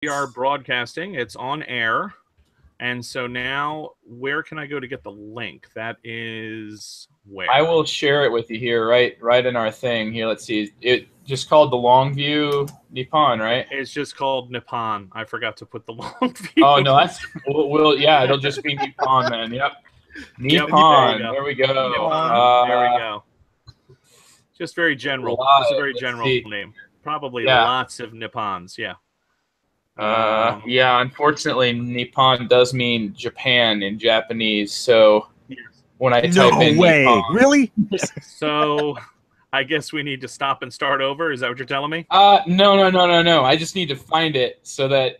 We are broadcasting. It's on air. And so now, where can I go to get the link? That is where? I will share it with you here, right in our thing. Here, let's see. It just called the Longview Nippon, right? It's just called Nippon. I forgot to put the Longview. Oh, no, that's... yeah, it'll just be Nippon then. Yep. Nippon. There we go. There we go. Just very general. It's a very general name. Probably lots of Nippons, yeah. Yeah, unfortunately, Nippon does mean Japan in Japanese. So when I type in Nippon, really? So I guess we need to stop and start over. Is that what you're telling me? No. I just need to find it so that.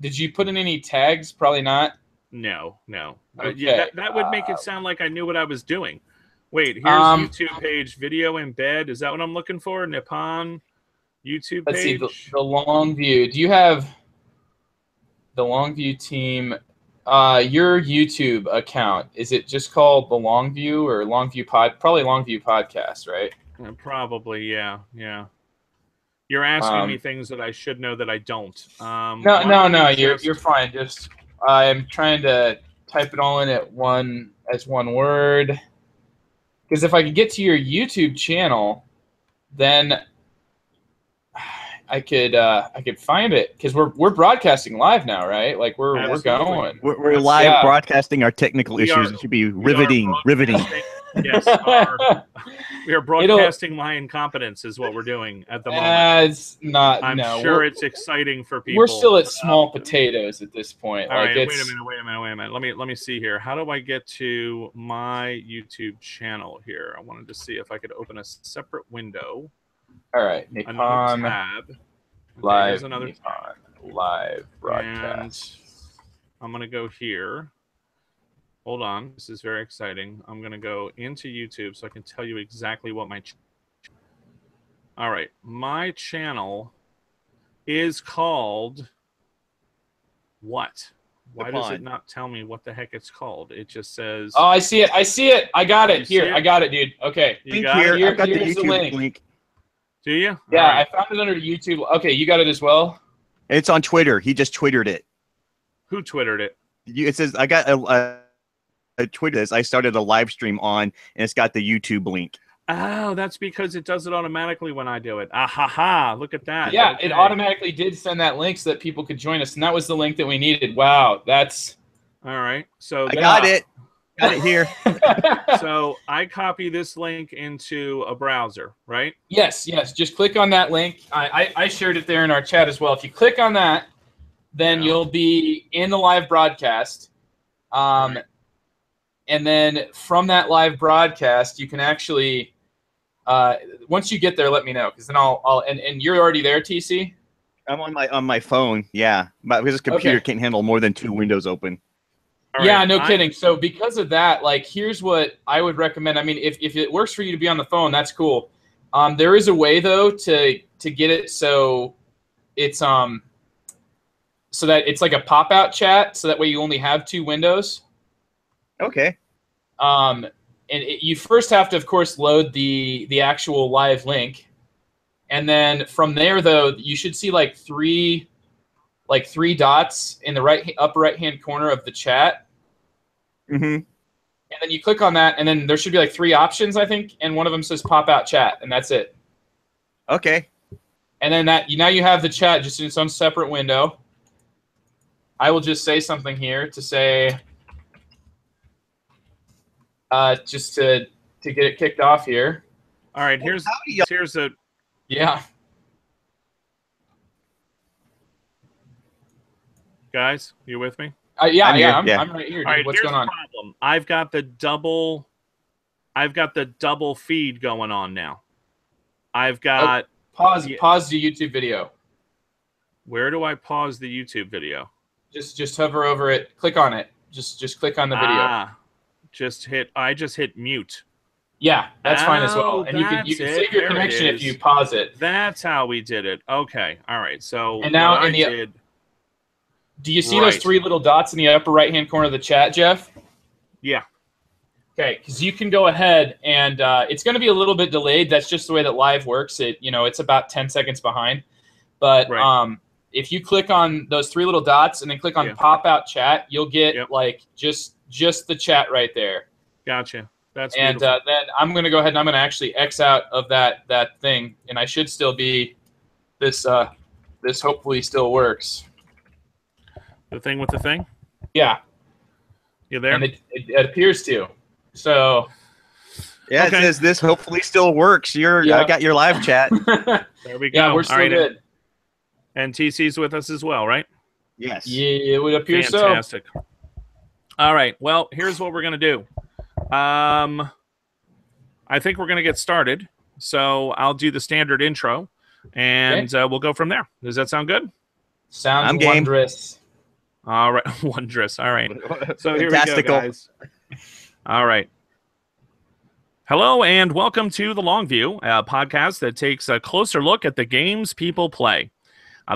Did you put in any tags? Probably not. No. Okay. Yeah, that would make it sound like I knew what I was doing. Wait, here's YouTube page, video embed. Is that what I'm looking for? Nippon YouTube page? Let's see, the Longview. Do you have the Longview team? Your YouTube account, is it just called the Longview or Longview Pod? Probably Longview Podcast, right? Probably, yeah. You're asking me things that I should know that I don't. No. You're fine. Just I'm trying to type it all in as one word. Because if I could get to your YouTube channel, then I could find it, because we're broadcasting live now, right? Like we're going. We're live broadcasting our technical issues. It should be riveting. Yes, we are broadcasting my incompetence is what we're doing at the moment. It's not. I'm sure it's exciting for people. We're still at small potatoes at this point. All right, wait a minute. Let me see here. How do I get to my YouTube channel here? I wanted to see if I could open a separate window. All right, Nippon tab. Live. Another Nippon Live broadcast. And I'm gonna go here. Hold on, this is very exciting. I'm gonna go into YouTube so I can tell you exactly what my. All right, my channel is called what? Why does it not tell me what the heck it's called? It just says. Oh, I see it. I got it here. I got it, dude. Okay. You got it? I've got the YouTube link. Do you? Yeah, right. I found it under YouTube. Okay, you got it as well? It's on Twitter. He just Twittered it. Who Twittered it? It says, I got a Twitter this. I started a live stream on, and it's got the YouTube link. Oh, that's because it does it automatically when I do it. Ha! Look at that. Yeah, okay. It automatically did send that link so that people could join us, and that was the link that we needed. Wow, that's... All right. So I got it. Got it here. So I copy this link into a browser, right? Yes. Just click on that link. I shared it there in our chat as well. If you click on that, then you'll be in the live broadcast. Right. And then from that live broadcast, you can actually, once you get there, let me know, because then and you're already there, TC? I'm on my phone. Yeah, because this computer can't handle more than 2 windows open. Right. Yeah, no kidding. So because of that, like, here's what I would recommend. I mean, if it works for you to be on the phone, that's cool. There is a way though to get it so it's so that it's like a pop-out chat, so that way you only have 2 windows. Okay. And you first have to, of course, load the actual live link, and then from there though, you should see like three dots in the upper right hand corner of the chat. Mm-hmm. And then you click on that, and then there should be like 3 options, I think, and one of them says pop out chat, and that's it. Okay. And then now you have the chat just in its own separate window. I will just say something here to say, just to get it kicked off here. All right, here's a. Yeah. Guys, you with me? I'm right here. Dude. All right, what's going on? Problem. I've got the double feed going on now. I've got pause the YouTube video. Where do I pause the YouTube video? Just hover over it. Click on it. Just click on the video. I just hit mute. Yeah, that's fine as well. And you can save your connection if you pause it. That's how we did it. Okay. All right. So and now do you see those 3 little dots in the upper right-hand corner of the chat, Jeff? Yeah. Okay, because you can go ahead and it's going to be a little bit delayed. That's just the way that live works. It's about 10 seconds behind. But if you click on those 3 little dots and then click on pop out chat, you'll get like just the chat right there. Gotcha. That's and beautiful. then I'm going to go ahead and I'm going to actually X out of that thing, and I should still be this. This hopefully still works. The thing with the thing. Yeah. You there? And it appears to. So. Yeah, okay. It says this hopefully still works. I got your live chat. There we go. Yeah, we're still good. And TC's with us as well, right? Yes. Yeah, it would appear Fantastic. All right. Well, here's what we're going to do. I think we're going to get started. So I'll do the standard intro, and we'll go from there. Does that sound good? Sounds wondrous. All right. Wondrous. All right. So here we go, guys. All right. Hello and welcome to The Long View, a podcast that takes a closer look at the games people play.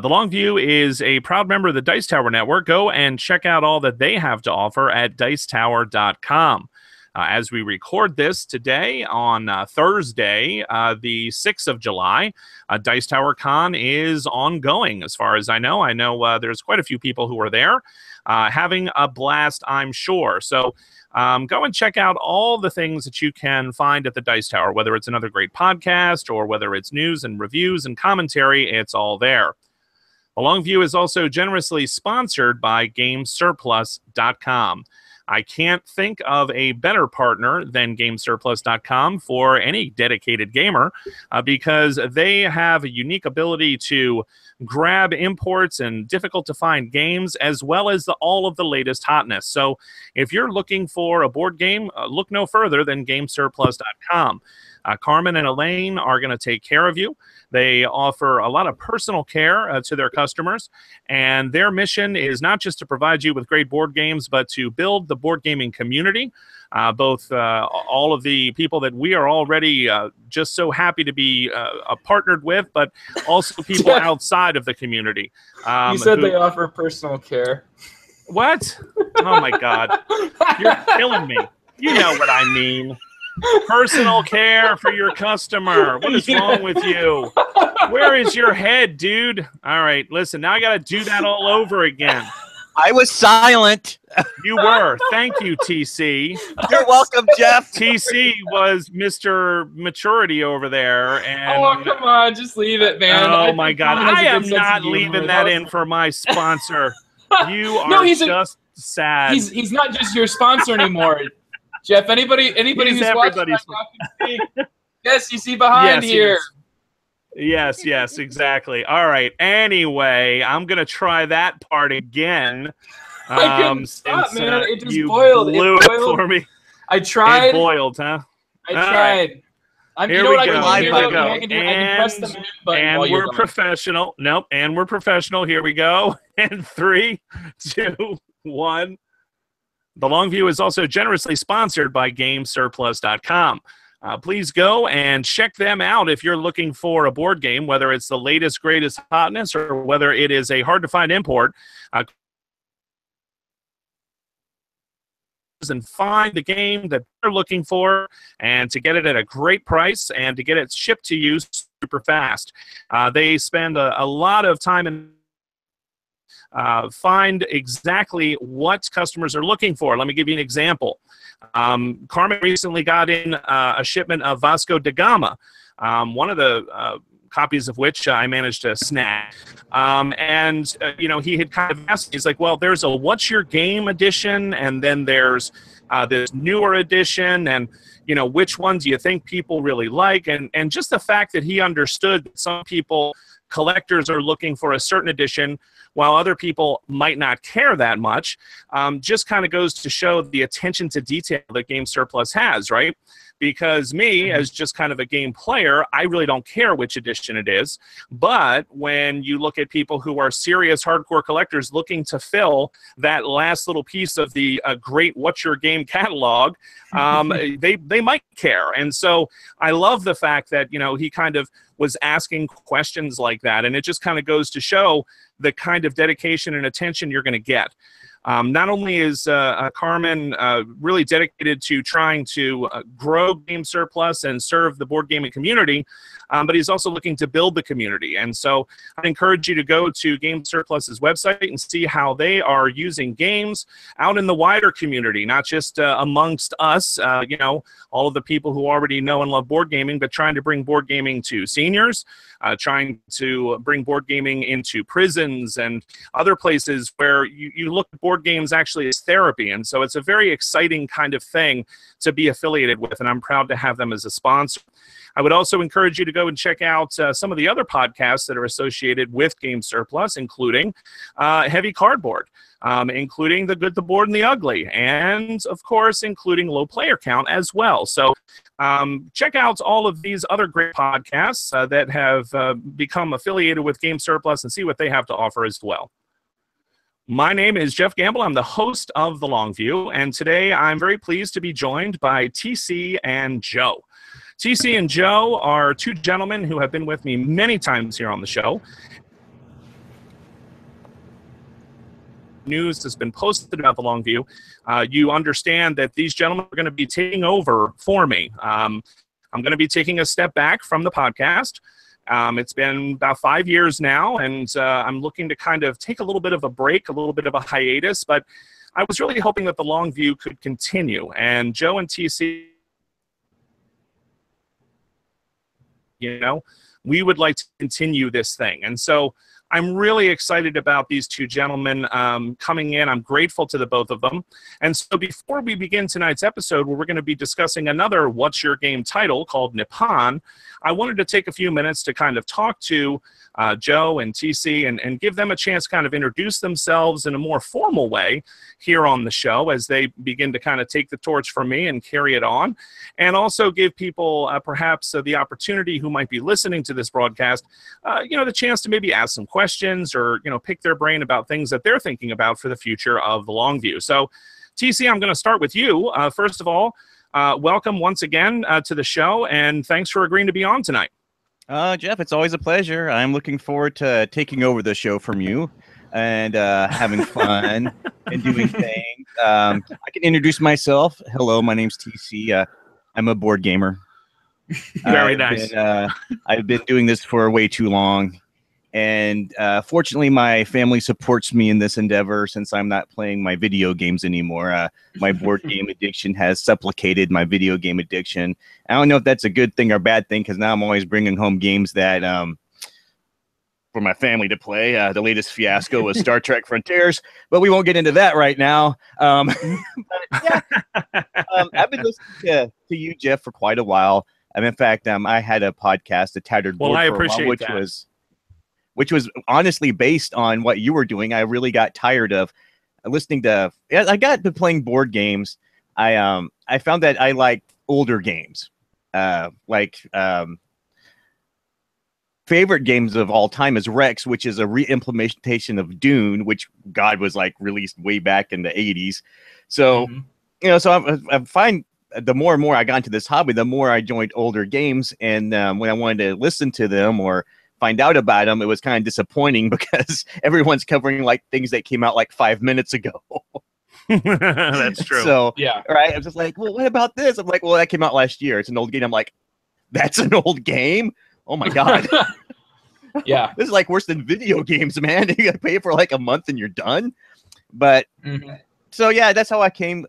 The Long View is a proud member of the Dice Tower Network. Go and check out all that they have to offer at dicetower.com. As we record this today on Thursday, the 6th of July, Dice Tower Con is ongoing as far as I know. I know there's quite a few people who are there having a blast, I'm sure. So go and check out all the things that you can find at the Dice Tower, whether it's another great podcast or whether it's news and reviews and commentary, it's all there. The Long View is also generously sponsored by GameSurplus.com. I can't think of a better partner than GameSurplus.com for any dedicated gamer because they have a unique ability to grab imports and difficult-to-find games as well as all of the latest hotness. So if you're looking for a board game, look no further than GameSurplus.com. Carmen and Elaine are going to take care of you. They offer a lot of personal care to their customers, and their mission is not just to provide you with great board games, but to build the board gaming community, both all of the people that we are already just so happy to be partnered with, but also people outside of the community. You said they offer personal care. What? Oh, my God. You're killing me. You know what I mean. Personal care for your customer. What is wrong with you? Where is your head, dude? All right, listen, now I got to do that all over again. I was silent. You were. Thank you, TC. You're welcome, Jeff. TC was Mr. Maturity over there. And oh, come on. Just leave it, man. Oh, my God. I am not leaving that in for my sponsor. You are just sad. He's not just your sponsor anymore. Jeff, anybody who's watching yes, you see behind here. Yes, exactly. All right. Anyway, I'm gonna try that part again. I couldn't stop, man. It just boiled. Blew it for me. I tried. It boiled, huh? I tried. Right. Here we go. I can press the mute button and while we're professional. Nope. And we're professional. Here we go. And 3, 2, 1. The Long View is also generously sponsored by GameSurplus.com. Please go and check them out if you're looking for a board game, whether it's the latest, greatest hotness or whether it is a hard-to-find import. And find the game that they're looking for and to get it at a great price and to get it shipped to you super fast. They spend a lot of time and find exactly what customers are looking for. Let me give you an example. Carmen recently got in a shipment of Vasco da Gama, one of the copies of which I managed to snag. He had kind of asked me, he's like, well, there's a What's Your Game edition, and then there's this newer edition, and which one do you think people really like? And just the fact that he understood that some collectors are looking for a certain edition while other people might not care that much, just kind of goes to show the attention to detail that Game Surplus has, right? Because me, as just kind of a game player, I really don't care which edition it is. But when you look at people who are serious hardcore collectors looking to fill that last little piece of the great What's Your Game catalog, they might care. And so I love the fact that, he kind of was asking questions like that. And it just kind of goes to show the kind of dedication and attention you're going to get. Not only is Carmen really dedicated to trying to grow Game Surplus and serve the board gaming community, but he's also looking to build the community. And so I encourage you to go to Game Surplus's website and see how they are using games out in the wider community, not just amongst us, you know, all of the people who already know and love board gaming, but trying to bring board gaming to seniors, trying to bring board gaming into prisons and other places where you look at board games actually as therapy. And so it's a very exciting kind of thing to be affiliated with, and I'm proud to have them as a sponsor. I would also encourage you to go and check out some of the other podcasts that are associated with Game Surplus, including Heavy Cardboard, including The Good, the Board, and the Ugly, and, of course, including Low Player Count as well. So check out all of these other great podcasts that have become affiliated with Game Surplus and see what they have to offer as well. My name is Jeff Gamble. I'm the host of The Long View, and today I'm very pleased to be joined by TC and Joe. TC and Joe are two gentlemen who have been with me many times here on the show. News has been posted about The Long View. You understand that these gentlemen are going to be taking over for me. I'm going to be taking a step back from the podcast. It's been about 5 years now, and I'm looking to kind of take a little bit of a break, a little bit of a hiatus, but I was really hoping that The Long View could continue. And Joe and TC, you know, we would like to continue this thing. And so I'm really excited about these two gentlemen coming in. I'm grateful to the both of them. And so before we begin tonight's episode, where we're going to be discussing another What's Your Game title called Nippon, I wanted to take a few minutes to kind of talk to Joe and TC and give them a chance to kind of introduce themselves in a more formal way here on the show as they begin to kind of take the torch from me and carry it on, and also give people perhaps the opportunity who might be listening to this broadcast, you know, the chance to maybe ask some questions or, you know, pick their brain about things that they're thinking about for the future of The Long View. So, TC, I'm going to start with you. First of all, welcome once again to the show, and thanks for agreeing to be on tonight. Jeff, it's always a pleasure. I'm looking forward to taking over the show from you and having fun and doing things. I can introduce myself. Hello, my name's TC. I'm a board gamer. Very nice. I've been doing this for way too long. And fortunately, my family supports me in this endeavor since I'm not playing my video games anymore. My board game addiction has supplicated my video game addiction. I don't know if that's a good thing or bad thing, because now I'm always bringing home games that for my family to play. The latest fiasco was Star Trek Frontiers, but we won't get into that right now. But, yeah, I've been listening to you, Jeff, for quite a while. And in fact, I had a podcast, The Tattered Board, I appreciate that. Which was honestly based on what you were doing. I really got tired of listening to. I got to playing board games. I found that I like older games, favorite games of all time is Rex, which is a re-implementation of Dune, which God was like released way back in the 80s. So you know, so I find the more and more I got into this hobby, the more I joined older games, and when I wanted to listen to them or find out about them, it was kind of disappointing because everyone's covering like things that came out like 5 minutes ago. That's true. So yeah, right. I was just like, well, what about this? I'm like, well, that came out last year. It's an old game. I'm like, that's an old game? Oh my God. Yeah. This is like worse than video games, man. You gotta pay for like a month and you're done. But so yeah, that's how I came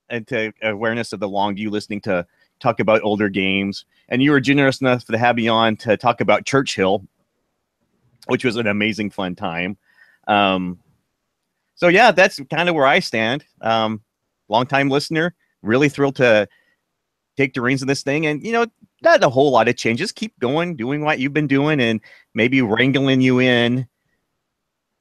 into awareness of The Long View, listening to talk about older games. And you were generous enough to have me on to talk about Churchill, which was an amazing fun time. So yeah, that's kind of where I stand. Long-time listener, really thrilled to take the reins of this thing. And, you know, not a whole lot of changes. Keep going, doing what you've been doing, and maybe wrangling you in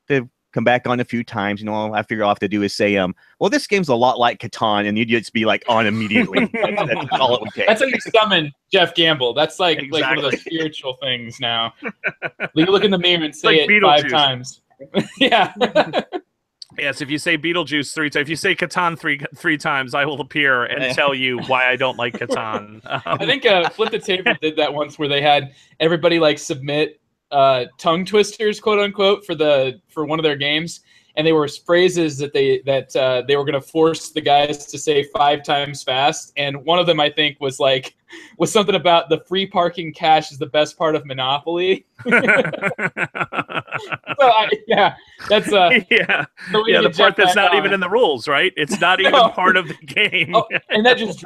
to come back on a few times. You know, all I figure I'll have to do is say, well, this game's a lot like Catan, and you'd just be like on immediately. That's all it would take. That's how you summon Jeff Gamble. That's like Exactly. like one of those spiritual things now. You look in the mirror and say like it 5 times. Yeah. Yes, if you say Beetlejuice 3 times, if you say Catan three times, I will appear and tell you why I don't like Catan. I think Flip the Table did that once, where they had everybody like submit tongue twisters, quote unquote, for one of their games, and they were phrases that they were going to force the guys to say 5 times fast. And one of them, I think, was something about the free parking cash is the best part of Monopoly. So that's the part that's not even in the rules, right? It's not even part of the game. And that just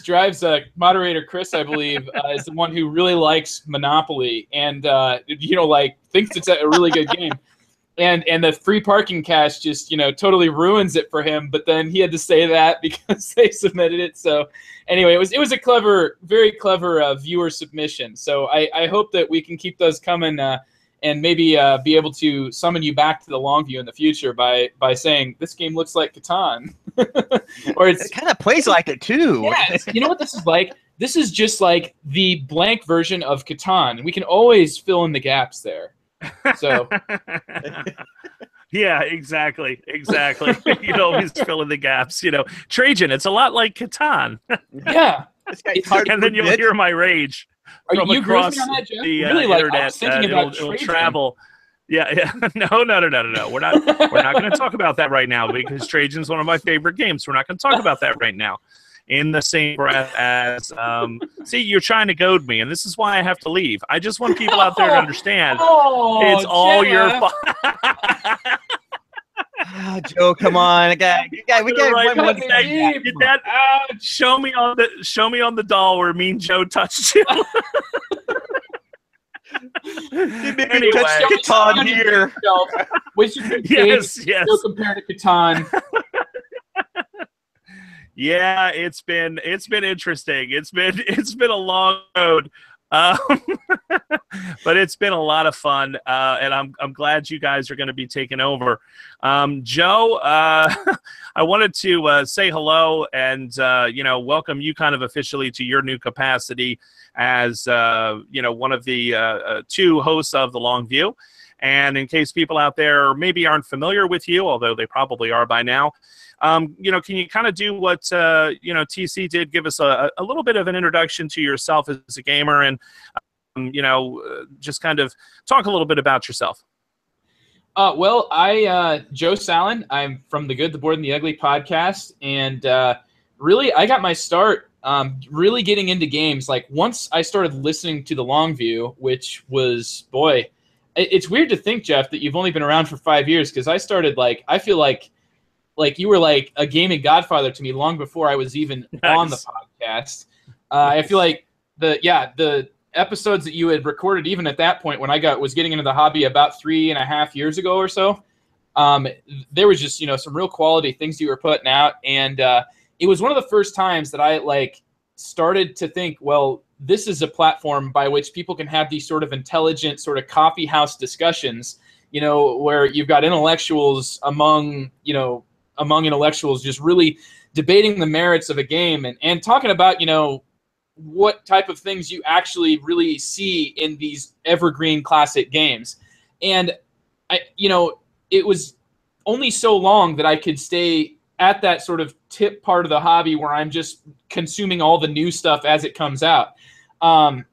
drives moderator Chris, I believe, is the one who really likes Monopoly and thinks it's a really good game. And the free parking cash just totally ruins it for him. But then he had to say that because they submitted it. So anyway, it was a very clever viewer submission. So I hope that we can keep those coming. And maybe be able to summon you back to the Longview in the future by saying this game looks like Catan, or it kind of plays like it too. Yeah, you know what this is like? This is just like the blank version of Catan. We can always fill in the gaps there. So, yeah, exactly. You'd always fill in the gaps. Trajan. It's a lot like Catan. Yeah, and then you'll hear my rage. Are you across on that, Jeff? The really, internet? I was thinking about it'll travel. Yeah. No. We're not going to talk about that right now because Trajan's one of my favorite games. We're not going to talk about that right now. In the same breath as, see, you're trying to goad me, and this is why I have to leave. I just want people out there to understand it's all your fault. Joe, come on, we got show me on the doll where Mean Joe touched you. Anyway, Catan here. Which is yes. compared to Catan. Yeah, it's been interesting. It's been a long road. But it's been a lot of fun, and I'm glad you guys are going to be taking over. Joe, I wanted to say hello and welcome you kind of officially to your new capacity as one of the 2 hosts of the Longview. And in case people out there maybe aren't familiar with you, although they probably are by now, can you kind of do what TC did? Give us a little bit of an introduction to yourself as a gamer, and just kind of talk a little bit about yourself. Well, Joe Sallin. I'm from the Good, the Bored, and the Ugly podcast, and really, I got my start really getting into games. Like once I started listening to the Longview, which was it's weird to think, Jeff, that you've only been around for 5 years because I started I feel like you were like a gaming godfather to me long before I was even on the podcast. I feel like the episodes that you had recorded even at that point when I was getting into the hobby about 3.5 years ago or so, there was just some real quality things you were putting out, and it was one of the first times that I started to think, well, this is a platform by which people can have these sort of intelligent sort of coffee house discussions, where you've got intellectuals among intellectuals just really debating the merits of a game and talking about, what type of things you actually really see in these evergreen classic games. And it was only so long that I could stay at that sort of tip part of the hobby where I'm just consuming all the new stuff as it comes out. And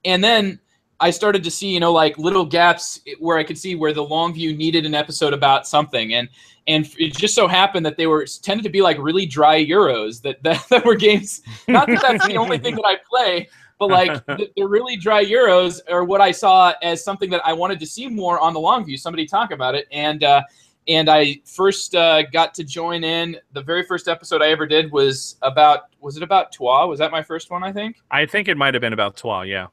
then I started to see, little gaps where I could see where the Longview needed an episode about something. And it just so happened that they tended to be really dry Euros that were games. Not that that's the only thing that I play, but the really dry Euros are what I saw as something that I wanted to see more on the Longview, somebody talk about it. And I first got to join in. The very first episode I ever did was about Trois? Was that my first one, I think? I think it might have been about Trois, yeah.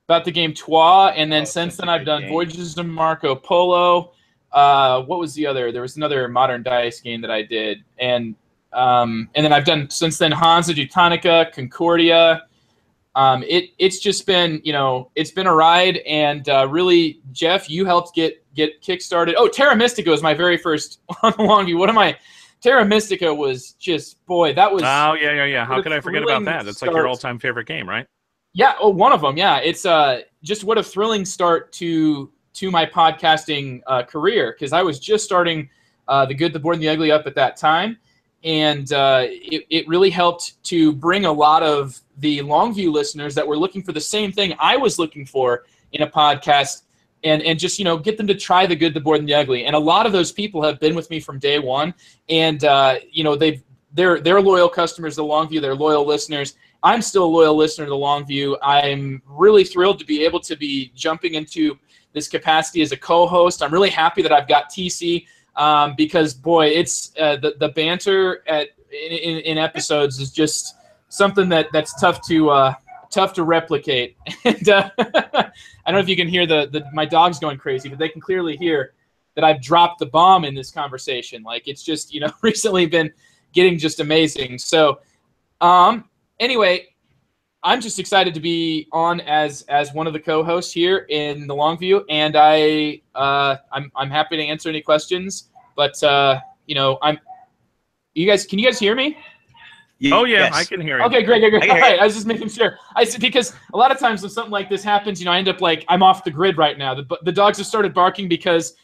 About the game Trois, and then since then I've done Voyages of Marco Polo. What was the other? There was another modern dice game that I did, and then I've done since then Hansa Teutonica, Concordia. It's just been it's been a ride, and really, Jeff, you helped get kickstarted. Oh, Terra Mystica was my very first on the Longview. Terra Mystica was just that was. Oh yeah. How could I forget about that? That's like your all-time favorite game, right? Yeah, one of them. Yeah, it's just what a thrilling start to my podcasting career, because I was just starting the Good, the Bored, and the Ugly up at that time, and it really helped to bring a lot of the Longview listeners that were looking for the same thing I was looking for in a podcast and just, get them to try the good, the bored, and the ugly. And a lot of those people have been with me from day one, and they're loyal customers to Longview. They're loyal listeners. I'm still a loyal listener to Longview. I'm really thrilled to be able to be jumping into this capacity as a co-host. I'm really happy that I've got TC because, boy, it's the banter in episodes is just something that's tough to replicate. And I don't know if you can hear my dog's going crazy, but they can clearly hear that I've dropped the bomb in this conversation. Like, it's just, recently been getting just amazing. So anyway, I'm just excited to be on as one of the co-hosts here in the Longview, and I'm happy to answer any questions. But can you guys hear me? Oh yeah, yes. I can hear you. Okay, great. All right, I was just making sure. Because a lot of times when something like this happens, I end up like I'm off the grid right now. The dogs have started barking because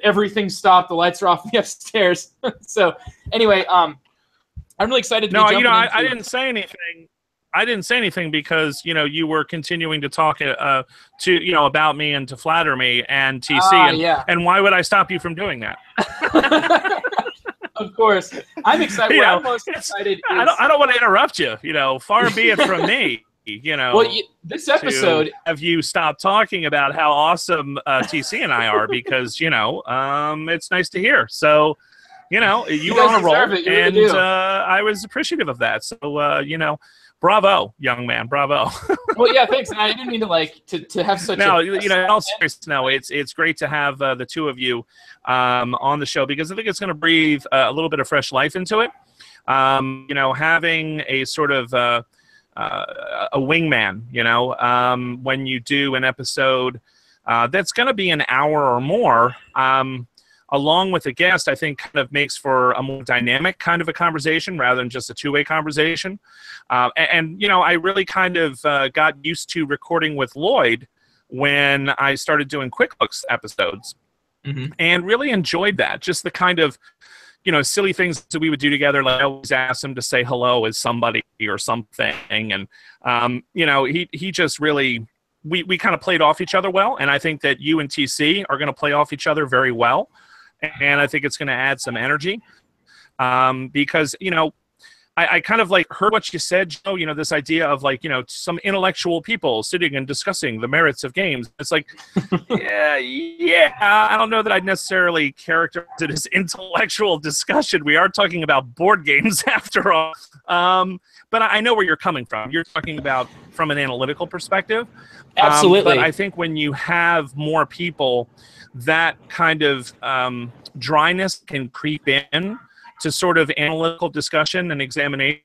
everything stopped, the lights are off the upstairs. So anyway, I'm really excited to be jumping into... I didn't say anything. I didn't say anything because you were continuing to talk to about me and to flatter me and TC and why would I stop you from doing that? Of course, I'm excited. I'm most excited. I don't want to interrupt you. Far be it from me. Well, this episode, have you stopped talking about how awesome TC and I are because it's nice to hear. So you were on a roll, and I was appreciative of that. So bravo, young man, bravo. Well, yeah, thanks. And I didn't mean to have such. No, in all seriousness, no, it's great to have the two of you on the show because I think it's going to breathe a little bit of fresh life into it. Having a sort of a wingman, when you do an episode that's going to be an hour or more. Along with a guest, I think kind of makes for a more dynamic kind of a conversation rather than just a two-way conversation. I really kind of got used to recording with Lloyd when I started doing QuickBooks episodes and really enjoyed that. Just the kind of, silly things that we would do together. Like I always ask him to say hello as somebody or something. And, he just really, we kind of played off each other well. And I think that you and TC are going to play off each other very well. And I think it's going to add some energy because, I kind of like heard what you said, Joe, this idea of like, some intellectual people sitting and discussing the merits of games. It's like, yeah, I don't know that I'd necessarily characterize it as intellectual discussion. We are talking about board games after all. But I know where you're coming from. You're talking about from an analytical perspective. Absolutely. But I think when you have more people, that kind of dryness can creep in to sort of analytical discussion and examination.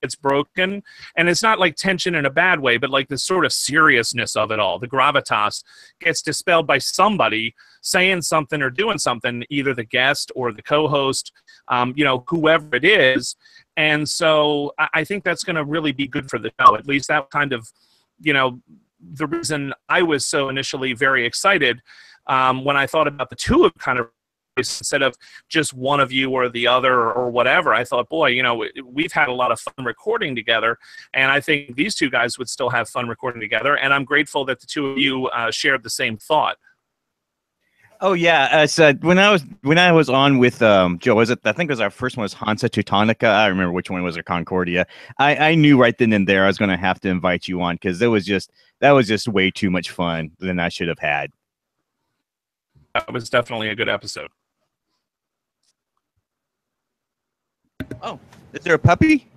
It's broken, and it's not like tension in a bad way, but like the sort of seriousness of it all, the gravitas gets dispelled by somebody saying something or doing something, either the guest or the co-host, whoever it is. And so I think that's going to really be good for the show. At least that kind of, the reason I was so initially very excited when I thought about the two of kind of instead of just one of you or the other or whatever, I thought, boy, we've had a lot of fun recording together, and I think these two guys would still have fun recording together, and I'm grateful that the two of you shared the same thought. Oh yeah, so when I was on with Joe, I think it was our first one was Hansa Teutonica. I remember which one was, or Concordia. I knew right then and there I was going to have to invite you on because that was just way too much fun than I should have had. That was definitely a good episode. Oh, is there a puppy?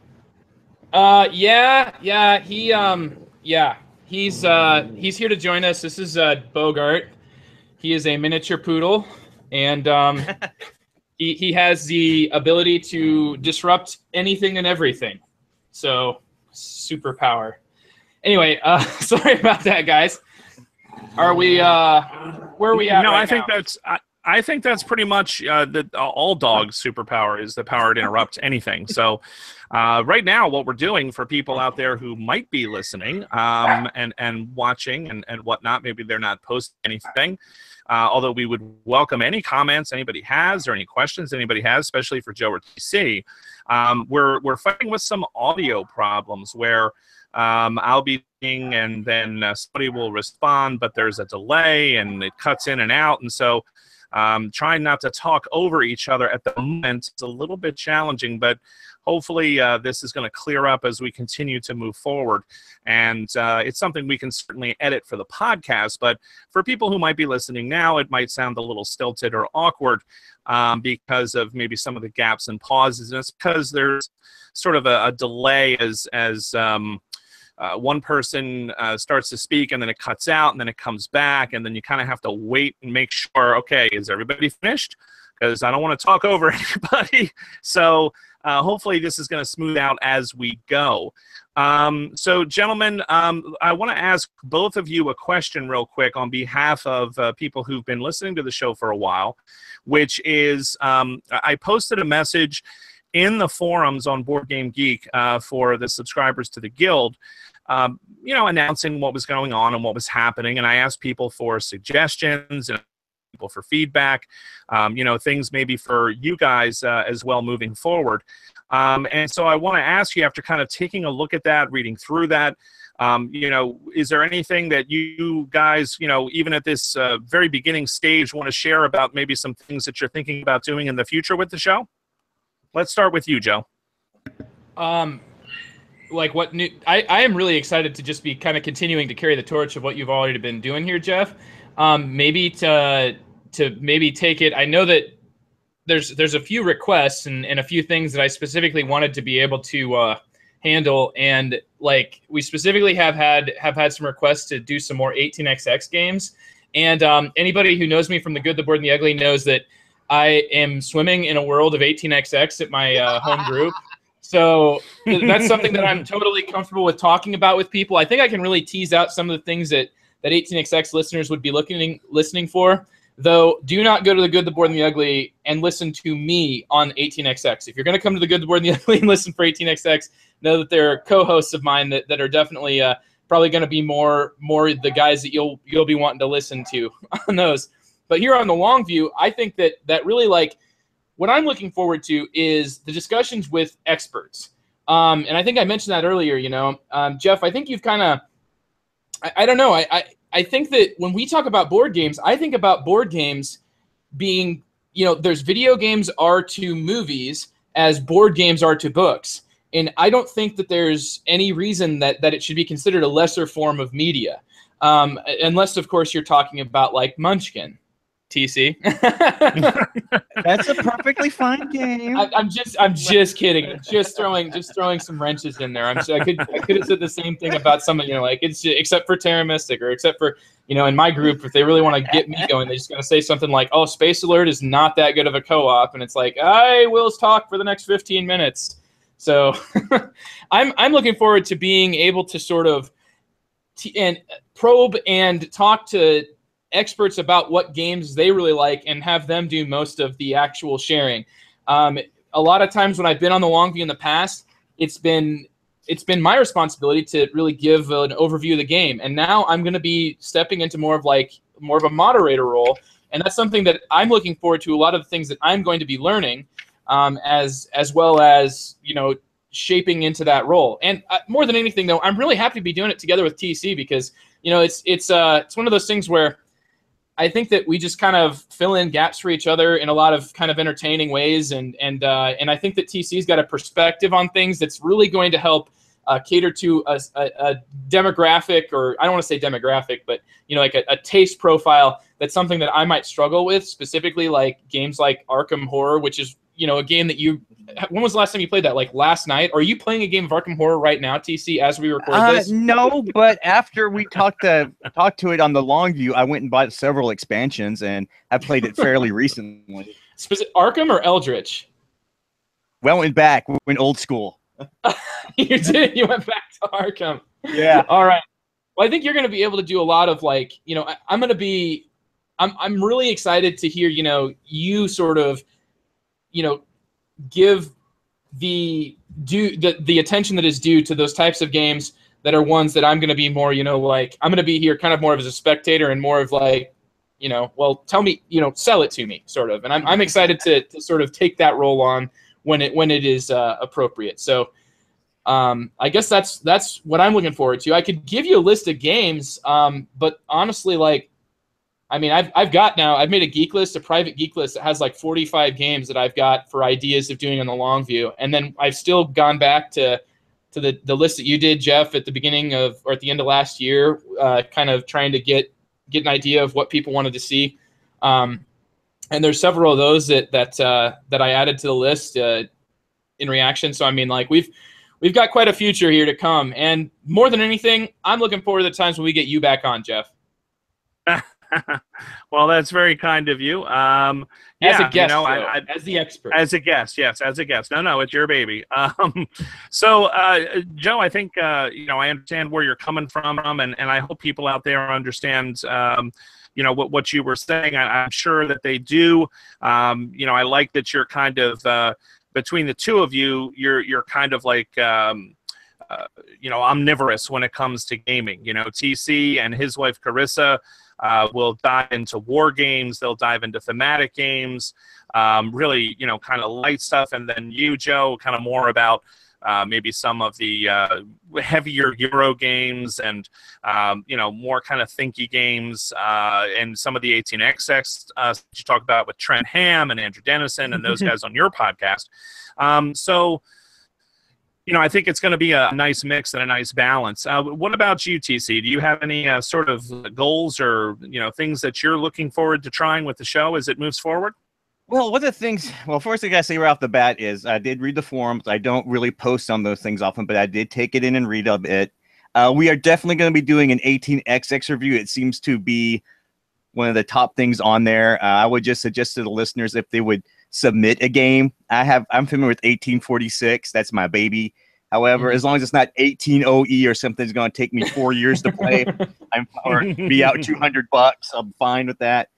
Yeah. He's here to join us. This is Bogart. He is a miniature poodle, and he has the ability to disrupt anything and everything. So, superpower. Anyway, sorry about that, guys. Are we? Where are we at? No, right I think now? that's. I think that's pretty much all dogs' superpower is the power to interrupt anything. So right now, what we're doing for people out there who might be listening and watching and whatnot, maybe they're not posting anything, although we would welcome any comments anybody has or any questions anybody has, especially for Joe or TC. We're fighting with some audio problems where I'll be thinking, and then somebody will respond, but there's a delay, and it cuts in and out, and so trying not to talk over each other at the moment is a little bit challenging, but hopefully this is going to clear up as we continue to move forward. And it's something we can certainly edit for the podcast, but for people who might be listening now, it might sound a little stilted or awkward because of maybe some of the gaps and pauses. And it's because there's sort of a delay as one person starts to speak, and then it cuts out, and then it comes back, and then you kind of have to wait and make sure, okay, is everybody finished? Because I don't want to talk over anybody. So hopefully this is going to smooth out as we go. So, gentlemen, I want to ask both of you a question real quick on behalf of people who've been listening to the show for a while, which is I posted a message in the forums on Board Game Geek for the subscribers to the Guild, you know, announcing what was going on and what was happening. And I asked people for suggestions and people for feedback, you know, things maybe for you guys as well moving forward. And so I want to ask you, after kind of taking a look at that, reading through that, you know, is there anything that you guys, you know, even at this very beginning stage, want to share about maybe some things that you're thinking about doing in the future with the show? Let's start with you, Joe. Like what new? I am really excited to just be kind of continuing to carry the torch of what you've already been doing here, Jeff. Maybe to maybe take it. I know that there's a few requests and a few things that I specifically wanted to be able to handle, and like we specifically have had some requests to do some more 18xx games. And anybody who knows me from the Good, the Bored, and the Ugly knows that I am swimming in a world of 18xx at my home group. So that's something that I'm totally comfortable with talking about with people. I think I can really tease out some of the things that 18xx listeners would be listening for. Though, do not go to the Good, the Bored, and the Ugly and listen to me on 18xx. If you're going to come to the Good, the Bored, and the Ugly and listen for 18xx, know that there are co-hosts of mine that are definitely probably going to be more the guys that you'll be wanting to listen to on those. But here on the long view, I think that really, like, what I'm looking forward to is the discussions with experts. And I think I mentioned that earlier, you know. Jeff, I think you've kind of, I don't know, I think that when we talk about board games, I think about board games being, you know, there's video games are to movies as board games are to books. And I don't think that there's any reason that it should be considered a lesser form of media. Unless, of course, you're talking about, like, Munchkin. TC. That's a perfectly fine game. I'm just kidding. I'm just throwing some wrenches in there. I could have said the same thing about some, you know, like it's just, except for Terra Mystic, or except for, you know, in my group, if they really want to get me going, they just gotta say something like, "Oh, Space Alert is not that good of a co-op," and it's like, I will talk for the next 15 minutes. So I'm looking forward to being able to sort of and probe and talk to experts about what games they really like and have them do most of the actual sharing. A lot of times when I've been on the long view in the past, it's been my responsibility to really give an overview of the game. And now I'm going to be stepping into more of a moderator role. And that's something that I'm looking forward to, a lot of the things that I'm going to be learning, as well as, you know, shaping into that role. And more than anything, though, I'm really happy to be doing it together with TC because, you know, it's one of those things where I think that we just kind of fill in gaps for each other in a lot of kind of entertaining ways, and I think that TC's got a perspective on things that's really going to help cater to a demographic, or I don't want to say demographic, but, you know, like a taste profile that's something that I might struggle with, specifically like games like Arkham Horror, which is, you know, a game that when was the last time you played that? Like last night? Are you playing a game of Arkham Horror right now, TC, as we record this? No, but after we talked to it on the long view, I went and bought several expansions and I played it fairly recently. Arkham or Eldritch? Well, went back, went old school. You did? You went back to Arkham. Yeah. All right. Well, I think you're going to be able to do a lot of, like, you know, I'm really excited to hear, you know, you sort of, you know, give the attention that is due to those types of games that are ones that I'm going to be more, you know, like, I'm going to be here kind of more of as a spectator and more of like, you know, well, tell me, you know, sell it to me, sort of. And I'm excited to sort of take that role on when it is appropriate. So I guess that's what I'm looking forward to. I could give you a list of games, but honestly, like, I mean, I've made a geek list, a private geek list that has like 45 games that I've got for ideas of doing on the long view, and then I've still gone back to the list that you did, Jeff, at the beginning of or at the end of last year, kind of trying to get an idea of what people wanted to see. And there's several of those that I added to the list in reaction. So I mean, like we've got quite a future here to come, and more than anything, I'm looking forward to the times when we get you back on, Jeff. Well, that's very kind of you. As a guest, as the expert. As a guest, yes, as a guest. No, it's your baby. So, Joe, I think, I understand where you're coming from, and I hope people out there understand, what you were saying. I'm sure that they do. I like that you're kind of, between the two of you, you're kind of like, omnivorous when it comes to gaming. TC and his wife, Carissa, will dive into war games. They'll dive into thematic games, really, kind of light stuff. And then you, Joe, kind of more about maybe some of the heavier Euro games and, more kind of thinky games and some of the 18XX you talk about with Trent Ham and Andrew Dennison and those guys on your podcast. So, I think it's going to be a nice mix and a nice balance. What about you, TC? Do you have any sort of goals or, things that you're looking forward to trying with the show as it moves forward? Well, one of the things, first thing I say right off the bat is I did read the forums. I don't really post on those things often, but I did take it in and read a bit. We are definitely going to be doing an 18XX review. It seems to be one of the top things on there. I would just suggest to the listeners if they would submit a game. I'm familiar with 1846. That's my baby. However, as long as it's not 18OE or something that's going to take me 4 years to play, or be out $200, I'm fine with that.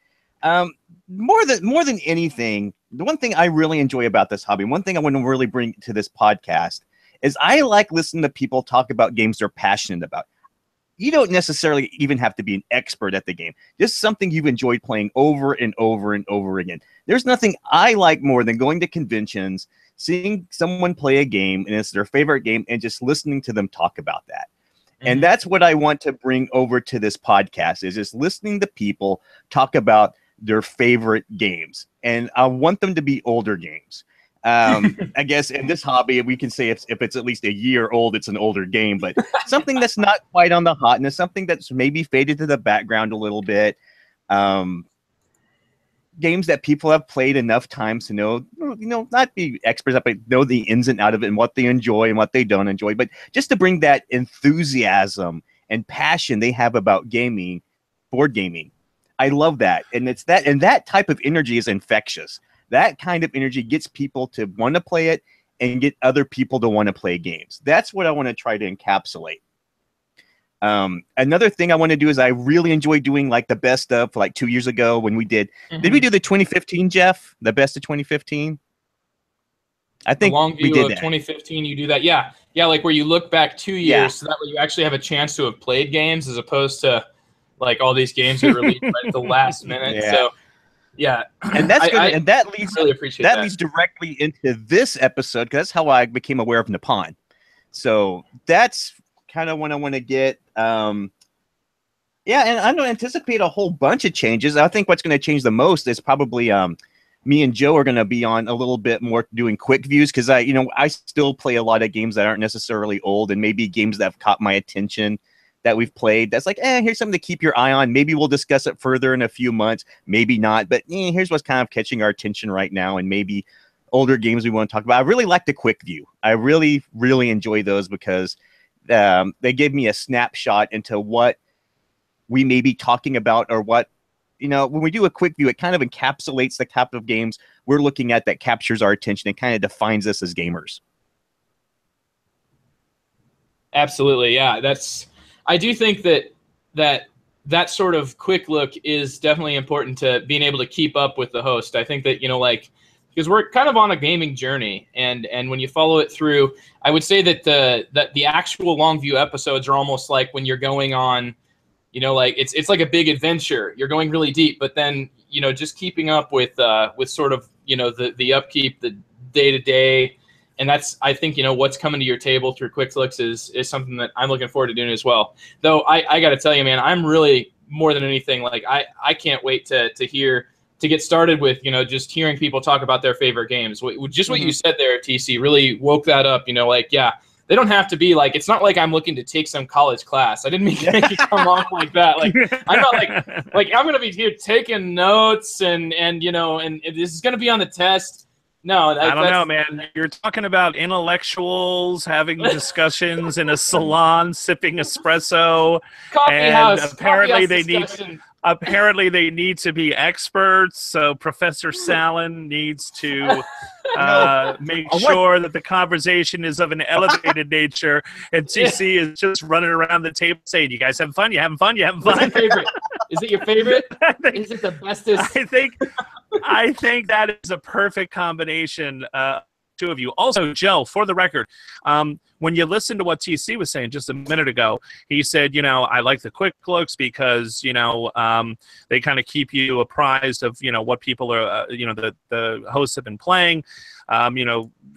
More than anything, the one thing I really enjoy about this hobby, one thing I want to really bring to this podcast, is I like listening to people talk about games they're passionate about. You don't necessarily even have to be an expert at the game. Just something you've enjoyed playing over and over and over again. There's nothing I like more than going to conventions, seeing someone play a game, and it's their favorite game, and just listening to them talk about that. And that's what I want to bring over to this podcast, is just listening to people talk about their favorite games. And I want them to be older games. I guess in this hobby, we can say if it's at least a year old, it's an older game, but something that's not quite on the hotness, something that's maybe faded to the background a little bit. Games that people have played enough times to know, not be experts, but know the ins and out of it and what they enjoy and what they don't enjoy, but just to bring that enthusiasm and passion they have about gaming, board gaming. I love that. And that type of energy is infectious. That kind of energy gets people to want to play it and get other people to want to play games. That's what I want to try to encapsulate. Another thing I want to do is I really enjoy doing like the best of, like 2 years ago when we did we do the 2015, Jeff? The best of 2015? I think the long view we did of that. 2015, you do that. Yeah, like where you look back 2 years, so that way you actually have a chance to have played games as opposed to like all these games that released right at the last minute. Yeah. So yeah, and that's good. And that leads really appreciate that. Leads directly into this episode because that's how I became aware of Nippon. So that's kind of what I want to get. And I don't anticipate a whole bunch of changes. I think what's going to change the most is probably me and Joe are going to be on a little bit more doing quick views because I still play a lot of games that aren't necessarily old and maybe games that have caught my attention that we've played. That's like, here's something to keep your eye on. Maybe we'll discuss it further in a few months, maybe not. But here's what's kind of catching our attention right now, and maybe older games we want to talk about. I really like the quick view. I really, really enjoy those because they give me a snapshot into what we may be talking about, or what, when we do a quick view, it kind of encapsulates the type of games we're looking at that captures our attention and kind of defines us as gamers. Absolutely. Yeah. I do think that sort of quick look is definitely important to being able to keep up with the host. I think that, because we're kind of on a gaming journey, and when you follow it through, I would say that the actual long view episodes are almost like when you're going on, like it's like a big adventure. You're going really deep, but then, just keeping up with sort of, the upkeep, the day to day, And that's, I think, what's coming to your table through Quick Looks is something that I'm looking forward to doing as well. Though I got to tell you, man, I'm really, more than anything, like I can't wait to get started with, just hearing people talk about their favorite games. Just what you said there, TC, really woke that up. Yeah, they don't have to be like, it's not like I'm looking to take some college class. I didn't make it come off like that. Like, I'm not like I'm going to be here taking notes and this is going to be on the test. No, I don't know, man. You're talking about intellectuals having discussions in a salon, sipping espresso, apparently they need to be experts. So Professor Salen needs to make sure that the conversation is of an elevated nature, and TC is just running around the table saying, "You guys having fun? You having fun? You having fun?" What's your favorite? Is it your favorite? Is it the bestest? I think that is a perfect combination. Two of you. Also, Joe, for the record, when you listen to what TC was saying just a minute ago, he said, I like the Quick Looks because, they kind of keep you apprised of, what people are, the hosts have been playing,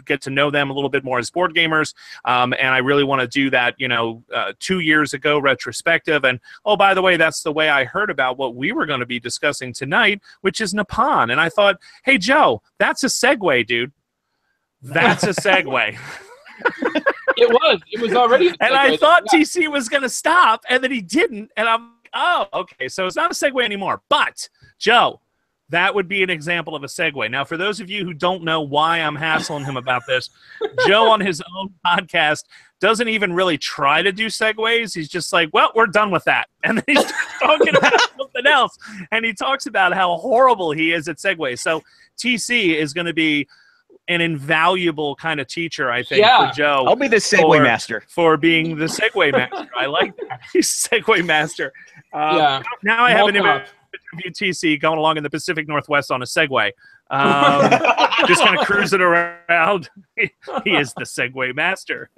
get to know them a little bit more as board gamers. And I really want to do that, 2 years ago retrospective. And, oh, by the way, that's the way I heard about what we were going to be discussing tonight, which is Nippon. And I thought, hey, Joe, that's a segue, dude. That's a segue. It was already a segue. And I thought TC was going to stop, and then he didn't. And I'm, oh, okay, so it's not a segue anymore. But, Joe, that would be an example of a segue. Now, for those of you who don't know why I'm hassling him about this, Joe on his own podcast doesn't even really try to do segues. He's just like, well, we're done with that. And then he's talking about something else. And he talks about how horrible he is at segues. So TC is going to be an invaluable kind of teacher, I think, for Joe. I'll be the segue master. For being the segue master. I like that. He's segue master. Now I have an image of you, TC, going along in the Pacific Northwest on a Segway. Just kind of cruising around. He is the Segway master.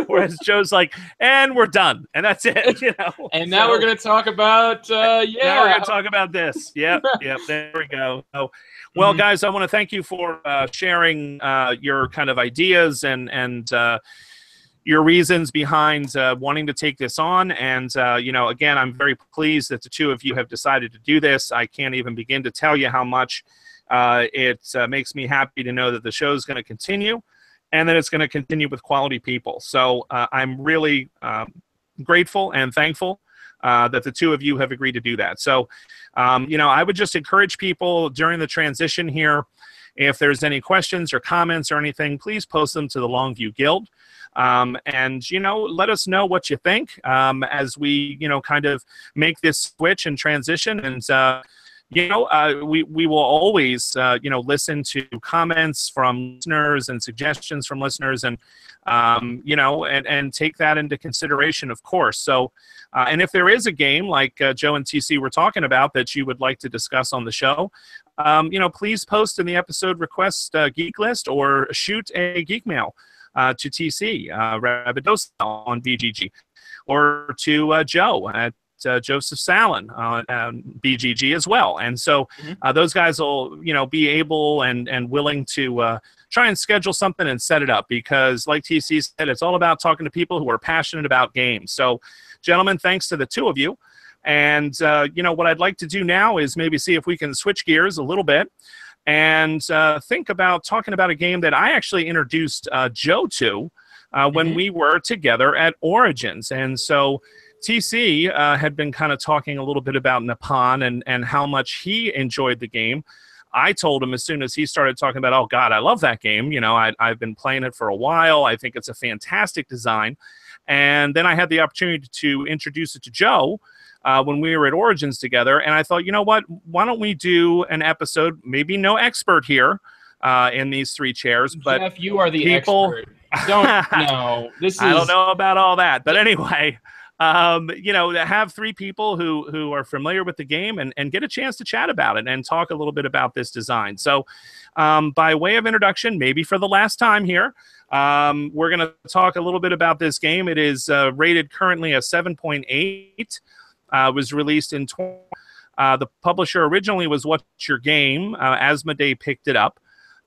Whereas Joe's like, and we're done. And that's it. And now we're going to talk about, Now we're going to talk about this. Yep, there we go. Oh, well, guys, I want to thank you for sharing your kind of ideas and your reasons behind wanting to take this on. And, again, I'm very pleased that the two of you have decided to do this. I can't even begin to tell you how much it makes me happy to know that the show is going to continue and that it's going to continue with quality people. So I'm really grateful and thankful that the two of you have agreed to do that. So, I would just encourage people during the transition here, if there's any questions or comments or anything, please post them to the Longview Guild. And, let us know what you think as we, kind of make this switch and transition. And, we will always, listen to comments from listeners and suggestions from listeners and, and take that into consideration, of course. So, and if there is a game like Joe and TC were talking about that you would like to discuss on the show, please post in the episode request geek list or shoot a geek mail to TC, Rabidosa on BGG, or to Joe at Joseph Salen on BGG as well. And so those guys will, be able and willing to try and schedule something and set it up because, like TC said, it's all about talking to people who are passionate about games. So, gentlemen, thanks to the two of you. And, what I'd like to do now is maybe see if we can switch gears a little bit and think about talking about a game that I actually introduced Joe to when we were together at Origins. And so TC had been kind of talking a little bit about Nippon and how much he enjoyed the game. I told him as soon as he started talking about, oh, God, I love that game. I've been playing it for a while. I think it's a fantastic design. And then I had the opportunity to introduce it to Joe when we were at Origins together. And I thought, you know what? Why don't we do an episode, maybe no expert here in these three chairs. But Jeff, you are the expert. Don't know. I don't know about all that. But anyway, have three people who are familiar with the game and get a chance to chat about it and talk a little bit about this design. So by way of introduction, maybe for the last time here, we're going to talk a little bit about this game. It is rated currently a 7.8. Was released in the publisher originally was What's Your Game? Asmodee picked it up.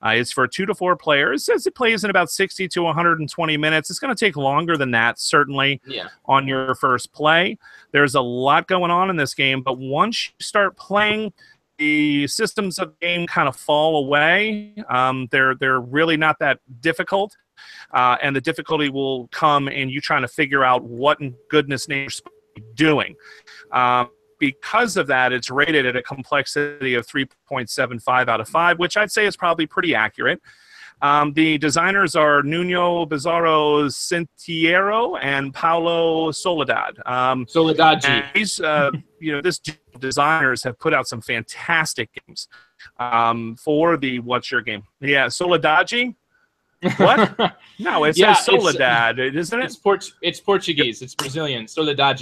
It's for 2 to 4 players. It says it plays in about 60 to 120 minutes. It's going to take longer than that, certainly, on your first play. There's a lot going on in this game, but once you start playing, the systems of the game kind of fall away. They're really not that difficult, and the difficulty will come in you trying to figure out what in goodness name you're supposed to be doing. Because of that, it's rated at a complexity of 3.75 out of 5, which I'd say is probably pretty accurate. The designers are Nuno Bizarro Cintiero and Paulo Soledad. Soledad. These, this designers have put out some fantastic games for the What's Your Game? Yeah, Soledad. What? No, it says Soledad, isn't it? It's Portuguese. It's Brazilian. Soledad.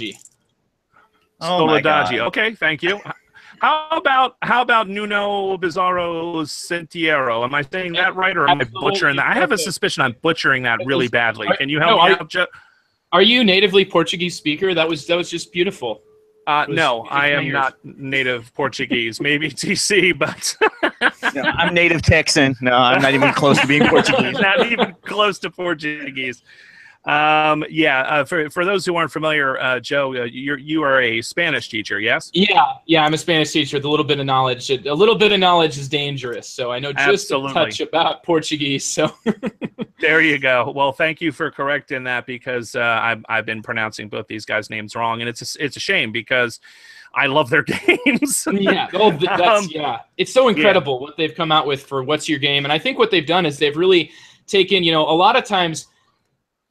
Soledad. Okay, thank you. How about Nuno Bizarro Cintiero? Am I saying that right, or am I butchering that? I have a suspicion I'm butchering that really badly. Can you help me out, Joe? Are you natively Portuguese speaker? That was just beautiful. No, I am not native Portuguese. Maybe TC, but no, I'm native Texan. No, I'm not even close to being Portuguese. Not even close to Portuguese. For those who aren't familiar, Joe, you are a Spanish teacher, yes? Yeah, I'm a Spanish teacher with a little bit of knowledge. A little bit of knowledge is dangerous, so I know just a touch about Portuguese. So there you go. Well, thank you for correcting that, because I've been pronouncing both these guys' names wrong, and it's a shame because I love their games. It's so incredible what they've come out with for What's Your Game, and I think what they've done is they've really taken, a lot of times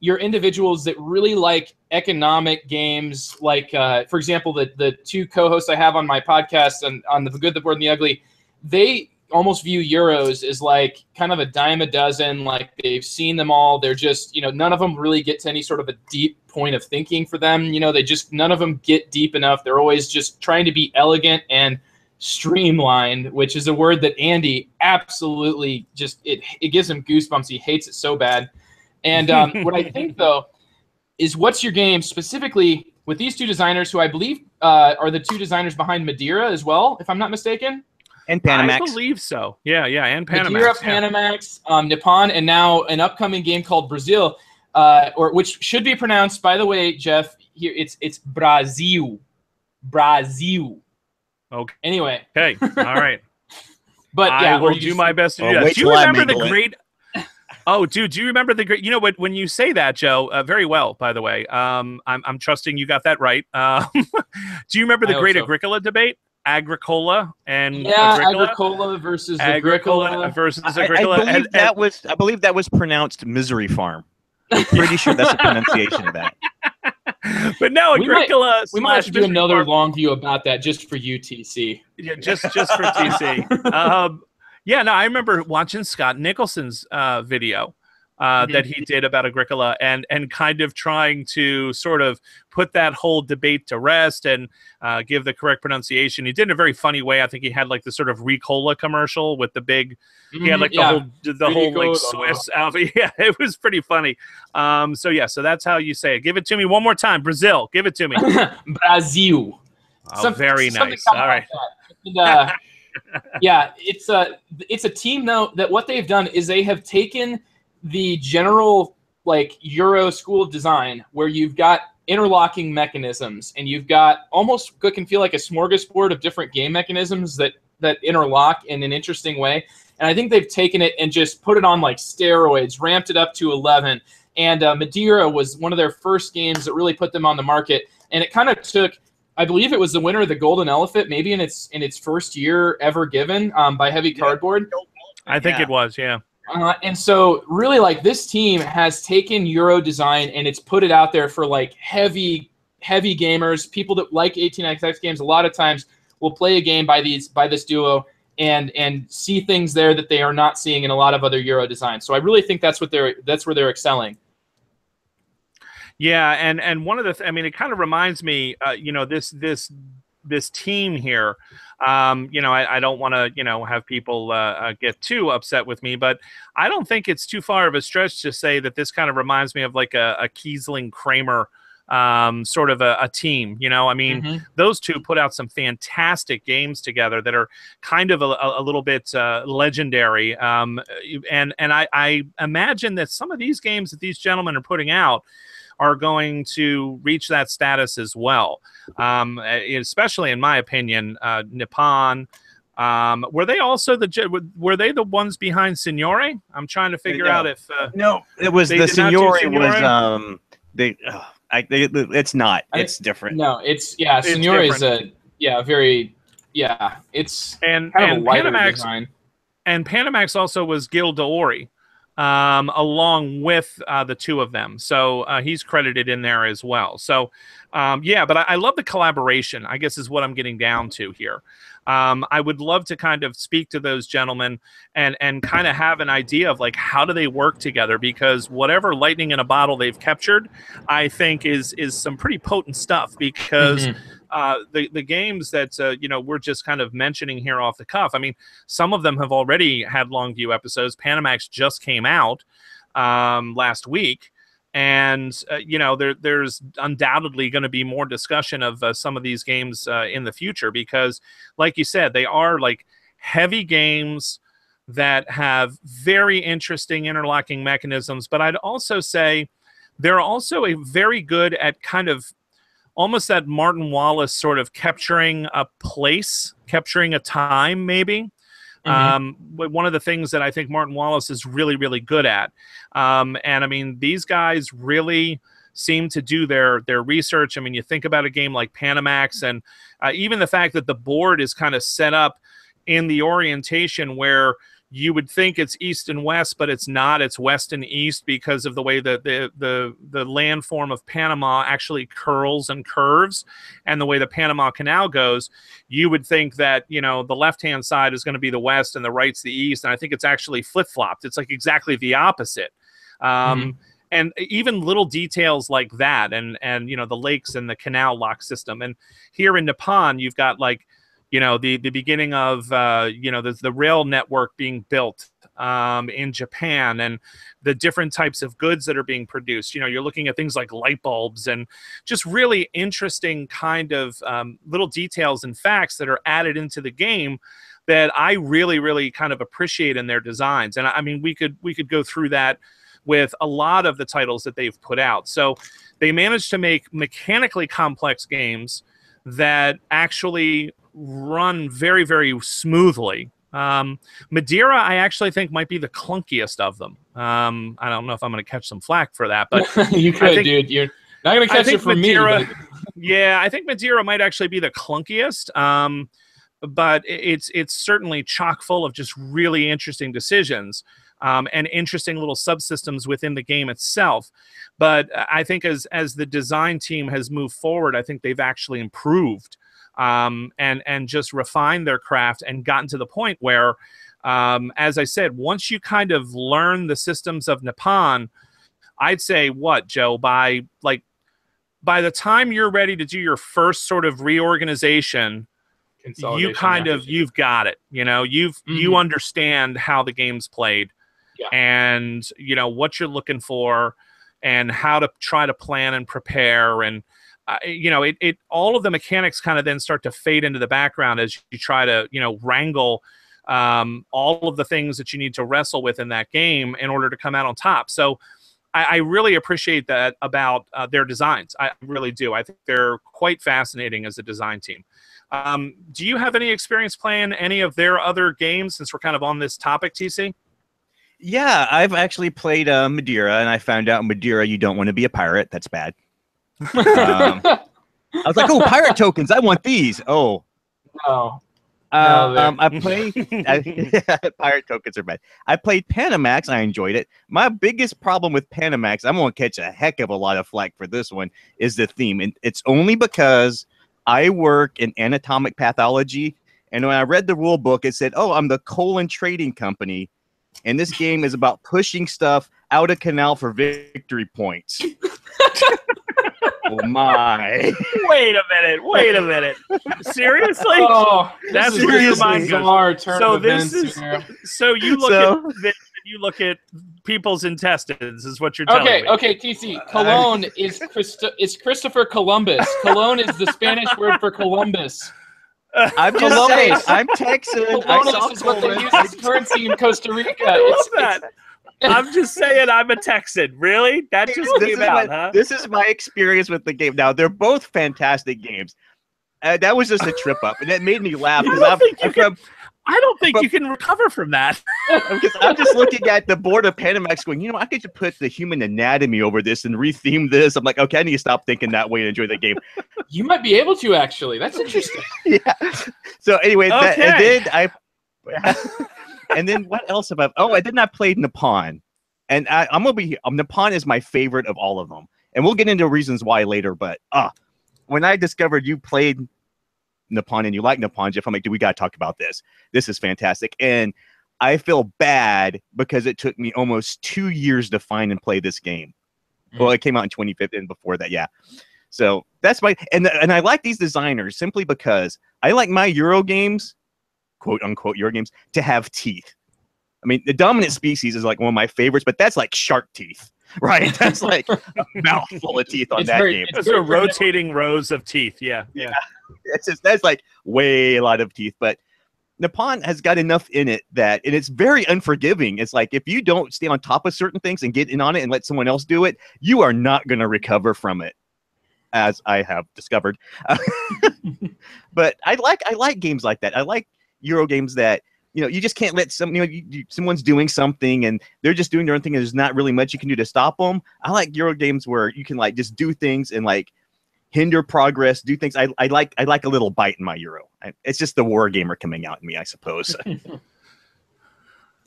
you're individuals that really like economic games, like, for example, the two co-hosts I have on my podcast on The Good, the Bored, and the Ugly, they almost view Euros as like kind of a dime a dozen, like they've seen them all. They're just, none of them really get to any sort of a deep point of thinking for them. None of them get deep enough. They're always just trying to be elegant and streamlined, which is a word that Andy absolutely it gives him goosebumps. He hates it so bad. And what I think, though, is What's Your Game, specifically with these two designers, who I believe are the two designers behind Madeira as well, if I'm not mistaken. And Panamax. I believe so. Yeah, and Panamax. Madeira, Panamax, Nippon, and now an upcoming game called Brazil, which should be pronounced, by the way, Jeff, here it's Brazil. Brazil. Okay. Anyway. Okay, all right. But I will do my best to do that. Do you remember the great... Oh, dude, do you remember the great? When you say that, Joe, very well, by the way. I'm trusting you got that right. Do you remember the great Agricola debate? Agricola and Agricola versus Agricola versus Agricola. I believe that was pronounced Misery Farm. I'm pretty sure that's a pronunciation of that. But no, Agricola. We might have to do another long view about that just for UTC. Yeah, just for TC. I remember watching Scott Nicholson's video that he did about Agricola and kind of trying to sort of put that whole debate to rest and give the correct pronunciation. He did in a very funny way. I think he had like the sort of Ricola commercial with the big, he had like the whole like Swiss outfit. Yeah, it was pretty funny. So that's how you say it. Give it to me one more time. Brazil, give it to me. Brazil. Oh, very nice. All right. It's a team though that what they've done is they have taken the general like Euro school of design where you've got interlocking mechanisms and you've got almost what can feel like a smorgasbord of different game mechanisms that interlock in an interesting way. And I think they've taken it and just put it on like steroids, ramped it up to 11. And Madeira was one of their first games that really put them on the market. And it kind of took, I believe it was the winner of the Golden Elephant, maybe in its first year ever given by Heavy Cardboard. I think it was, yeah. And so really like this team has taken Euro design and it's put it out there for like heavy gamers, people that like 18xx games. A lot of times will play a game by this duo and see things there that they are not seeing in a lot of other Euro designs. So I really think that's where they're excelling. Yeah, and one of the it kind of reminds me, this team here. I don't want to, have people get too upset with me, but I don't think it's too far of a stretch to say that this kind of reminds me of like a Kiesling Kramer sort of a team. You know, I mean, those two put out some fantastic games together that are kind of a little bit legendary. And I imagine that some of these games that these gentlemen are putting out are going to reach that status as well. Especially in my opinion, Nippon. Were they also were they the ones behind Signore? I'm trying to figure out if no, it was the Signore was it's not. It's different. No, it's Signore is very it's and kind of a lighter Panamax design. And Panamax also was Gil D'Ori, along with the two of them. So he's credited in there as well. So but I love the collaboration, I guess is what I'm getting down to here. I would love to kind of speak to those gentlemen and kind of have an idea of like how do they work together, because whatever lightning in a bottle they've captured, I think is some pretty potent stuff, because the games that we're just kind of mentioning here off the cuff, I mean, some of them have already had long view episodes. Panamax just came out last week. And, there's undoubtedly going to be more discussion of some of these games in the future, because, like you said, they are like heavy games that have very interesting interlocking mechanisms. But I'd also say they're also very good at kind of almost that Martin Wallace sort of capturing a place, capturing a time, maybe. One of the things that I think Martin Wallace is really, really good at. And I mean, these guys really seem to do their research. I mean, you think about a game like Panamax, and even the fact that the board is kind of set up in the orientation where you would think it's east and west, but it's not. It's west and east because of the way that the landform of Panama actually curls and curves, and the way the Panama Canal goes. You would think that, the left-hand side is going to be the west and the right's the east, and I think it's actually flip-flopped. It's like exactly the opposite. And even little details like that, and the lakes and the canal lock system. And here in Nippon, you've got like, the beginning of, the rail network being built in Japan, and the different types of goods that are being produced. You're looking at things like light bulbs and just really interesting kind of little details and facts that are added into the game that I really, really kind of appreciate in their designs. And I mean, we could go through that with a lot of the titles that they've put out. So they managed to make mechanically complex games that actually run very, very smoothly. Madeira, I actually think, might be the clunkiest of them. I don't know if I'm going to catch some flack for that, but you could, dude. You're not going to catch it from Madeira, me. But... Yeah, I think Madeira might actually be the clunkiest. But it's certainly chock full of just really interesting decisions. And interesting little subsystems within the game itself. But I think as the design team has moved forward, I think they've actually improved and just refined their craft and gotten to the point where, as I said, once you kind of learn the systems of Nippon, I'd say Joe, by the time you're ready to do your first sort of reorganization, you've got it. You understand how the game's played. Yeah. And what you're looking for, and how to try to plan and prepare, and all of the mechanics kind of then start to fade into the background as you try to wrangle all of the things that you need to wrestle with in that game in order to come out on top. So I really appreciate that about their designs. I really do. I think they're quite fascinating as a design team. Do you have any experience playing any of their other games, since we're kind of on this topic, TC? Yeah, I've actually played Madeira, and I found out Madeira, you don't want to be a pirate. That's bad. I was like, oh, pirate tokens. I want these. Oh. No. I played pirate tokens are bad. I played Panamax. I enjoyed it. My biggest problem with Panamax, I'm going to catch a heck of a lot of flack for this one, is the theme. And it's only because I work in anatomic pathology, and when I read the rule book, it said, oh, I'm the colon trading company. And this game is about pushing stuff out of canal for victory points. Oh my! Wait a minute! Seriously? Oh, that's bizarre turn so of events this is here. so you look at you look at people's intestines, is what you're telling me. Okay, TC. Cologne is Christopher Columbus. Cologne is the Spanish word for Columbus. I'm just saying, I'm Texan. Cologne is what they use as currency in Costa Rica. I love that. I'm just saying I'm a Texan. Really? That just came out, huh? This is my experience with the game. Now, they're both fantastic games. That was just a trip up, and it made me laugh. I don't think you can recover from that. Because I'm just looking at the board of Panamax going, I could just put the human anatomy over this and retheme this. I'm like, okay, I need to stop thinking that way and enjoy the game. You might be able to, actually. That's interesting. Yeah. So anyway, okay. And then what else have I? Oh, I did not play Nippon. And I'm going to be Nippon is my favorite of all of them. And we'll get into reasons why later. But when I discovered you played Nippon and you like Nippon, Jeff, I'm like, dude, we got to talk about this. This is fantastic. And I feel bad because it took me almost 2 years to find and play this game. Well, it came out in 2015 before that. Yeah. So that's and I like these designers simply because I like my Euro games, quote unquote Euro games, to have teeth. I mean, the dominant species is like one of my favorites, but that's like shark teeth, right? That's like a mouthful of teeth on game. It's a rotating rows of teeth. Yeah. That's like way a lot of teeth, but Nippon has got enough in it and it's very unforgiving. It's like if you don't stay on top of certain things and get in on it and let someone else do it, you are not going to recover from it, as I have discovered. But I like games like that. I like Euro games that you just can't let someone's doing something and they're just doing their own thing and there's not really much you can do to stop them. I like Euro games where you can like just do things and like hinder progress, do things. I like a little bite in my Euro. It's just the war gamer coming out in me, I suppose.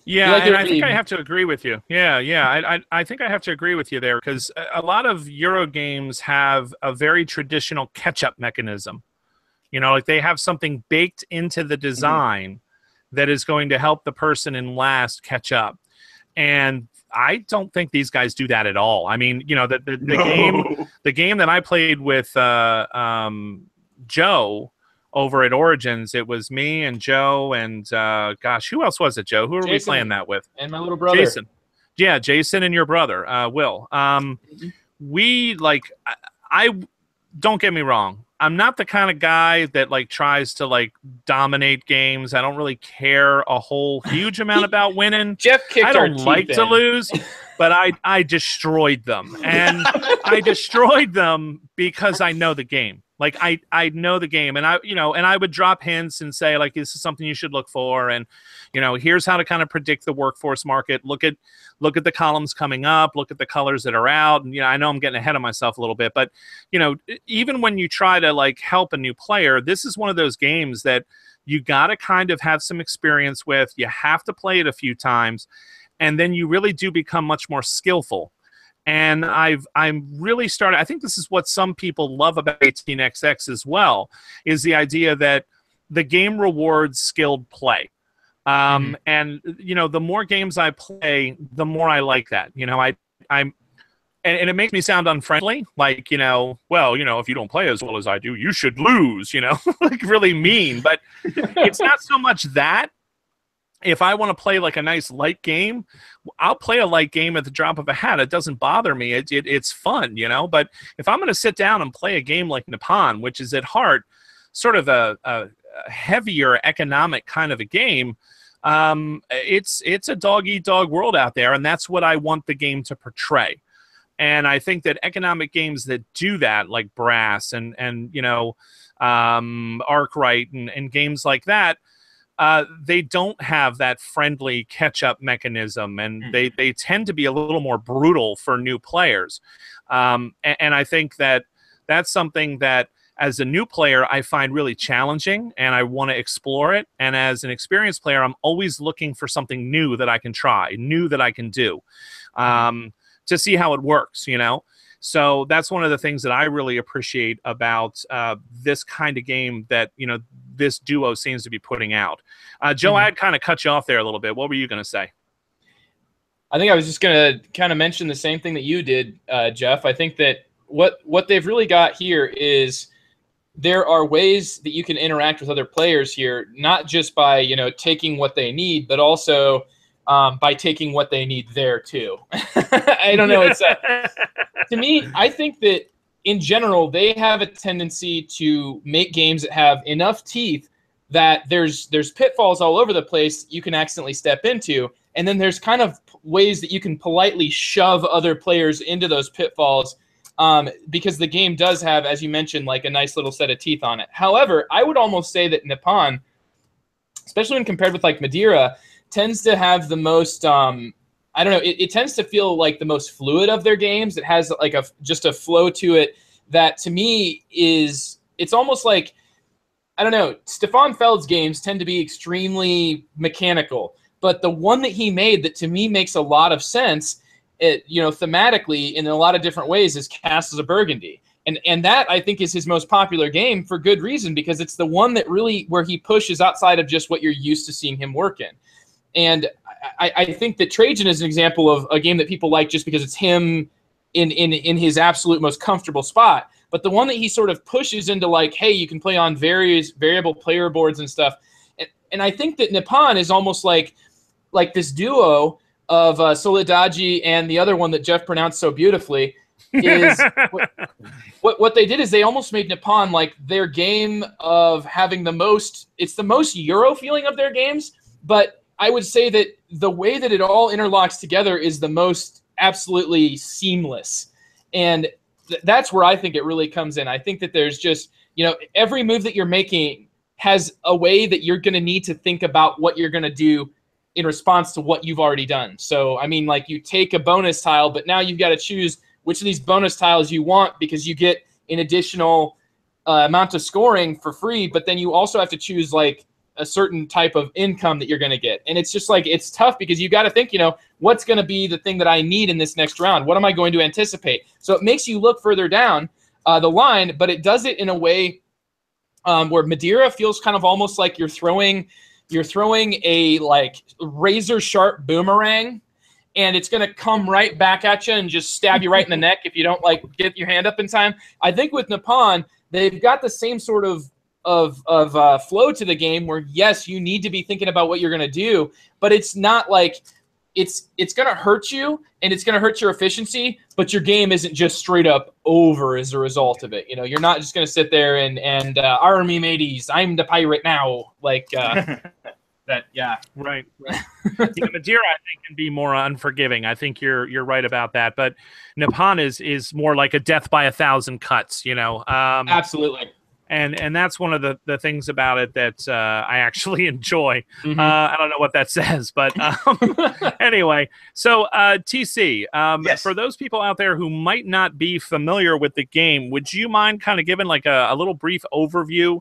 Yeah, and I think I have to agree with you. Yeah. I think I have to agree with you there because a lot of Euro games have a very traditional catch-up mechanism. Like they have something baked into the design that is going to help the person in last catch up. And I don't think these guys do that at all. I mean, the game that I played with Joe over at Origins, it was me and Joe and gosh, who else was it, Joe? Who are we playing that with? And my little brother. Jason. Yeah, Jason and your brother, Will. We I don't get me wrong. I'm not the kind of guy that tries to dominate games. I don't really care a whole huge amount about winning. Jeff kicked I don't like to lose, but I destroyed them. And I destroyed them because I know the game. I know the game, and I would drop hints and say this is something you should look for, and here's how to kind of predict the workforce market. Look at the columns coming up, look at the colors that are out, and I know I'm getting ahead of myself a little bit, but even when you try to help a new player, this is one of those games that you got to kind of have some experience with. You have to play it a few times, and then you really do become much more skillful. And I'm really starting. I think this is what some people love about 18xx as well, is the idea that the game rewards skilled play. And the more games I play, the more I like that. And it makes me sound unfriendly, if you don't play as well as I do, you should lose. Really mean. But it's not so much that. If I want to play a nice light game, I'll play a light game at the drop of a hat. It doesn't bother me. It's fun, But if I'm going to sit down and play a game like Nippon, which is at heart sort of a heavier economic kind of a game, it's a dog-eat-dog world out there, and that's what I want the game to portray. And I think that economic games that do that, like Brass and Arkwright and games like that, they don't have that friendly catch-up mechanism, and they tend to be a little more brutal for new players. And I think that that's something that, as a new player, I find really challenging, and I want to explore it. And as an experienced player, I'm always looking for something new that I can try, new that I can do, to see how it works, So that's one of the things that I really appreciate about this kind of game that, this duo seems to be putting out. Joe, I had kind of cut you off there a little bit. What were you going to say? I think I was just going to kind of mention the same thing that you did, Jeff. I think that what they've really got here is there are ways that you can interact with other players here, not just by, taking what they need, but also by taking what they need there too. I don't know. It's to me, I think that in general, they have a tendency to make games that have enough teeth that there's pitfalls all over the place you can accidentally step into. And then there's kind of ways that you can politely shove other players into those pitfalls because the game does have, as you mentioned, like a nice little set of teeth on it. However, I would almost say that Nippon, especially when compared with like Madeira, tends to have the most, I don't know, it tends to feel like the most fluid of their games. It has like just a flow to it that to me it's almost like, I don't know, Stefan Feld's games tend to be extremely mechanical. But the one that he made that to me makes a lot of sense, thematically in a lot of different ways, is Castles of Burgundy. And that, I think, is his most popular game for good reason, because it's the one that really where he pushes outside of just what you're used to seeing him work in. And I think that Trajan is an example of a game that people like just because it's him in his absolute most comfortable spot. But the one that he sort of pushes into like, hey, you can play on various variable player boards and stuff. And I think that Nippon is almost like this duo of Soledade and the other one that Jeff pronounced so beautifully. Is what they did is they almost made Nippon like their game of having it's the most Euro feeling of their games, but I would say that the way that it all interlocks together is the most absolutely seamless. And that's where I think it really comes in. I think that there's just, every move that you're making has a way that you're going to need to think about what you're going to do in response to what you've already done. So, I mean, like you take a bonus tile, but now you've got to choose which of these bonus tiles you want because you get an additional amount of scoring for free, but then you also have to choose like a certain type of income that you're going to get. And it's just like, it's tough because you got to think, what's going to be the thing that I need in this next round? What am I going to anticipate? So it makes you look further down the line, but it does it in a way where Madeira feels kind of almost like you're throwing a like razor sharp boomerang, and it's going to come right back at you and just stab you right in the neck if you don't like get your hand up in time. I think with Nippon, they've got the same sort of flow to the game where, yes, you need to be thinking about what you're going to do, but it's not like it's going to hurt you and it's going to hurt your efficiency, but your game isn't just straight up over as a result of it. You're not just going to sit there and army mateys, I'm the pirate now. Like that. Yeah. Right. Madeira, I think, can be more unforgiving. I think you're right about that. But Nippon is more like a death by 1,000 cuts, Absolutely. And that's one of the things about it that I actually enjoy. Mm-hmm. I don't know what that says, but anyway. So TC, yes. For those people out there who might not be familiar with the game, would you mind kind of giving like a little brief overview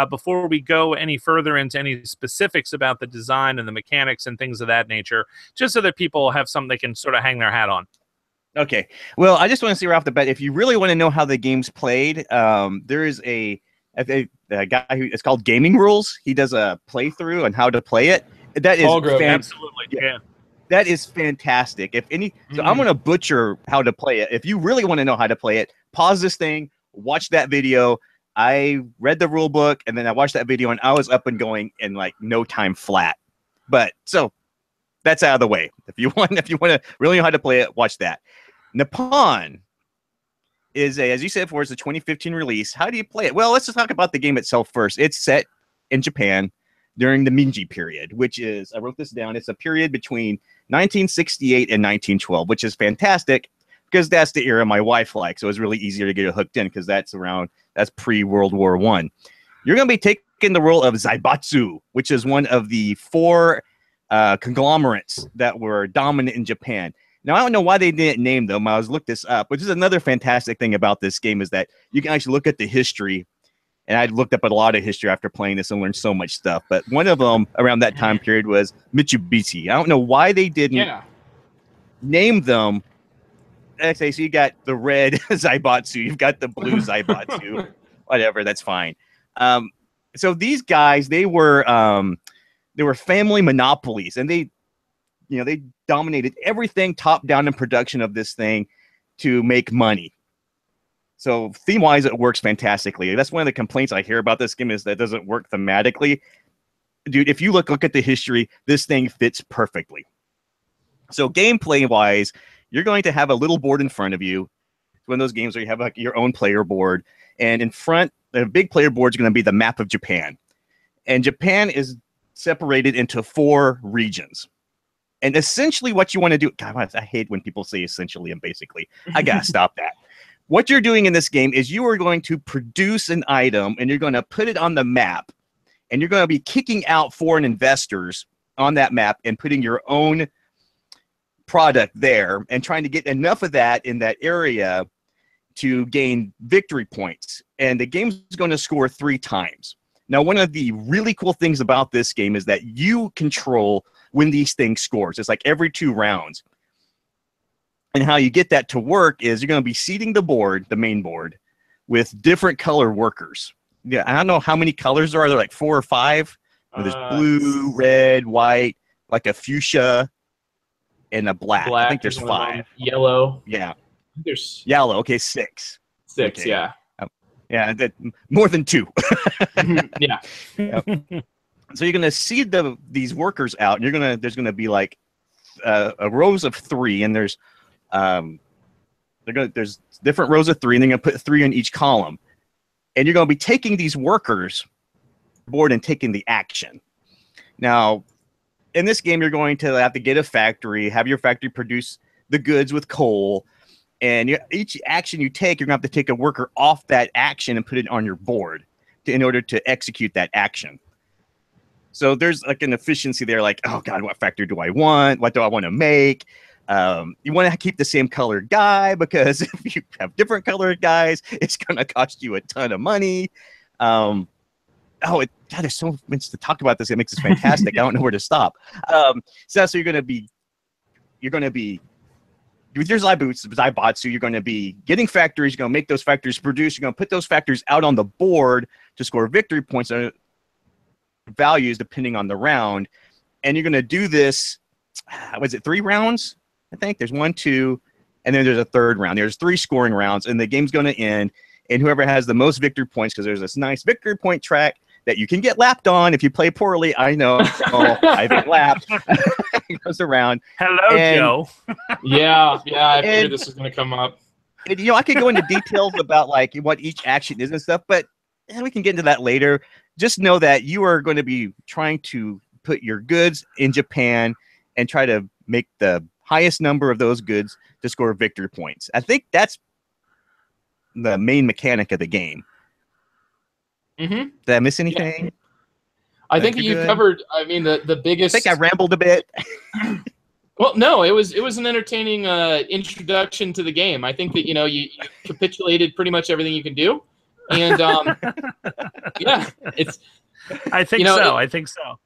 before we go any further into any specifics about the design and the mechanics and things of that nature, just so that people have something they can sort of hang their hat on? Okay. Well, I just want to say right off the bat, if you really want to know how the game's played, there is a guy who it's called Gaming Rules. He does a playthrough on how to play it. That is absolutely, yeah. That is fantastic. So I'm going to butcher how to play it. If you really want to know how to play it, pause this thing, watch that video. I read the rule book and then I watched that video and I was up and going in like no time flat. But so that's out of the way. If you want to really know how to play it, watch that. Nippon is as you said before, it's a 2015 release. How do you play it? Well, let's just talk about the game itself first. It's set in Japan during the Meiji period, which is, I wrote this down, it's a period between 1968 and 1912, which is fantastic because that's the era my wife likes. So it was really easier to get her hooked in because that's pre-World War I. You're going to be taking the role of Zaibatsu, which is one of the 4 conglomerates that were dominant in Japan. Now, I don't know why they didn't name them. I was looked this up, which is another fantastic thing about this game is that you can actually look at the history. And I looked up a lot of history after playing this and learned so much stuff. But one of them around that time period was Mitsubishi. I don't know why they didn't name them. Okay, so you got the red Zaibatsu. You've got the blue Zaibatsu. Whatever, that's fine. So these guys, they were family monopolies. And they dominated everything top down in production of this thing to make money. So theme-wise, it works fantastically. That's one of the complaints I hear about this game is that it doesn't work thematically. Dude, if you look at the history, this thing fits perfectly. So gameplay wise, you're going to have a little board in front of you. It's one of those games where you have like your own player board, and in front, the big player board is going to be the map of Japan. And Japan is separated into 4 regions. And essentially what you want to do, God, I hate when people say essentially and basically. I got to stop that. What you're doing in this game is you are going to produce an item and you're going to put it on the map. And you're going to be kicking out foreign investors on that map and putting your own product there and trying to get enough of that in that area to gain victory points. And the game's going to score 3 times. Now, one of the really cool things about this game is that you control when these things scores. It's like every 2 rounds. And how you get that to work is you're going to be seeding the board, the main board, with different color workers. Yeah, I don't know how many colors there are. There like 4 or 5. There's blue, red, white, like a fuchsia, and a black. I think there's 5. Yellow. Yeah. There's yellow. Okay, 6. 6. Okay. Yeah. Yeah, more than 2. Yeah. Yep. So you're gonna seed these workers out, and there's gonna be like a rows of 3, and there's different rows of 3, and they're gonna put 3 in each column, and you're gonna be taking these workers board and taking the action. Now, in this game, you're going to have to get a factory, have your factory produce the goods with coal. And each action you take, you're going to have to take a worker off that action and put it on your board in order to execute that action. So there's like an efficiency there, like, oh, God, what factory do I want? What do I want to make? You want to keep the same colored guy because if you have different colored guys, it's going to cost you a ton of money. God, there's so much to talk about this. It makes this fantastic. I don't know where to stop. So you're going to be with your Zaibatsu, you're going to be getting factories. You're going to make those factories produce. You're going to put those factories out on the board to score victory points and values depending on the round. And you're going to do this, was it 3 rounds? I think there's 1, 2, and then there's a 3rd round. There's 3 scoring rounds, and the game's going to end. And whoever has the most victory points, because there's this nice victory point track that you can get lapped on if you play poorly. I know. I've been lapped. It goes around. Hello, Joe. Yeah. I figured this was going to come up. And, I could go into details about like what each action is and stuff, but we can get into that later. Just know that you are going to be trying to put your goods in Japan and try to make the highest number of those goods to score victory points. I think that's the main mechanic of the game. Mm-hmm. Did I miss anything? Yeah. I think you covered. I mean, the biggest. I think I rambled a bit. Well, no, it was an entertaining introduction to the game. I think that you capitulated pretty much everything you can do, and yeah, it's. I think so. I think so.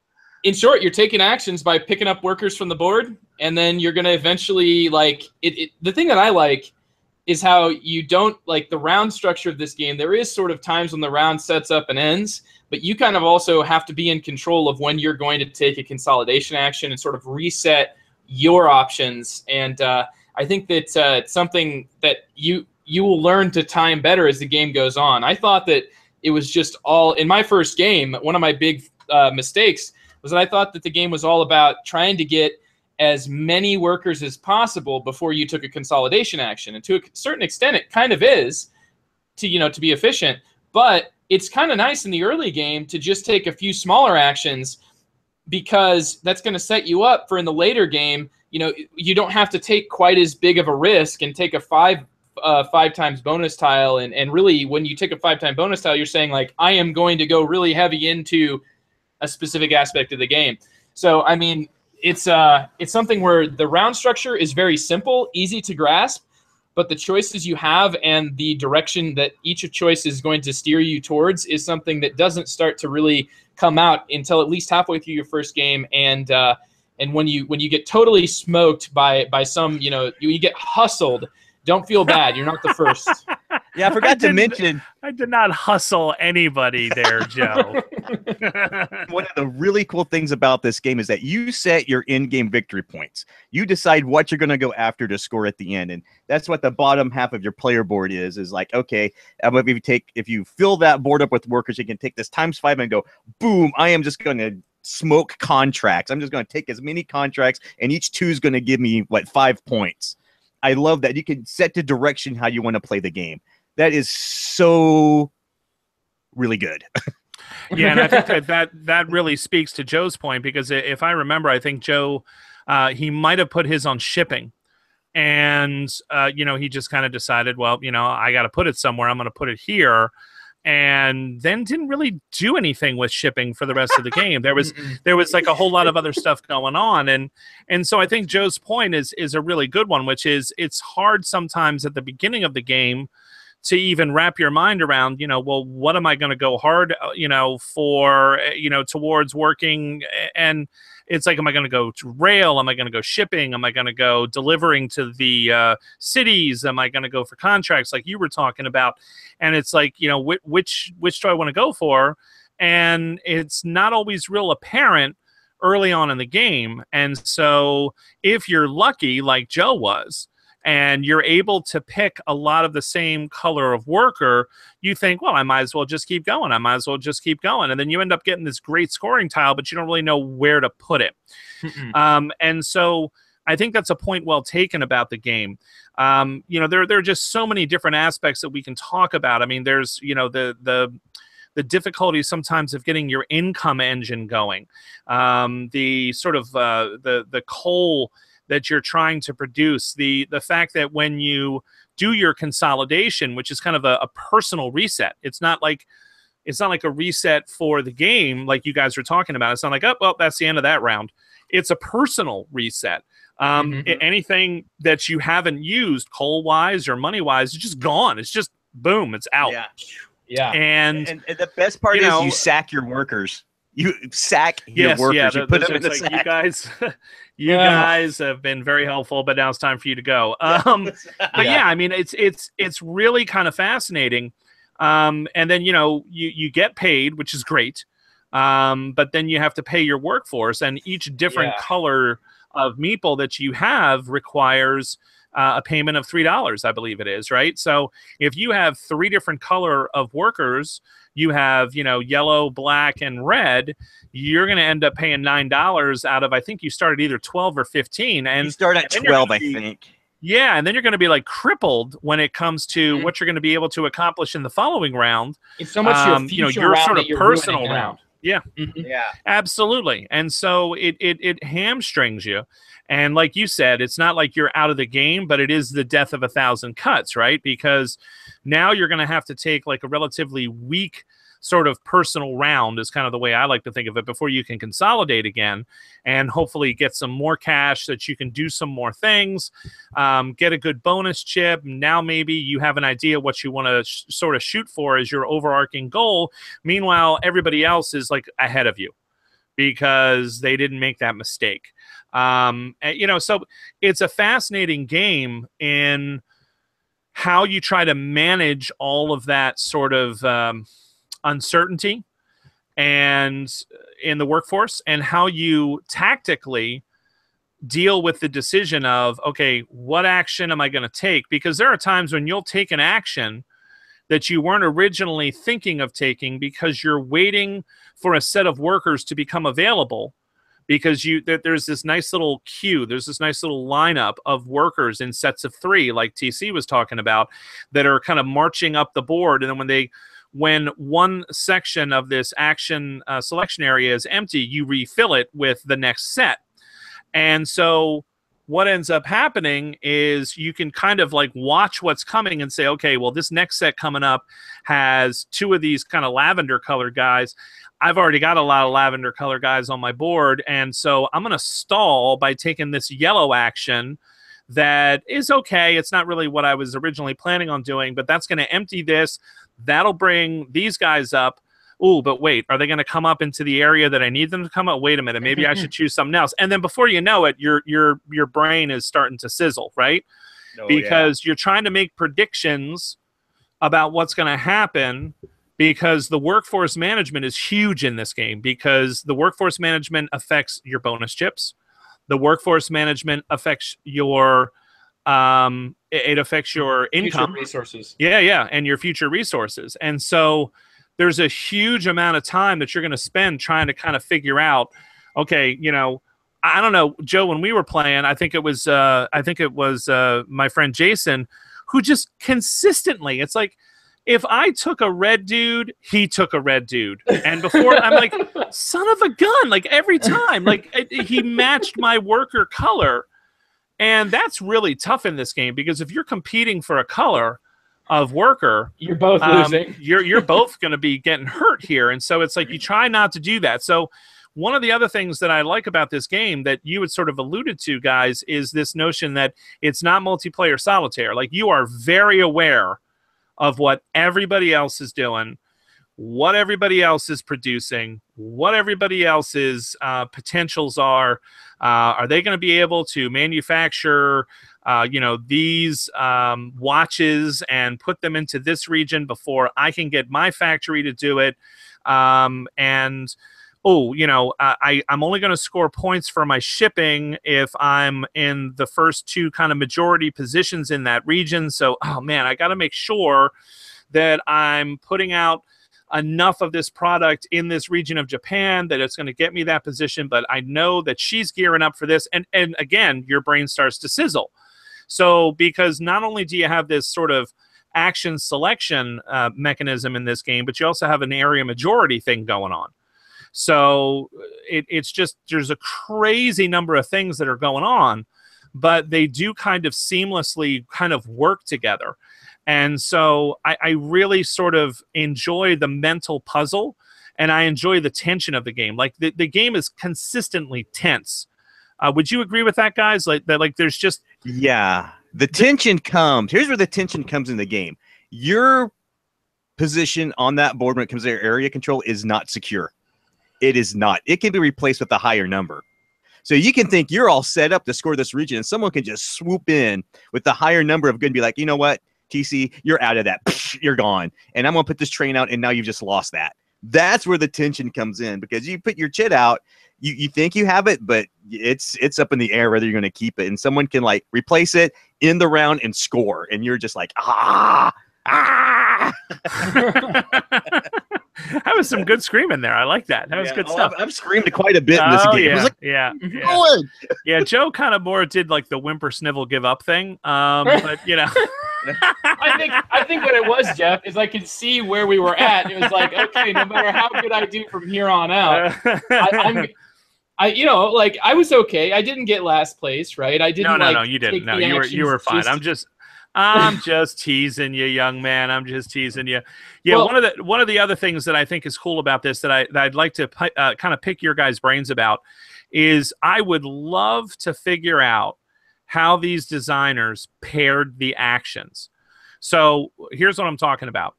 In short, you're taking actions by picking up workers from the board, and then you're going to eventually like it. The thing that I like is how you don't like the round structure of this game. There is sort of times when the round sets up and ends, but you kind of also have to be in control of when you're going to take a consolidation action and sort of reset your options. And I think that it's something that you will learn to time better as the game goes on. I thought that it was just all in my first game. One of my big mistakes was that I thought that the game was all about trying to get as many workers as possible before you took a consolidation action. And to a certain extent, it kind of is to be efficient, but it's kind of nice in the early game to just take a few smaller actions because that's going to set you up for in the later game. You don't have to take quite as big of a risk and take a 5 times bonus tile. And really when you take a 5-time bonus tile, you're saying like, I am going to go really heavy into a specific aspect of the game. So, I mean, it's something where the round structure is very simple, easy to grasp, but the choices you have and the direction that each choice is going to steer you towards is something that doesn't start to really come out until at least halfway through your first game. And when you get totally smoked by some, you get hustled, don't feel bad. You're not the first. Yeah, I forgot to mention. I did not hustle anybody there, Joe. One of the really cool things about this game is that you set your in-game victory points. You decide what you're going to go after to score at the end, and that's what the bottom half of your player board is like, okay, if you fill that board up with workers, you can take this ×5 and go, boom, I am just going to smoke contracts. I'm just going to take as many contracts, and each 2 is going to give me, what, 5 points. I love that. You can set the direction how you want to play the game. That is so really good. Yeah, and I think that really speaks to Joe's point, because if I remember, I think Joe, he might have put his on shipping. And, he just kind of decided, well, I got to put it somewhere. I'm going to put it here. And then didn't really do anything with shipping for the rest of the game. There was like a whole lot of other stuff going on. And so I think Joe's point is a really good one, which is it's hard sometimes at the beginning of the game to even wrap your mind around, well, what am I going to go hard, for, towards working? And it's like, am I going to go to rail? Am I going to go shipping? Am I going to go delivering to the cities? Am I going to go for contracts like you were talking about? And it's like, which do I want to go for? And it's not always real apparent early on in the game. And so if you're lucky, like Joe was, and you're able to pick a lot of the same color of worker, you think, well, I might as well just keep going. I might as well just keep going. And then you end up getting this great scoring tile, but you don't really know where to put it. And so I think that's a point well taken about the game. There are just so many different aspects that we can talk about. I mean, there's, the difficulty sometimes of getting your income engine going, the sort of the coal that you're trying to produce, the fact that when you do your consolidation, which is kind of a personal reset, it's not like a reset for the game like you guys were talking about. It's not like, oh, well, that's the end of that round. It's a personal reset. Anything that you haven't used coal wise or money wise is just gone. It's just boom, it's out. Yeah. And the best part is you sack your workers. You sack your workers. You put them in the sack. You guys have been very helpful, but now it's time for you to go. But yeah, I mean, it's really kind of fascinating. And then, you get paid, which is great. But then you have to pay your workforce, and each different color of meeple that you have requires a payment of $3, I believe it is, right? So if you have 3 different color of workers, you have, yellow, black, and red, you're going to end up paying $9 out of, I think you started either 12 or 15. And you start at 12, I think. Yeah, and then you're going to be like crippled when it comes to what you're going to be able to accomplish in the following round. It's so much your future your round sort of that you're personal round. round. Yeah. Yeah. Absolutely. And so it hamstrings you. And like you said, it's not like you're out of the game, but it is the death of 1,000 cuts, right? Because now you're going to have to take like a relatively weak sort of personal round, is kind of the way I like to think of it, before you can consolidate again and hopefully get some more cash so that you can do some more things, get a good bonus chip. Now maybe you have an idea what you want to sort of shoot for as your overarching goal. Meanwhile, everybody else is like ahead of you because they didn't make that mistake. So it's a fascinating game in how you try to manage all of that sort of uncertainty and in the workforce, and how you tactically deal with the decision of, okay, what action am I going to take? Because there are times when you'll take an action that you weren't originally thinking of taking because you're waiting for a set of workers to become available, because there's this nice little queue, there's this nice little lineup of workers in sets of 3, like TC was talking about, that are kind of marching up the board. And then when one section of this action selection area is empty, you refill it with the next set. And so what ends up happening is you can kind of like watch what's coming and say, okay, well, this next set coming up has 2 of these kind of lavender colored guys. I've already got a lot of lavender color guys on my board, and so I'm going to stall by taking this yellow action that is okay. It's not really what I was originally planning on doing, but that's going to empty this. That'll bring these guys up. Oh, but wait, are they going to come up into the area that I need them to come up? Wait a minute, maybe I should choose something else. And then before you know it, your brain is starting to sizzle, right? Because you're trying to make predictions about what's going to happen, because the workforce management is huge in this game, because the workforce management affects your bonus chips. The workforce management affects your it affects your income, future resources. Yeah, and your future resources. And so there's a huge amount of time that you're going to spend trying to kind of figure out, okay, you know, I don't know, Joe, when we were playing, I think it was my friend Jason, who just consistently, it's like, if I took a red dude, he took a red dude. And before, I'm like, son of a gun, like every time, like he matched my worker color. And that's really tough in this game, because if you're competing for a color of worker, you're both losing. You're both going to be getting hurt here. And so it's like, you try not to do that. So one of the other things that I like about this game that you had sort of alluded to, guys, is this notion that it's not multiplayer solitaire. Like, you are very aware of what everybody else is doing, what everybody else is producing, what everybody else's potentials are. Are they going to be able to manufacture, you know, these watches and put them into this region before I can get my factory to do it? And oh, you know, I'm only going to score points for my shipping if I'm in the first two kind of majority positions in that region. So, oh man, I got to make sure that I'm putting out enough of this product in this region of Japan that it's going to get me that position. But I know that she's gearing up for this. And again, your brain starts to sizzle. So, because not only do you have this sort of action selection mechanism in this game, but you also have an area majority thing going on. So it's just, there's a crazy number of things that are going on, but they do kind of seamlessly kind of work together. And so I really sort of enjoy the mental puzzle, and I enjoy the tension of the game. Like, the game is consistently tense. Would you agree with that, guys? Like, that, like, there's just... Yeah. The tension comes. Here's where the tension comes in the game. Your position on that board when it comes to area control is not secure. It is not. It can be replaced with a higher number. So you can think you're all set up to score this region, and someone can just swoop in with the higher number of good and be like, you know what, TC, you're out of that. You're gone. And I'm going to put this train out, and now you've just lost that. That's where the tension comes in, because you put your chit out, you think you have it, but it's up in the air whether you're going to keep it. And someone can, like, replace it in the round and score. And you're just like, ah. That was some good screaming there. I like that. That was good stuff. I've screamed quite a bit in this game. Yeah, like, yeah. Joe kind of more did like the whimper snivel give up thing. But you know, I think what it was, Jeff, is I could see where we were at. It was like, okay, no matter how good I do from here on out, you know, like, I was okay. I didn't get last place, right? I didn't. No, you didn't. No, you were fine. I'm just teasing you, young man. I'm just teasing you. Yeah, well, one of the other things that I think is cool about this that I'd like to kind of pick your guys' brains about is I would love to figure out how these designers paired the actions. So here's what I'm talking about.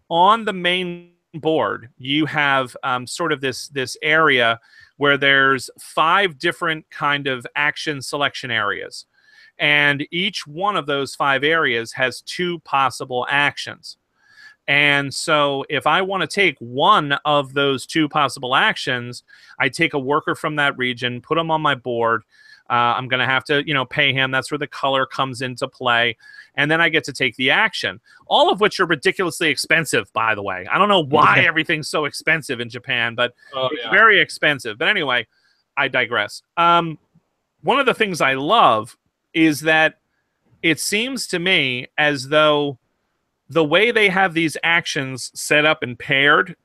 On the main board, you have sort of this area where there's 5 different kind of action selection areas. And each one of those 5 areas has 2 possible actions. And so if I want to take one of those 2 possible actions, I take a worker from that region, put them on my board. I'm going to have to, you know, pay him. That's where the color comes into play. And then I get to take the action, all of which are ridiculously expensive, by the way. I don't know why everything's so expensive in Japan, but it's very expensive. But anyway, I digress. One of the things I love is that it seems to me as though the way they have these actions set up and paired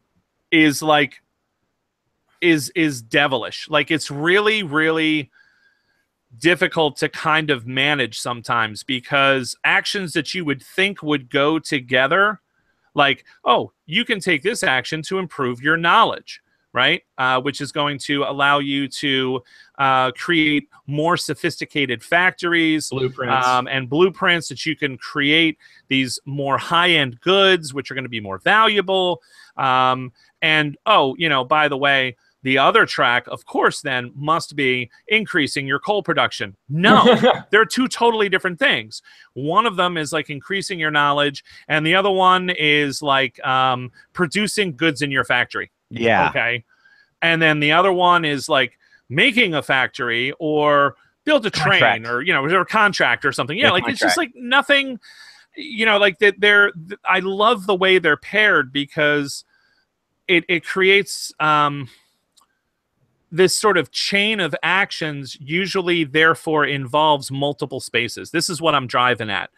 is like is devilish. Like, it's really, really difficult to kind of manage sometimes, because actions that you would think would go together, like, oh, you can take this action to improve your knowledge, right? Which is going to allow you to create more sophisticated factories, blueprints, and blueprints that you can create these more high-end goods, which are going to be more valuable. And, oh, you know, by the way, the other track, of course, then must be increasing your coal production. No, they're 2 totally different things. One of them is like increasing your knowledge, and the other one is like producing goods in your factory. Yeah. Okay. And then the other one is like making a factory or build a train or, you know, or a contract or something. Yeah. Like, it's just like nothing, you know, like that. I love the way they're paired, because it creates this sort of chain of actions, usually therefore involves multiple spaces. This is what I'm driving at.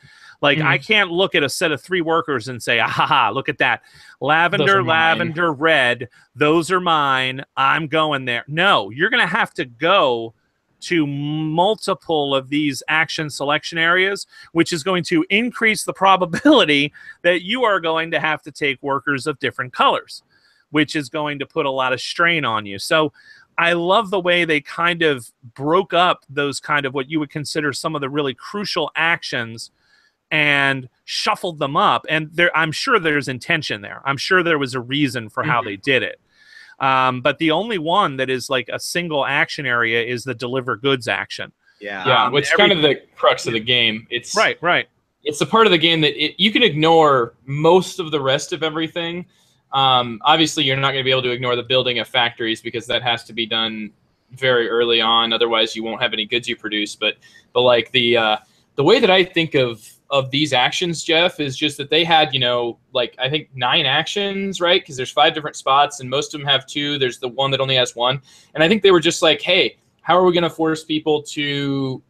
Like, I can't look at a set of 3 workers and say, ah, look at that. Lavender, lavender, red. Those are mine. I'm going there. No, you're going to have to go to multiple of these action selection areas, which is going to increase the probability that you are going to have to take workers of different colors, which is going to put a lot of strain on you. So I love the way they kind of broke up those kind of what you would consider some of the really crucial actions and shuffled them up. And I'm sure there's intention there. I'm sure there was a reason for how they did it. But the only one that is like a single action area is the deliver goods action. Yeah, which is kind of the crux of the game. It's right. It's the part of the game that you can ignore most of the rest of everything. Obviously, you're not going to be able to ignore the building of factories because that has to be done very early on. Otherwise, you won't have any goods you produce. But like the way that I think of these actions, Jeff, is just that they had, like I think 9 actions, right? Because there's 5 different spots and most of them have 2. There's the one that only has 1. And I think they were just like, hey, how are we going to force people to,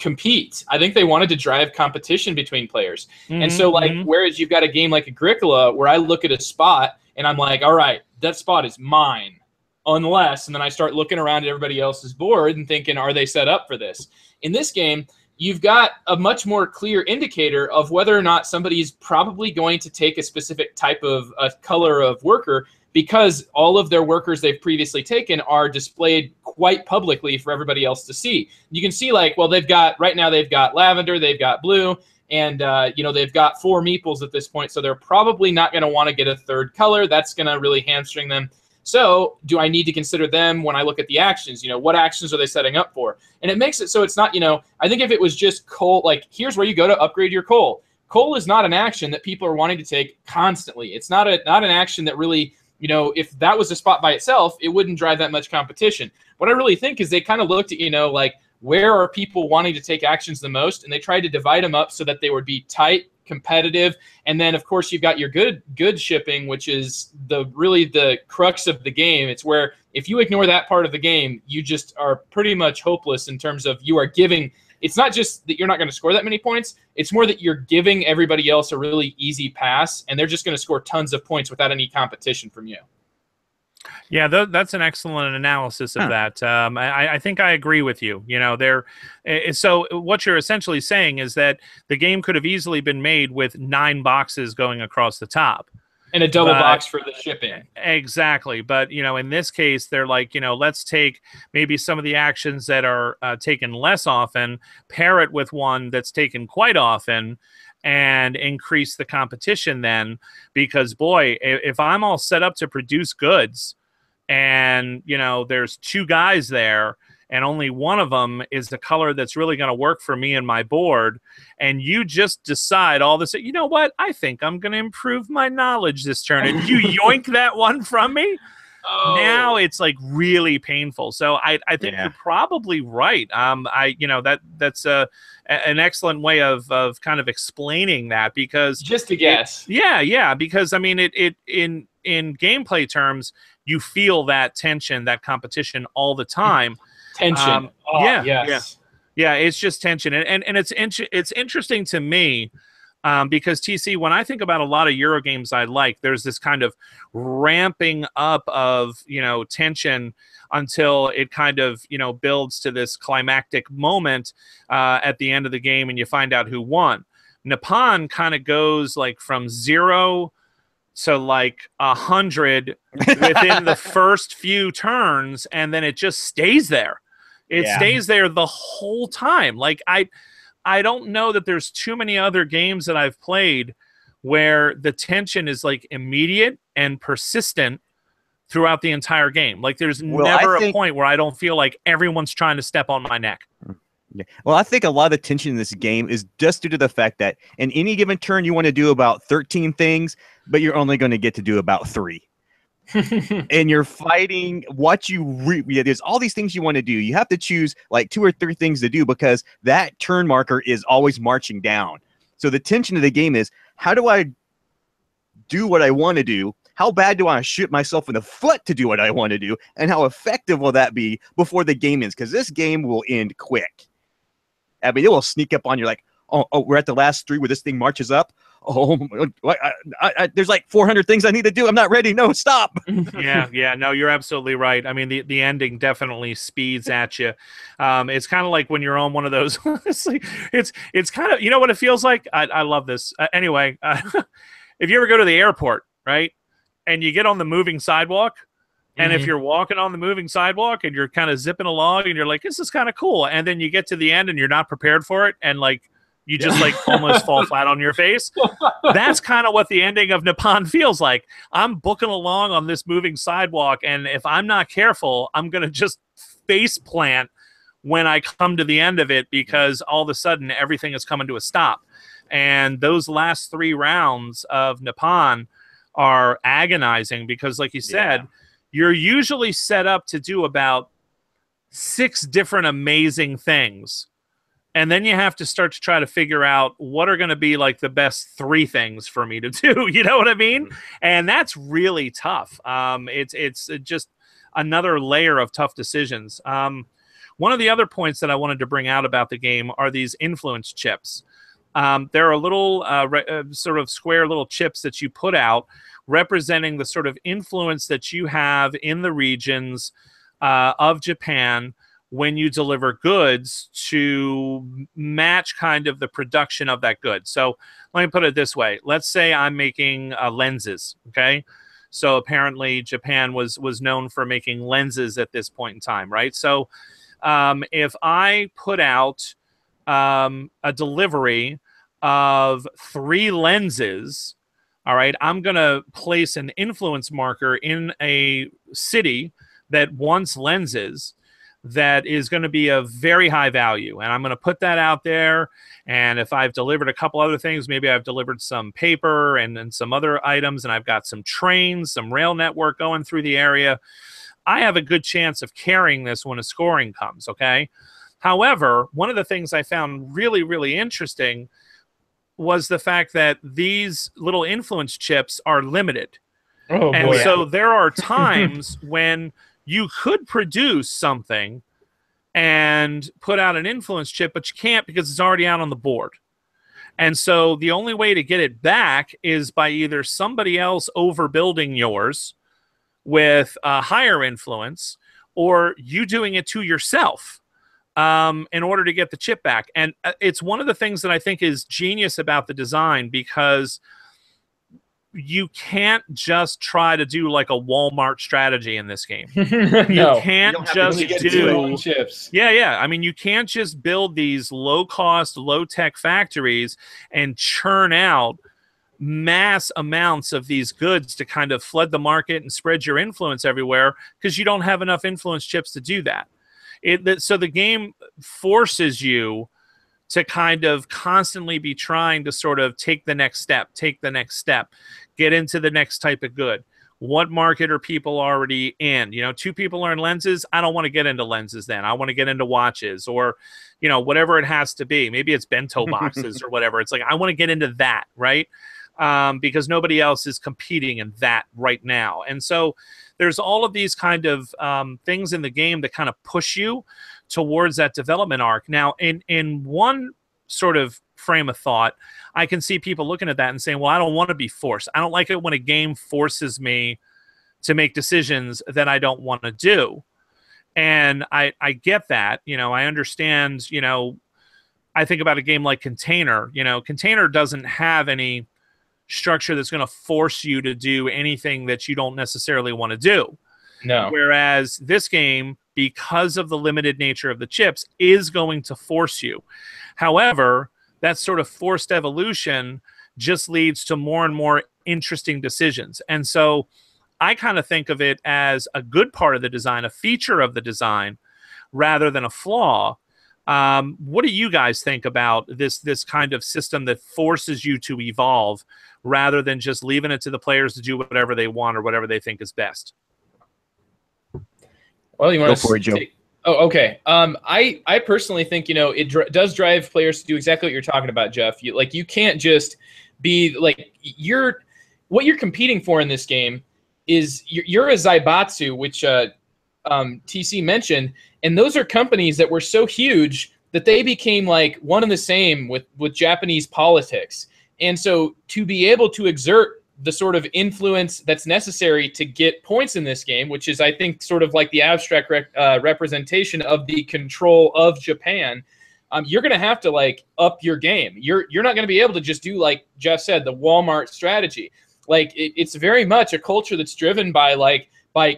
compete? I think they wanted to drive competition between players. And so like, whereas you've got a game like Agricola where I look at a spot and I'm like, all right, that spot is mine. Unless, and then I start looking around at everybody else's board and thinking, are they set up for this? In this game, you've got a much more clear indicator of whether or not somebody's probably going to take a specific type of a color of worker, because all of their workers they've previously taken are displayed quite publicly for everybody else to see. You can see like, well, right now they've got lavender, they've got blue, and they've got 4 meeples at this point, so they're probably not going to want to get a 3rd color. That's going to really hamstring them. So do I need to consider them when I look at the actions? What actions are they setting up for? And it makes it so it's not, I think if it was just coal, like here's where you go to upgrade your coal. Coal is not an action that people are wanting to take constantly. It's not an action that really, if that was a spot by itself, it wouldn't drive that much competition. What I really think is they kind of looked at, like where are people wanting to take actions the most? And they tried to divide them up so that they would be tight, competitive, and then of course you've got your good shipping, which is really the crux of the game. It's where if you ignore that part of the game, you just are pretty much hopeless in terms of you are giving. It's not just that you're not going to score that many points. It's more that you're giving everybody else a really easy pass, and they're just going to score tons of points without any competition from you. Yeah, that's an excellent analysis of that. I think I agree with you. So what you're essentially saying is that the game could have easily been made with 9 boxes going across the top. And a double box for the shipping. Exactly. But, in this case, they're like, let's take maybe some of the actions that are taken less often, pair it with one that's taken quite often, and increase the competition then. Because, boy, if I'm all set up to produce goods and, there's 2 guys there, and only one of them is the color that's really going to work for me and my board, and you just decide all this, you know what, I think I'm going to improve my knowledge this turn, and you yoink that one from me, now it's like really painful. So I think you're probably right. That's an excellent way of kind of explaining that, because just to guess. Because I mean, in gameplay terms, you feel that tension, that competition all the time. Tension. It's just tension, and it's interesting to me because TC, when I think about a lot of Euro games I like, there's this kind of ramping up of tension until it kind of builds to this climactic moment at the end of the game, and you find out who won. Nippon kind of goes like from 0 to like 100 within the first few turns, and then it just stays there. It stays there the whole time. Like I don't know that there's too many other games that I've played where the tension is like immediate and persistent throughout the entire game. Like there's never a point where I don't feel like everyone's trying to step on my neck. Yeah. Well, I think a lot of the tension in this game is just due to the fact that in any given turn you want to do about 13 things, but you're only going to get to do about 3. And you're fighting what there's all these things you want to do. You have to choose like 2 or 3 things to do because that turn marker is always marching down. So the tension of the game is, how do I do what I want to do, how bad do I want to shoot myself in the foot to do what I want to do, and how effective will that be before the game ends? Because this game will end quick. I mean, it will sneak up on you like, oh, we're at the last 3 where this thing marches up. Oh, there's like 400 things I need to do. I'm not ready. No, stop. Yeah. No, you're absolutely right. I mean, the ending definitely speeds at you. It's kind of like when you're on one of those. it's kind of, you know what it feels like? I love this. Anyway, if you ever go to the airport, right, and you get on the moving sidewalk, and if you're walking on the moving sidewalk and you're kind of zipping along and you're like, this is kind of cool, and then you get to the end and you're not prepared for it, and like you just like almost fall flat on your face. That's kind of what the ending of Nippon feels like. I'm booking along on this moving sidewalk, and if I'm not careful, I'm going to just face plant when I come to the end of it, because all of a sudden everything is coming to a stop. And those last 3 rounds of Nippon are agonizing because, like you said, you're usually set up to do about 6 different amazing things. And then you have to start to try to figure out what are going to be like the best 3 things for me to do. You know what I mean? And that's really tough. It's just another layer of tough decisions. One of the other points that I wanted to bring out about the game are these influence chips. There are little sort of square little chips that you put out representing the sort of influence that you have in the regions of Japan when you deliver goods to match kind of the production of that good. So let me put it this way. Let's say I'm making lenses, okay? So apparently Japan was known for making lenses at this point in time, right? So if I put out a delivery of 3 lenses, all right, I'm going to place an influence marker in a city that wants lenses that is going to be of very high value. And I'm going to put that out there. And if I've delivered a couple other things, maybe I've delivered some paper and some other items, and I've got some trains, some rail network going through the area, I have a good chance of carrying this when a scoring comes, okay? However, one of the things I found really, really interesting was the fact that these little influence chips are limited. Oh, and boy. So there are times when you could produce something and put out an influence chip, but you can't because it's already out on the board. And so the only way to get it back is by either somebody else overbuilding yours with a higher influence, or you doing it to yourself in order to get the chip back. And it's one of the things that I think is genius about the design, because you can't just try to do like a Walmart strategy in this game. No, you can't just do chips. Yeah. I mean, you can't just build these low-cost, low-tech factories and churn out mass amounts of these goods to kind of flood the market and spread your influence everywhere, because you don't have enough influence chips to do that. So the game forces you to kind of constantly be trying to sort of take the next step, get into the next type of good. What market are people already in? 2 people are in lenses. I don't want to get into lenses then. I want to get into watches, or, whatever it has to be. Maybe it's bento boxes or whatever. It's like, I want to get into that, right? Because nobody else is competing in that right now. And so there's all of these kind of things in the game that kind of push you towards that development arc. Now, in one sort of frame of thought, I can see people looking at that and saying, well, I don't want to be forced. I don't like it when a game forces me to make decisions that I don't want to do. And I get that. I understand, I think about a game like Container. Container doesn't have any structure that's going to force you to do anything that you don't necessarily want to do. No. Whereas this game, because of the limited nature of the chips, is going to force you. However, that sort of forced evolution just leads to more and more interesting decisions. And so I kind of think of it as a good part of the design, a feature of the design, rather than a flaw. What do you guys think about this kind of system that forces you to evolve rather than just leaving it to the players to do whatever they want or whatever they think is best? Well, you want Go for it, Joe. Oh, okay. I personally think, it does drive players to do exactly what you're talking about, Jeff. You can't just be like, what you're competing for in this game is you're a Zaibatsu, which TC mentioned, and those are companies that were so huge that they became like one and the same with Japanese politics. And so to be able to exert the sort of influence that's necessary to get points in this game, which is, I think, sort of like the abstract representation of the control of Japan, you're going to have to like up your game. You're not going to be able to just do, like Jeff said, the Walmart strategy. Like it's very much a culture that's driven by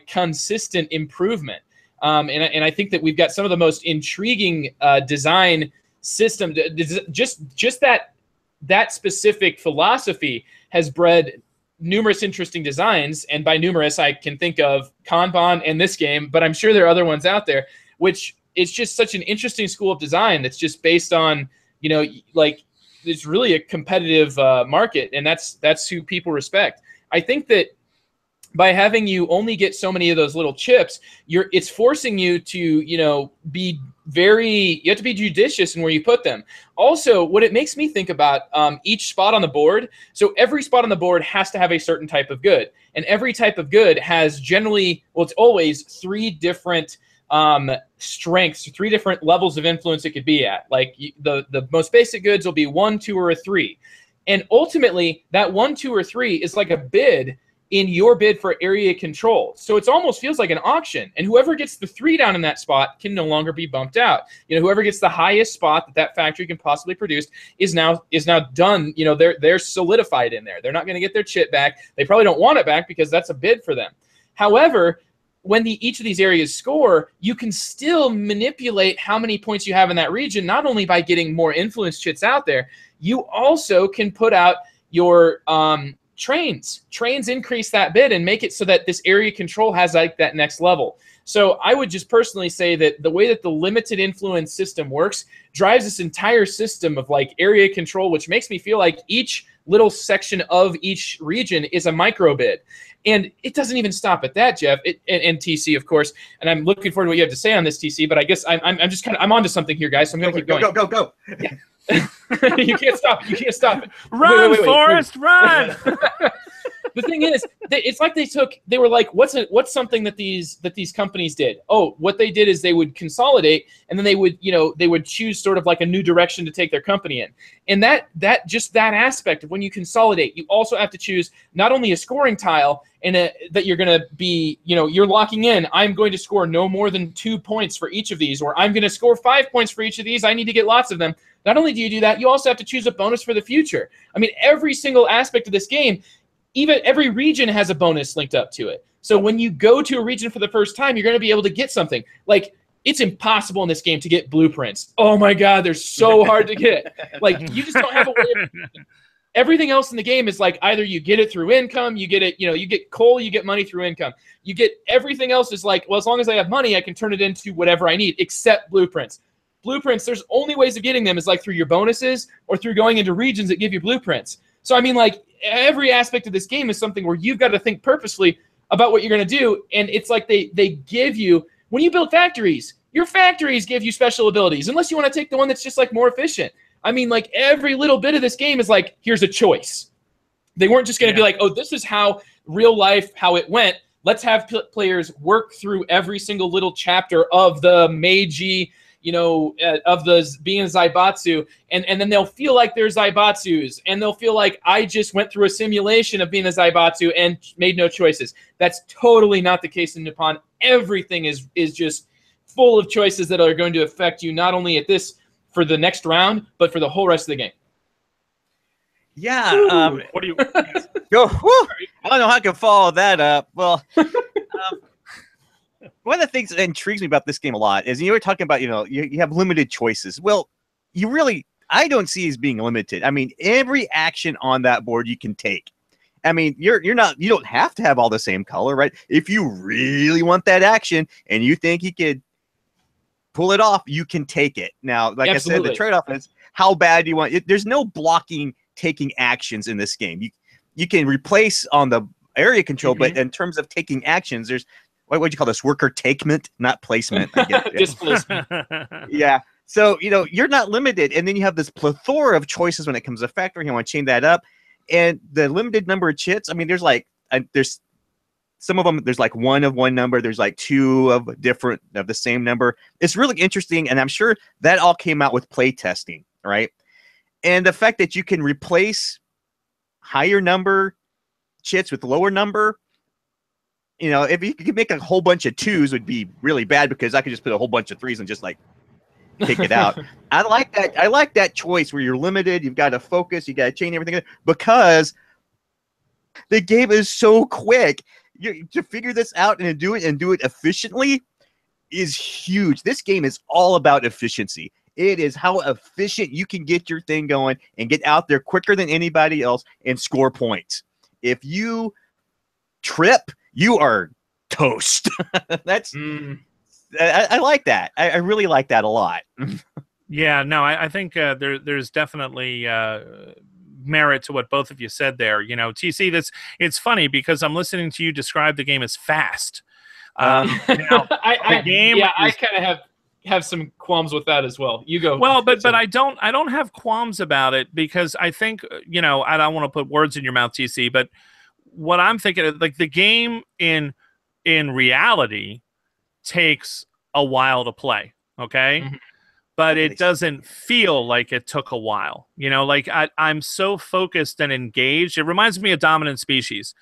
consistent improvement. And I think that we've got some of the most intriguing design system. Just that specific philosophy has bred numerous interesting designs. And by numerous, I can think of Kanban and this game, but I'm sure there are other ones out there, which is just such an interesting school of design that's just based on, like it's really a competitive market, and that's who people respect. I think that by having you only get so many of those little chips, it's forcing you to, you have to be judicious in where you put them. Also, what it makes me think about each spot on the board. So every spot on the board has to have a certain type of good, and every type of good has generally, it's always 3 different strengths, 3 different levels of influence it could be at. Like the most basic goods will be 1, 2, or a 3. And ultimately that 1, 2, or 3 is like a bid in your bid for area control. So it almost feels like an auction, and whoever gets the 3 down in that spot can no longer be bumped out. Whoever gets the highest spot that factory can possibly produce is now done. They're solidified in there. They're not going to get their chip back. They probably don't want it back because that's a bid for them. However, when each of these areas score, you can still manipulate how many points you have in that region, not only by getting more influence chits out there, you also can put out your trains. Trains increase that bid and make it so that this area control has like that next level. So I would just personally say that the way that the limited influence system works drives this entire system of like area control, which makes me feel like each little section of each region is a micro bid. And it doesn't even stop at that, Jeff, and TC, of course. And I'm looking forward to what you have to say on this, TC. But I guess I'm just I'm onto something here, guys. So I'm going to keep going. Go. Yeah. You can't stop. You can't stop it. Run, wait, Forrest, run. The thing is, it's like they were like, what's something that these companies did? Oh, what they did is they would consolidate, and then they would choose sort of like a new direction to take their company in. And that aspect of when you consolidate, you also have to choose not only a scoring tile and that you're going to be, you're locking in, I'm going to score no more than 2 points for each of these, or I'm going to score 5 points for each of these. I need to get lots of them. Not only do you do that, you also have to choose a bonus for the future. I mean, every single aspect of this game, even every region has a bonus linked up to it. So when you go to a region for the first time, you're going to be able to get something. Like, it's impossible in this game to get blueprints. Oh my God, they're so hard to get. Like, you just don't have a way of everything else in the game is like either you get it through income, you get it, you get coal, you get money through income. You get everything else is like, well, as long as I have money, I can turn it into whatever I need, except blueprints. Blueprints, there's only ways of getting them is like through your bonuses or through going into regions that give you blueprints. So I mean, like, every aspect of this game is something where you've got to think purposefully about what you're going to do. And it's like they give you, when you build factories, your factories give you special abilities, unless you want to take the one that's just like more efficient. I mean, like, every little bit of this game is like, here's a choice. They weren't just going to be like, oh, this is how real life, how it went. Let's have players work through every single little chapter of the Meiji, of the being a Zaibatsu, and then they'll feel like they're Zaibatsus, and they'll feel like I just went through a simulation of being a Zaibatsu and made no choices. That's totally not the case in Nippon. Everything is just full of choices that are going to affect you, not only at this for the next round, but for the whole rest of the game. Yeah. What do you? Go. I don't know how I can follow that up. Well, one of the things that intrigues me about this game a lot is you were talking about, you have limited choices. Well, I don't see as being limited. I mean, every action on that board you can take. I mean, you don't have to have all the same color, right? If you really want that action and you think you could pull it off, you can take it. Now, like Absolutely. I said, the trade-off is how bad do you want it. There's no blocking taking actions in this game. You can replace on the area control, but in terms of taking actions, there's what would you call this? Worker takement, not placement. I get it. Displacement. Yeah. So, you're not limited. And then you have this plethora of choices when it comes to factoring. I want to chain that up. And the limited number of chits, I mean, there's some of them, there's like one of one number. There's like two of the same number. It's really interesting. And I'm sure that all came out with play testing, right? And the fact that you can replace higher number chits with lower number, you know, if you could make a whole bunch of twos would be really bad, because I could just put a whole bunch of threes and just like take it out. I like that. I like that choice where you're limited. You've got to focus. You got to chain everything, because the game is so quick. To figure this out and do it efficiently is huge. This game is all about efficiency. It is how efficient you can get your thing going and get out there quicker than anybody else and score points. If you trip, you are toast. That's I like that. I really like that a lot. Yeah, no, I think there's definitely merit to what both of you said there. You know, TC, it's funny because I'm listening to you describe the game as fast. Now, I kind of have some qualms with that as well. You go. Well, but I don't have qualms about it, because I think, you know, I don't want to put words in your mouth, TC, but what I'm thinking, like, the game in reality takes a while to play, okay? Mm-hmm. But it doesn't feel like it took a while. You know, like I'm so focused and engaged. It reminds me of Dominant Species,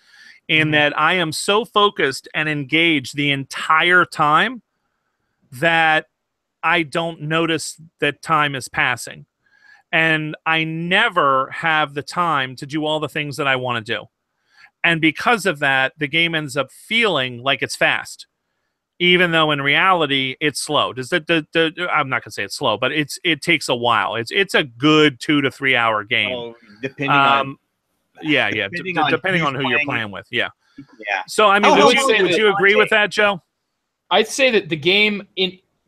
in that I am so focused and engaged the entire time that I don't notice that time is passing. And I never have the time to do all the things that I want to do. And because of that, the game ends up feeling like it's fast, even though in reality it's slow. I'm not gonna say it's slow, but it takes a while. It's a good 2 to 3 hour game. Oh, depending on depending on who you're playing with. Yeah. Yeah. So I mean, would you agree with that, Joe? I'd say that the game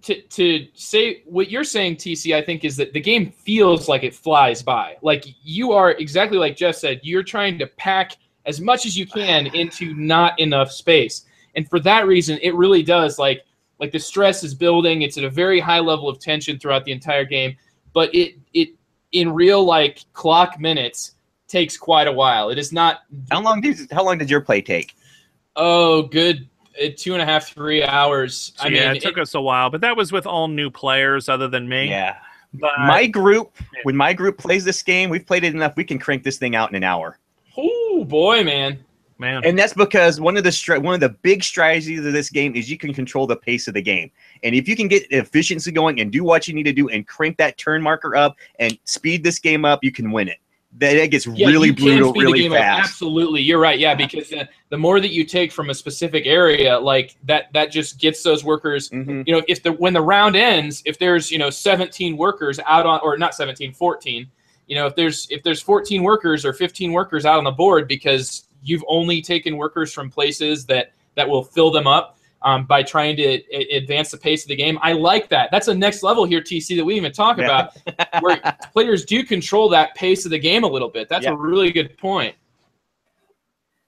to say what you're saying, TC, I think, is that the game feels like it flies by. Like, you are exactly like Jeff said. You're trying to pack as much as you can into not enough space. And for that reason, it really does, like the stress is building. It's at a very high level of tension throughout the entire game. But it in real, like, clock minutes takes quite a while. It is not. How long did your play take? Oh, good 2.5, 3 hours. So, I mean, it took us a while, but that was with all new players other than me. Yeah. But when my group plays this game, we've played it enough. We can crank this thing out in an hour. Oh boy, man. And that's because one of the big strategies of this game is you can control the pace of the game. And if you can get efficiency going and do what you need to do and crank that turn marker up and speed this game up, you can win it. That gets really brutal, really fast. Absolutely, you're right. Yeah, because the more that you take from a specific area, like that just gets those workers. You know, when the round ends, if there's 17 workers out on, or not 17, 14. You know, if there's 14 workers or 15 workers out on the board because you've only taken workers from places that will fill them up by trying to advance the pace of the game. I like that. That's a next level here, TC, that we didn't even talk about, where players do control that pace of the game a little bit. That's a really good point.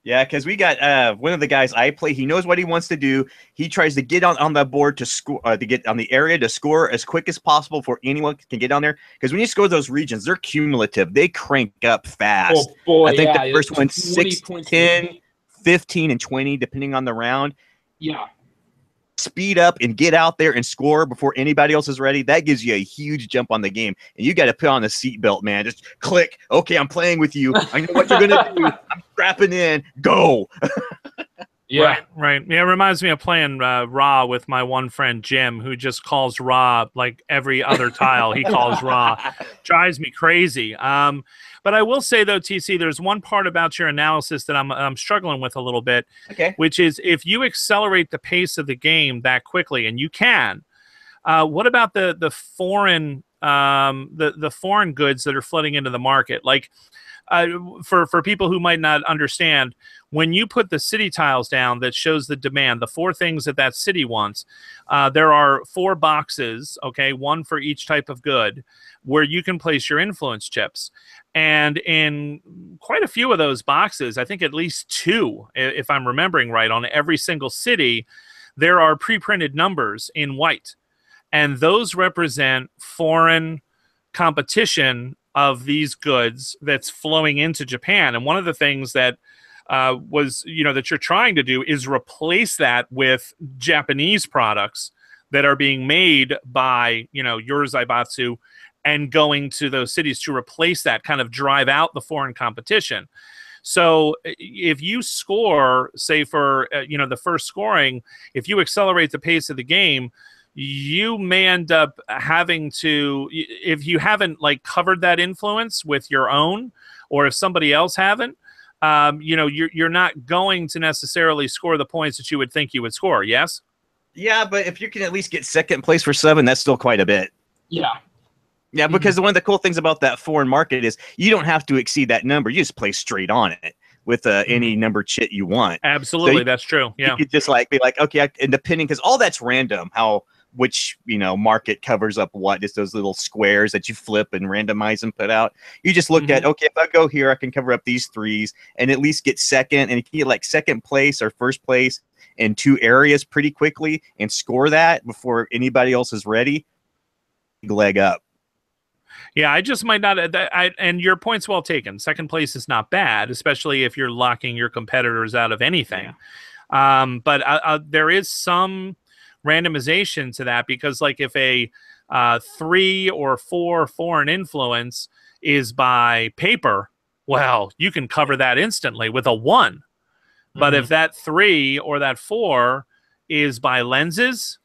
Yeah, because we got one of the guys I play. He knows what he wants to do. He tries to get on the board to score, to get on the area to score as quick as possible before anyone can get on there. Because when you score those regions, they're cumulative. They crank up fast. Oh, boy, I think the first one's 6, 10, 15, and 20, depending on the round. Yeah. Speed up and get out there and score before anybody else is ready. That gives you a huge jump on the game. And you got to put on the seatbelt, man. Just click. Okay, I'm playing with you. I know what you're going to do. I'm strapping in. Go. Yeah. Right. Yeah, it reminds me of playing Raw with my one friend, Jim, who just calls Raw like every other tile. He calls Raw. Drives me crazy. But I will say, though, TC, there's one part about your analysis that I'm struggling with a little bit, which is if you accelerate the pace of the game that quickly, and you can, what about the foreign the foreign goods that are flooding into the market? Like, for people who might not understand, when you put the city tiles down that shows the demand, the 4 things that city wants, there are 4 boxes, okay, one for each type of good, where you can place your influence chips. And in quite a few of those boxes, I think at least 2, if I'm remembering right, on every single city, there are pre-printed numbers in white. And those represent foreign competition of these goods that's flowing into Japan. And one of the things that was, that you're trying to do is replace that with Japanese products that are being made by, your Zaibatsu, and going to those cities to replace that, kind of drive out the foreign competition. So if you score, say for, the first scoring, if you accelerate the pace of the game, you may end up having to, if you haven't like covered that influence with your own, or if somebody else haven't, you're not going to necessarily score the points that you would think you would score. Yes. Yeah, but if you can at least get second place for 7, that's still quite a bit. Yeah. Yeah, because one of the cool things about that foreign market is you don't have to exceed that number. You just play straight on it with any number chit you want. Absolutely, so that's true. Yeah, you could just be like, okay, and depending, because all that's random. Which market covers up what? It's those little squares that you flip and randomize and put out. You just look at, okay, if I go here, I can cover up these 3s and at least get second, and you can get like second place or first place in 2 areas pretty quickly and score that before anybody else is ready. Leg up. Yeah, I just might not. And your point's well taken. Second place is not bad, especially if you're locking your competitors out of anything. Yeah. But there is some randomization to that, because like if a 3 or 4 foreign influence is by paper, well, you can cover that instantly with a 1. But if that 3 or that 4 is by lenses,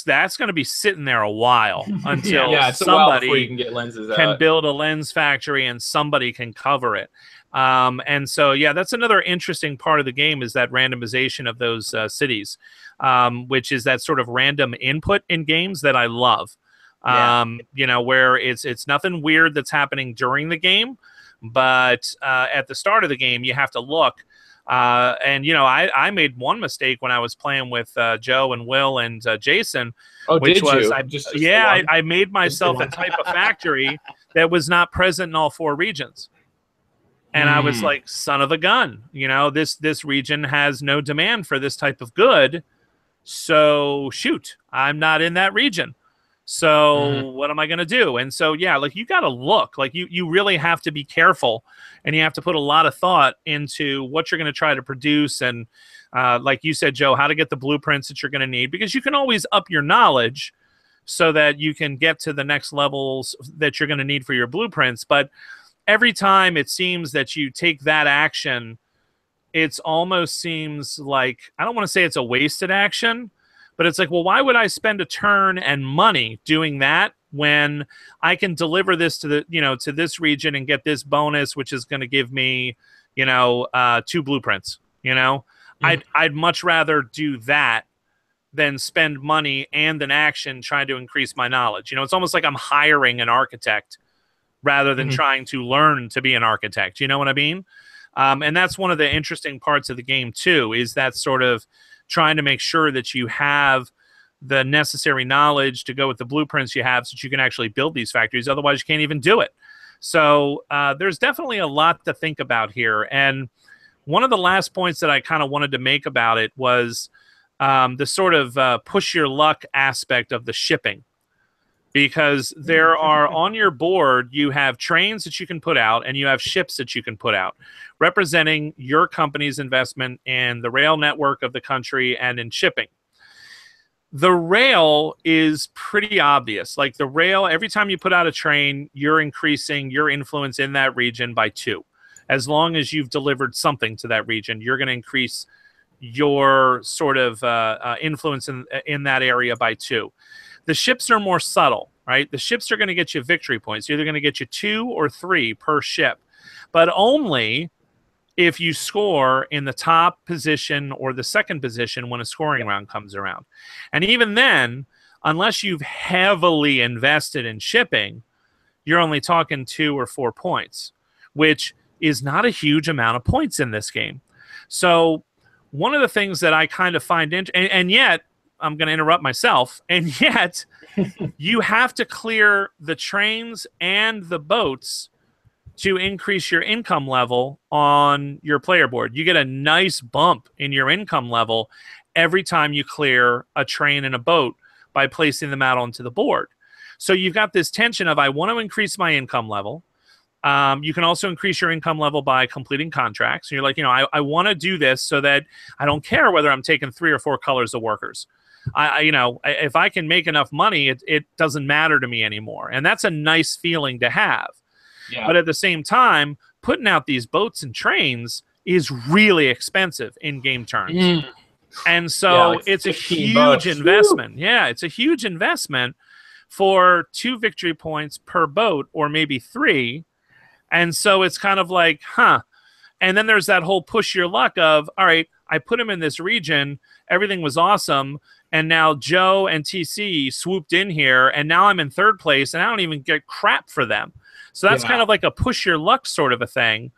that's going to be sitting there a while until somebody can get lenses can build a lens factory and somebody can cover it. And so, yeah, that's another interesting part of the game, is that randomization of those cities, which is that sort of random input in games that I love. Where it's nothing weird that's happening during the game, but at the start of the game, you have to look. I made one mistake when I was playing with Joe and Will and Jason, which was I made myself a type of factory that was not present in all 4 regions. And I was like, son of a gun, this region has no demand for this type of good. So shoot, I'm not in that region. So what am I going to do? And so, yeah, like you got to look, like you really have to be careful, and you have to put a lot of thought into what you're going to try to produce. And like you said, Joe, how to get the blueprints that you're going to need, because you can always up your knowledge so that you can get to the next levels that you're going to need for your blueprints. But every time it seems that you take that action, it almost seems like, I don't want to say it's a wasted action, but it's like, well, why would I spend a turn and money doing that when I can deliver this to the, to this region and get this bonus, which is going to give me, 2 blueprints, I'd much rather do that than spend money and an action trying to increase my knowledge. It's almost like I'm hiring an architect rather than trying to learn to be an architect. You know what I mean? And that's one of the interesting parts of the game too, is that sort of trying to make sure that you have the necessary knowledge to go with the blueprints you have so that you can actually build these factories. Otherwise, you can't even do it. So there's definitely a lot to think about here. And one of the last points that I kind of wanted to make about it was the sort of push your luck aspect of the shipping. Because there are, on your board, you have trains that you can put out and you have ships that you can put out, representing your company's investment in the rail network of the country and in shipping. The rail is pretty obvious. Like the rail, every time you put out a train, you're increasing your influence in that region by 2. As long as you've delivered something to that region, you're going to increase your sort of influence in that area by 2. The ships are more subtle, right? The ships are going to get you victory points. They're either going to get you 2 or 3 per ship, but only if you score in the top position or the second position when a scoring round comes around. And even then, unless you've heavily invested in shipping, you're only talking 2 or 4 points, which is not a huge amount of points in this game. So one of the things that I kind of find and yet, I'm going to interrupt myself, and yet you have to clear the trains and the boats to increase your income level on your player board. You get a nice bump in your income level every time you clear a train and a boat by placing them out onto the board. So you've got this tension of, I want to increase my income level. You can also increase your income level by completing contracts. You're like, I want to do this so that I don't care whether I'm taking 3 or 4 colors of workers. If I can make enough money, it doesn't matter to me anymore. And that's a nice feeling to have. Yeah. But at the same time, putting out these boats and trains is really expensive in game terms. And so like it's a huge bucks. investment. Woo! Yeah, it's a huge investment for 2 victory points per boat, or maybe 3. And so it's kind of like, huh. And then there's that whole push your luck of, all right, I put him in this region. Everything was awesome. And now Joe and TC swooped in here. And now I'm in 3rd place. And I don't even get crap for them. So that's kind of like a push your luck sort of a thing.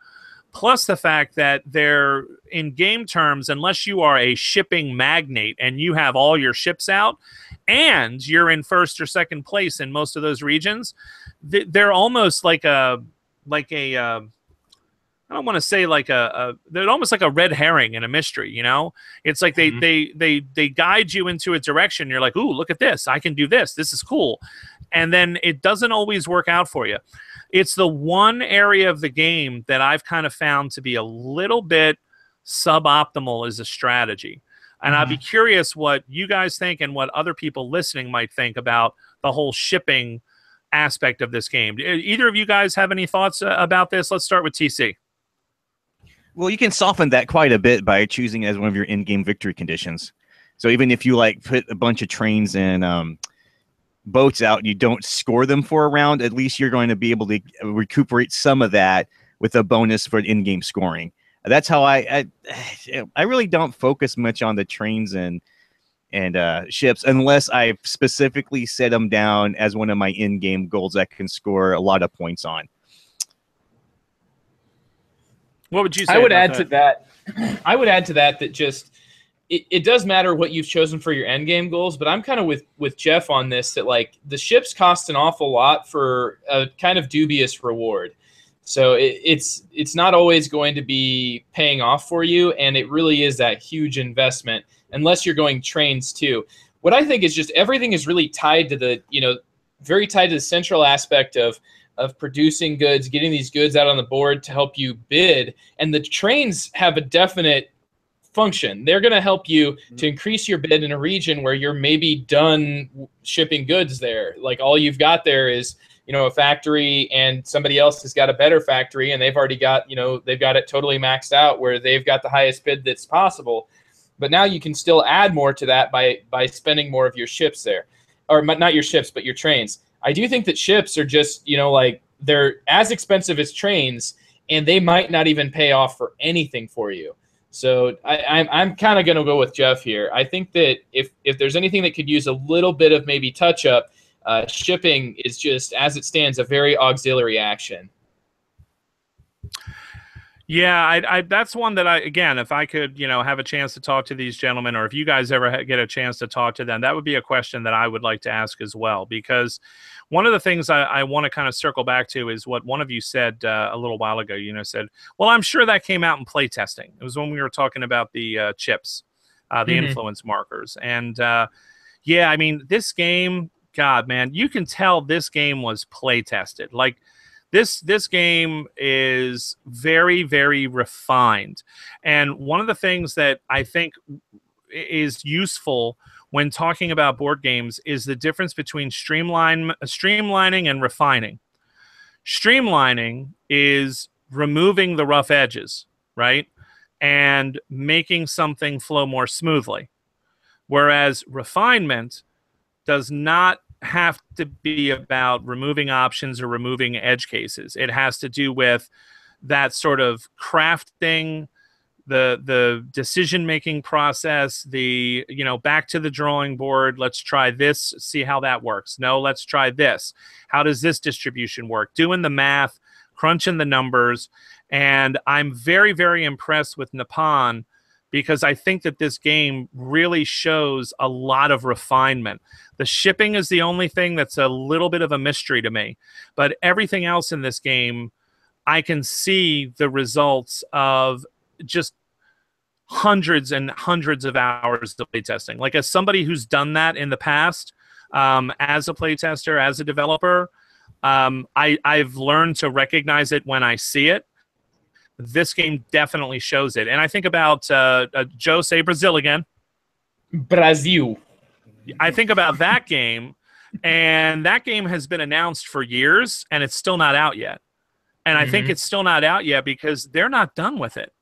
Plus the fact that they're, in game terms, unless you are a shipping magnate and you have all your ships out and you're in 1st or 2nd place in most of those regions, they're almost like a I don't want to say they're almost like a red herring in a mystery, It's like they guide you into a direction. You're like, ooh, look at this. I can do this. This is cool. And then it doesn't always work out for you. It's the one area of the game that I've kind of found to be a little bit suboptimal as a strategy. And I'd be curious what you guys think and what other people listening might think about the whole shipping aspect of this game. Either of you guys have any thoughts about this? Let's start with TC. Well, you can soften that quite a bit by choosing it as one of your in-game victory conditions. So even if you put a bunch of trains and boats out and you don't score them for a round, at least you're going to be able to recuperate some of that with a bonus for in-game scoring. That's how I really don't focus much on the trains and ships unless I specifically set them down as one of my in-game goals that can score a lot of points on. What would you say? I would add to that. I would add to that just it does matter what you've chosen for your end game goals, but I'm kind of with Jeff on this, that the ships cost an awful lot for a kind of dubious reward. So it's not always going to be paying off for you, and it really is that huge investment unless you're going trains too. What I think is just everything is really tied to the, very tied to the central aspect of producing goods, getting these goods out on the board to help you bid. And the trains have a definite function. They're going to help you to increase your bid in a region where you're maybe done shipping goods there. Like all you've got there is, a factory, and somebody else has got a better factory, and they've already got, they've got it totally maxed out where they've got the highest bid that's possible. But now you can still add more to that by spending more of your ships there, or not your ships, but your trains. I do think that ships are just, they're as expensive as trains, and they might not even pay off for anything for you. So I'm kind of going to go with Jeff here. I think that if there's anything that could use a little bit of maybe touch up, shipping is just, as it stands, a very auxiliary action. Yeah, that's one that again, if I could, have a chance to talk to these gentlemen, or if you guys ever get a chance to talk to them, that would be a question that I would like to ask as well. Because one of the things I want to kind of circle back to is what one of you said a little while ago. Said, well, I'm sure that came out in playtesting. It was when we were talking about the chips, the influence markers. And yeah, I mean, this game, God, man, you can tell this game was playtested. Like, This game is very, very refined. And one of the things that I think is useful when talking about board games is the difference between streamlining and refining. Streamlining is removing the rough edges, right? And making something flow more smoothly. Whereas refinement does not have to be about removing options or removing edge cases. It has to do with that sort of crafting, the decision-making process, the, back to the drawing board. Let's try this, see how that works. No, let's try this. How does this distribution work? Doing the math, crunching the numbers. And I'm very, very impressed with Nippon, because I think that this game really shows a lot of refinement. The shipping is the only thing that's a little bit of a mystery to me. But everything else in this game, I can see the results of just hundreds and hundreds of hours of playtesting. Like, as somebody who's done that in the past, as a playtester, as a developer, I've learned to recognize it when I see it. This game definitely shows it. And I think about Joe, say Brazil again. Brazil. I think about that game, and that game has been announced for years, and it's still not out yet. And I think it's still not out yet because they're not done with it.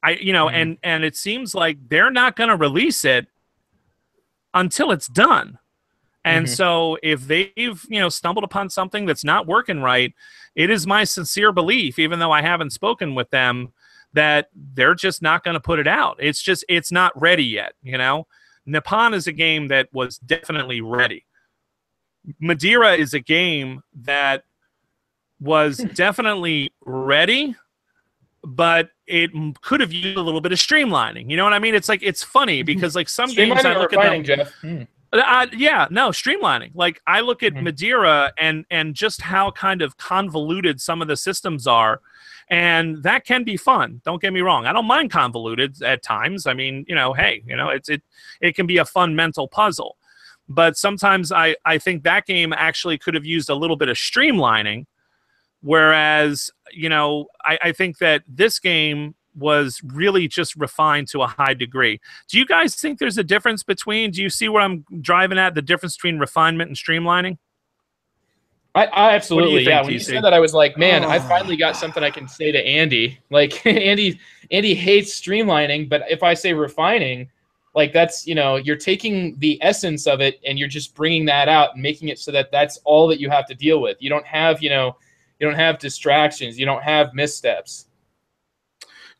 And it seems like they're not going to release it until it's done. And so if they've, stumbled upon something that's not working right, it is my sincere belief, even though I haven't spoken with them, that they're just not going to put it out. It's not ready yet, Nippon is a game that was definitely ready. Madeira is a game that was definitely ready, but it could have used a little bit of streamlining. You know what I mean? It's like, it's funny because like some games I look at them, Jeff. Streamlining. Like I look at Madeira and just how kind of convoluted some of the systems are, and that can be fun. Don't get me wrong. I don't mind convoluted at times. I mean, hey, it can be a fun mental puzzle. But sometimes I think that game actually could have used a little bit of streamlining, whereas, I think that this game was really just refined to a high degree. Do you guys think there's a difference between, do you see where I'm driving at, the difference between refinement and streamlining? I absolutely, think, when TC? you said that, I was like, man, I finally got something I can say to Andy. Like, Andy hates streamlining, but if I say refining, like that's, you're taking the essence of it and you're just bringing that out and making it so that that's all that you have to deal with. You don't have, you don't have distractions. You don't have missteps.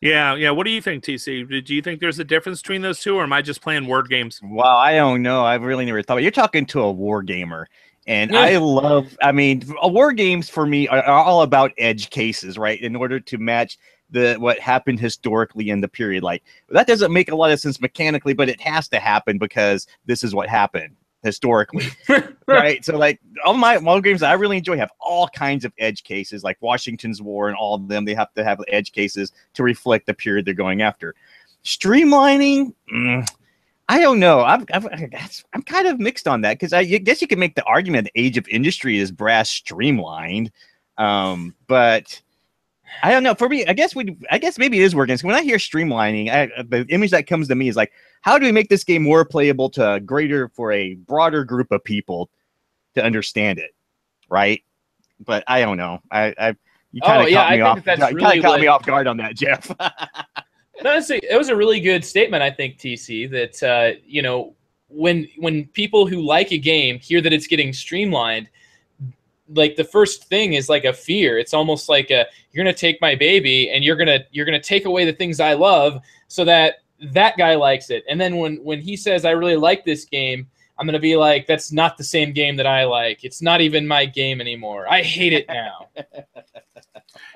Yeah. What do you think, TC? Do you think there's a difference between those two, or am I just playing word games? Wow, I don't know. I've really never thought. You're talking to a war gamer, and war games for me are all about edge cases, right? In order to match what happened historically in the period. Like that doesn't make a lot of sense mechanically, but it has to happen because this is what happened historically. Right? So like all my games that I really enjoy have all kinds of edge cases, like Washington's War and all of them. They have to have edge cases to reflect the period they're going after. Streamlining, I don't know. I'm kind of mixed on that because I guess you could make the argument the Age of Industry is brass streamlined, but I don't know. For me, I guess maybe it is working. So when I hear streamlining, the image that comes to me is like, how do we make this game more playable for a broader group of people to understand it, right? But I don't know. You kind of caught me off guard on that, Jeff. Honestly, it was a really good statement, I think, TC, that when people who like a game hear that it's getting streamlined, like the first thing is like a fear. It's almost like you're gonna take my baby and you're gonna take away the things I love so that guy likes it. And then when he says I really like this game, I'm gonna be like, that's not the same game that I like. It's not even my game anymore. I hate it now.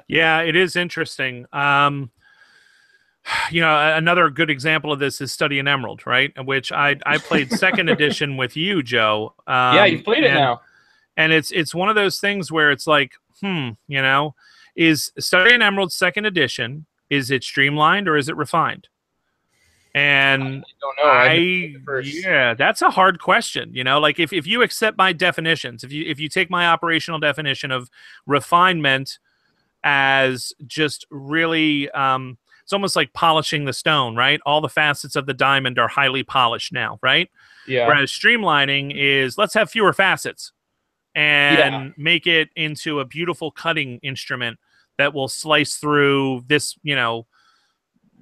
Yeah, it is interesting. Another good example of this is Study in Emerald, right? Which I played second edition with you, Joe. Yeah, you've played it now. And it's one of those things where it's like, is Study in Emerald second edition, is it streamlined or is it refined? And I don't know. That's a hard question. Like if you accept my definitions, if you take my operational definition of refinement as just really, it's almost like polishing the stone, right? All the facets of the diamond are highly polished now, right? Yeah. Whereas streamlining is, let's have fewer facets and make it into a beautiful cutting instrument that will slice through this,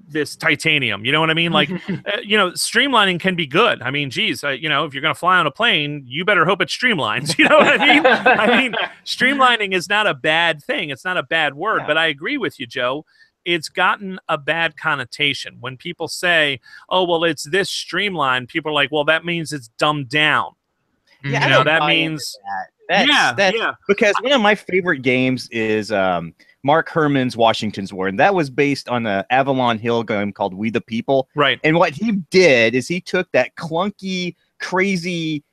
this titanium. You know what I mean? Like, streamlining can be good. I mean, geez, if you're going to fly on a plane, you better hope it streamlines. You know what I mean? I mean, streamlining is not a bad thing. It's not a bad word, but I agree with you, Joe. It's gotten a bad connotation. When people say, oh, well, it's this streamlined, people are like, well, that means it's dumbed down. Yeah, that means that's because one of my favorite games is Mark Herman's Washington's War, and that was based on an Avalon Hill game called We the People. Right. And what he did is he took that clunky, crazy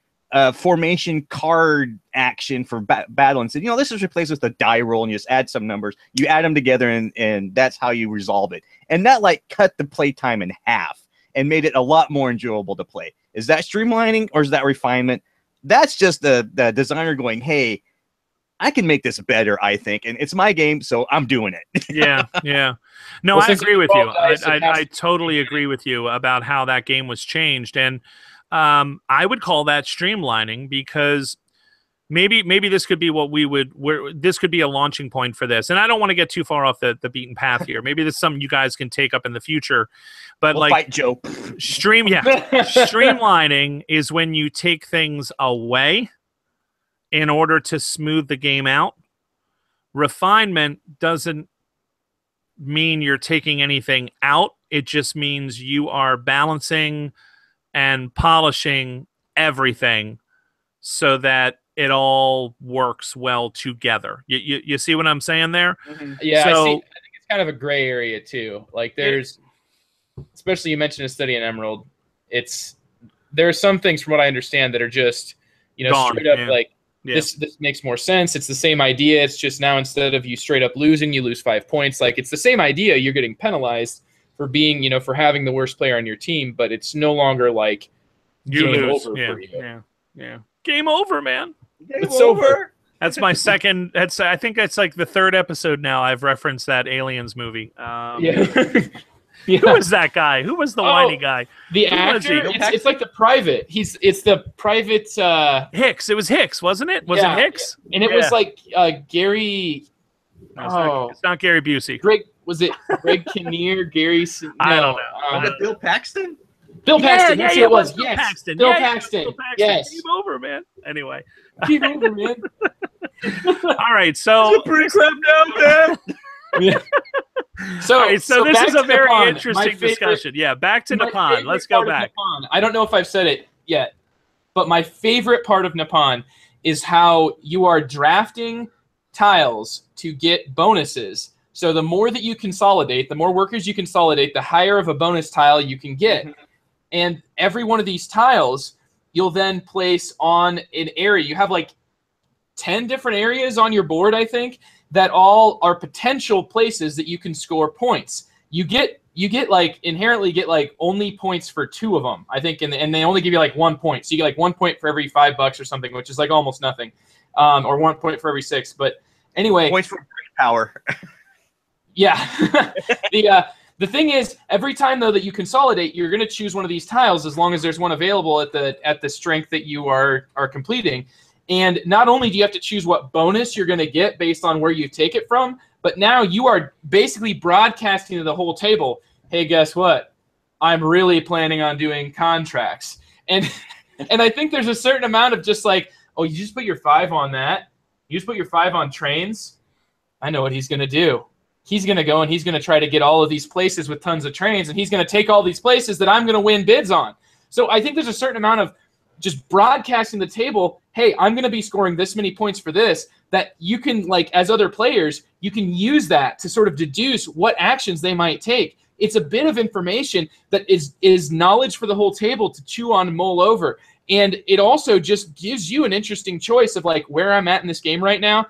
formation card action for battle and said, this is replaced with a die roll and you just add some numbers. You add them together and that's how you resolve it. And that cut the play time in half and made it a lot more enjoyable to play. Is that streamlining or is that refinement? That's just the designer going, hey, I can make this better, I think, and it's my game, so I'm doing it. Yeah, yeah. No, Well, I agree with you. I to... totally agree with you about how that game was changed, and I would call that streamlining, because maybe this could be what this could be a launching point for this. And I don't want to get too far off the beaten path here. Maybe this is something you guys can take up in the future. But we'll fight Joe. Streamlining is when you take things away in order to smooth the game out. Refinement doesn't mean you're taking anything out. It just means you are balancing and polishing everything so that it all works well together. You see what I'm saying there? Mm-hmm. Yeah, so, I see. I think it's kind of a gray area too. Like there's, especially you mentioned a study in Emerald. There are some things from what I understand that are just, straight up like this makes more sense. It's the same idea. It's just now instead of you straight up losing, you lose 5 points. Like it's the same idea. You're getting penalized for being, for having the worst player on your team, but it's no longer like game over for you. Yeah. Game over, man. It's over. That's my second. I think that's like the third episode now I've referenced that Aliens movie. Yeah. Who was that guy? Who was the whiny guy? The actor? It's like the private. It's the private. Hicks. It was Hicks, wasn't it? Was it Hicks? Yeah. And it was like Gary. No, it's not Gary Busey. Was it Greg Kinnear? Gary? No, I don't know. Was it Bill Paxton? Bill Paxton. That's who it was. Yes. Paxton. Bill Paxton. Yes. Game over, man. Anyway. Game over, man. All right. So. Pretty crap down, man. So this is a very interesting discussion. Yeah, back to Nippon. Let's go back. I don't know if I've said it yet, but my favorite part of Nippon is how you are drafting tiles to get bonuses. So the more that you consolidate, the more workers you consolidate, the higher of a bonus tile you can get. Mm-hmm. And every one of these tiles, you'll then place on an area. You have like 10 different areas on your board, I think, that all are potential places that you can score points. You get like inherently get like only points for 2 of them, I think, and they only give you like 1 point. So you get like 1 point for every $5 or something, which is like almost nothing, or 1 point for every 6. But anyway, points for brain power. Yeah. The thing is, every time though that you consolidate, you're going to choose one of these tiles as long as there's one available at the strength that you are completing. And not only do you have to choose what bonus you're going to get based on where you take it from, but now you are basically broadcasting to the whole table, hey, guess what? I'm really planning on doing contracts. And I think there's a certain amount of just like, oh, you just put your 5 on that. You just put your 5 on trains. I know what he's going to do. He's going to go and he's going to try to get all of these places with tons of trains, and he's going to take all these places that I'm going to win bids on. So I think there's a certain amount of just broadcasting the table, hey, I'm going to be scoring this many points for this, that you can, like, as other players, you can use that to sort of deduce what actions they might take. It's a bit of information that is knowledge for the whole table to chew on and mull over. And it also just gives you an interesting choice of, like, where I'm at in this game right now.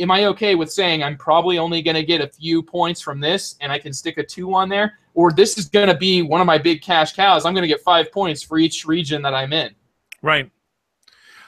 Am I okay with saying I'm probably only going to get a few points from this and I can stick a 2 on there? Or this is going to be one of my big cash cows. I'm going to get 5 points for each region that I'm in. Right.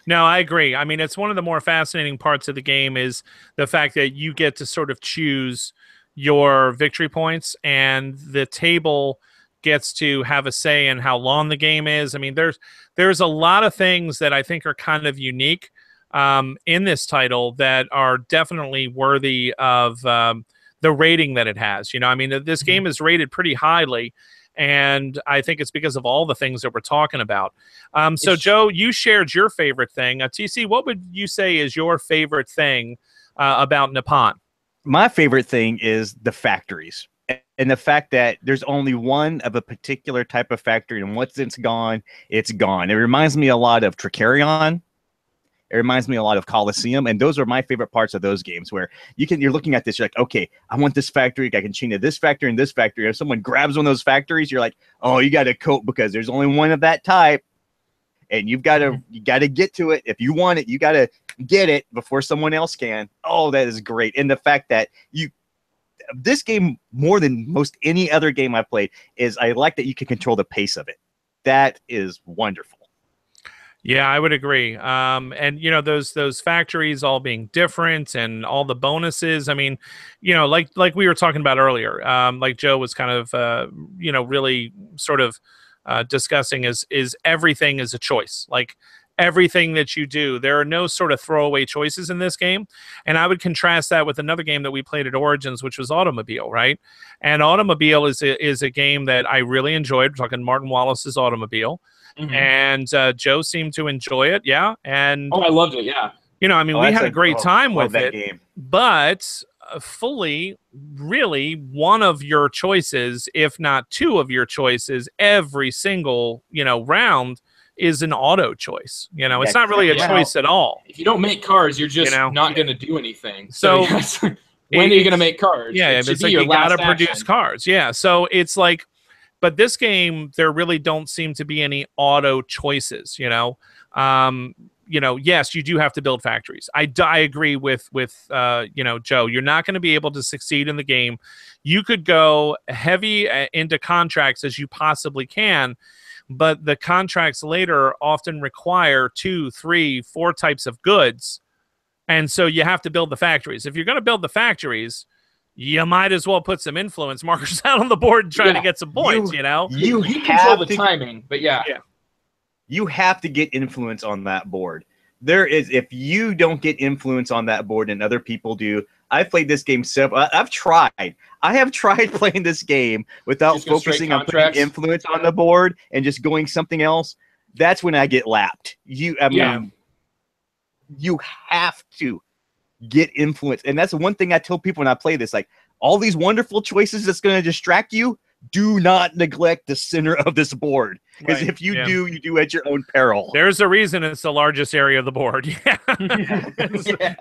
No, I agree. I mean, it's one of the more fascinating parts of the game is the fact that you get to sort of choose your victory points, and the table gets to have a say in how long the game is. I mean, there's a lot of things that I think are kind of unique in this title that are definitely worthy of the rating that it has. I mean, this game is rated pretty highly, and I think it's because of all the things that we're talking about. So, Joe, you shared your favorite thing. TC, what would you say is your favorite thing about Nippon? My favorite thing is the factories. And the fact that there's only one of a particular type of factory, and once it's gone, it's gone. It reminds me a lot of Tricarion. It reminds me a lot of Coliseum, and those are my favorite parts of those games, where you're looking at this, you're like, okay, I want this factory, I can chain to this factory and this factory. If someone grabs one of those factories, you're like, oh, you got to cope because there's only one of that type, and you got to get to it. If you want it, you got to get it before someone else can. Oh, that is great. And the fact that this game, more than most any other game I've played, is I like that you can control the pace of it. That is wonderful. Yeah, I would agree. And you know, those factories all being different and all the bonuses. I mean, you know, like we were talking about earlier, like Joe was kind of you know, really sort of discussing is everything is a choice. Like everything that you do, there are no sort of throwaway choices in this game. And I would contrast that with another game that we played at Origins, which was Automobile, right? And Automobile is a game that I really enjoyed. We're talking Martin Wallace's Automobile. And Joe seemed to enjoy it, yeah. And I loved it, yeah. You know, I mean, we had a great time with it, game. but fully, really, one of your choices, if not two of your choices, every single round is an auto choice. You know, it's not really a choice at all. If you don't make cars, you're just not going to do anything. So when are you going to make cars? Yeah, it's like you got to produce cars. Yeah, so it's like. But this game, there really don't seem to be any auto choices. Yes, you do have to build factories. I agree with Joe. You're not going to be able to succeed in the game. You could go heavy into contracts as you possibly can, but the contracts later often require 2, 3, 4 types of goods, and so you have to build the factories. If you're going to build the factories, you might as well put some influence markers out on the board and try to get some points, You control the timing, but yeah. You have to get influence on that board. If you don't get influence on that board and other people do, I've played this game I have tried playing this game without focusing on putting influence on the board and just going something else. That's when I get lapped. You have to get influence. And that's the one thing I tell people when I play this, like all these wonderful choices that's going to distract you, do not neglect the center of this board. Because if you do, you do at your own peril. There's a reason it's the largest area of the board.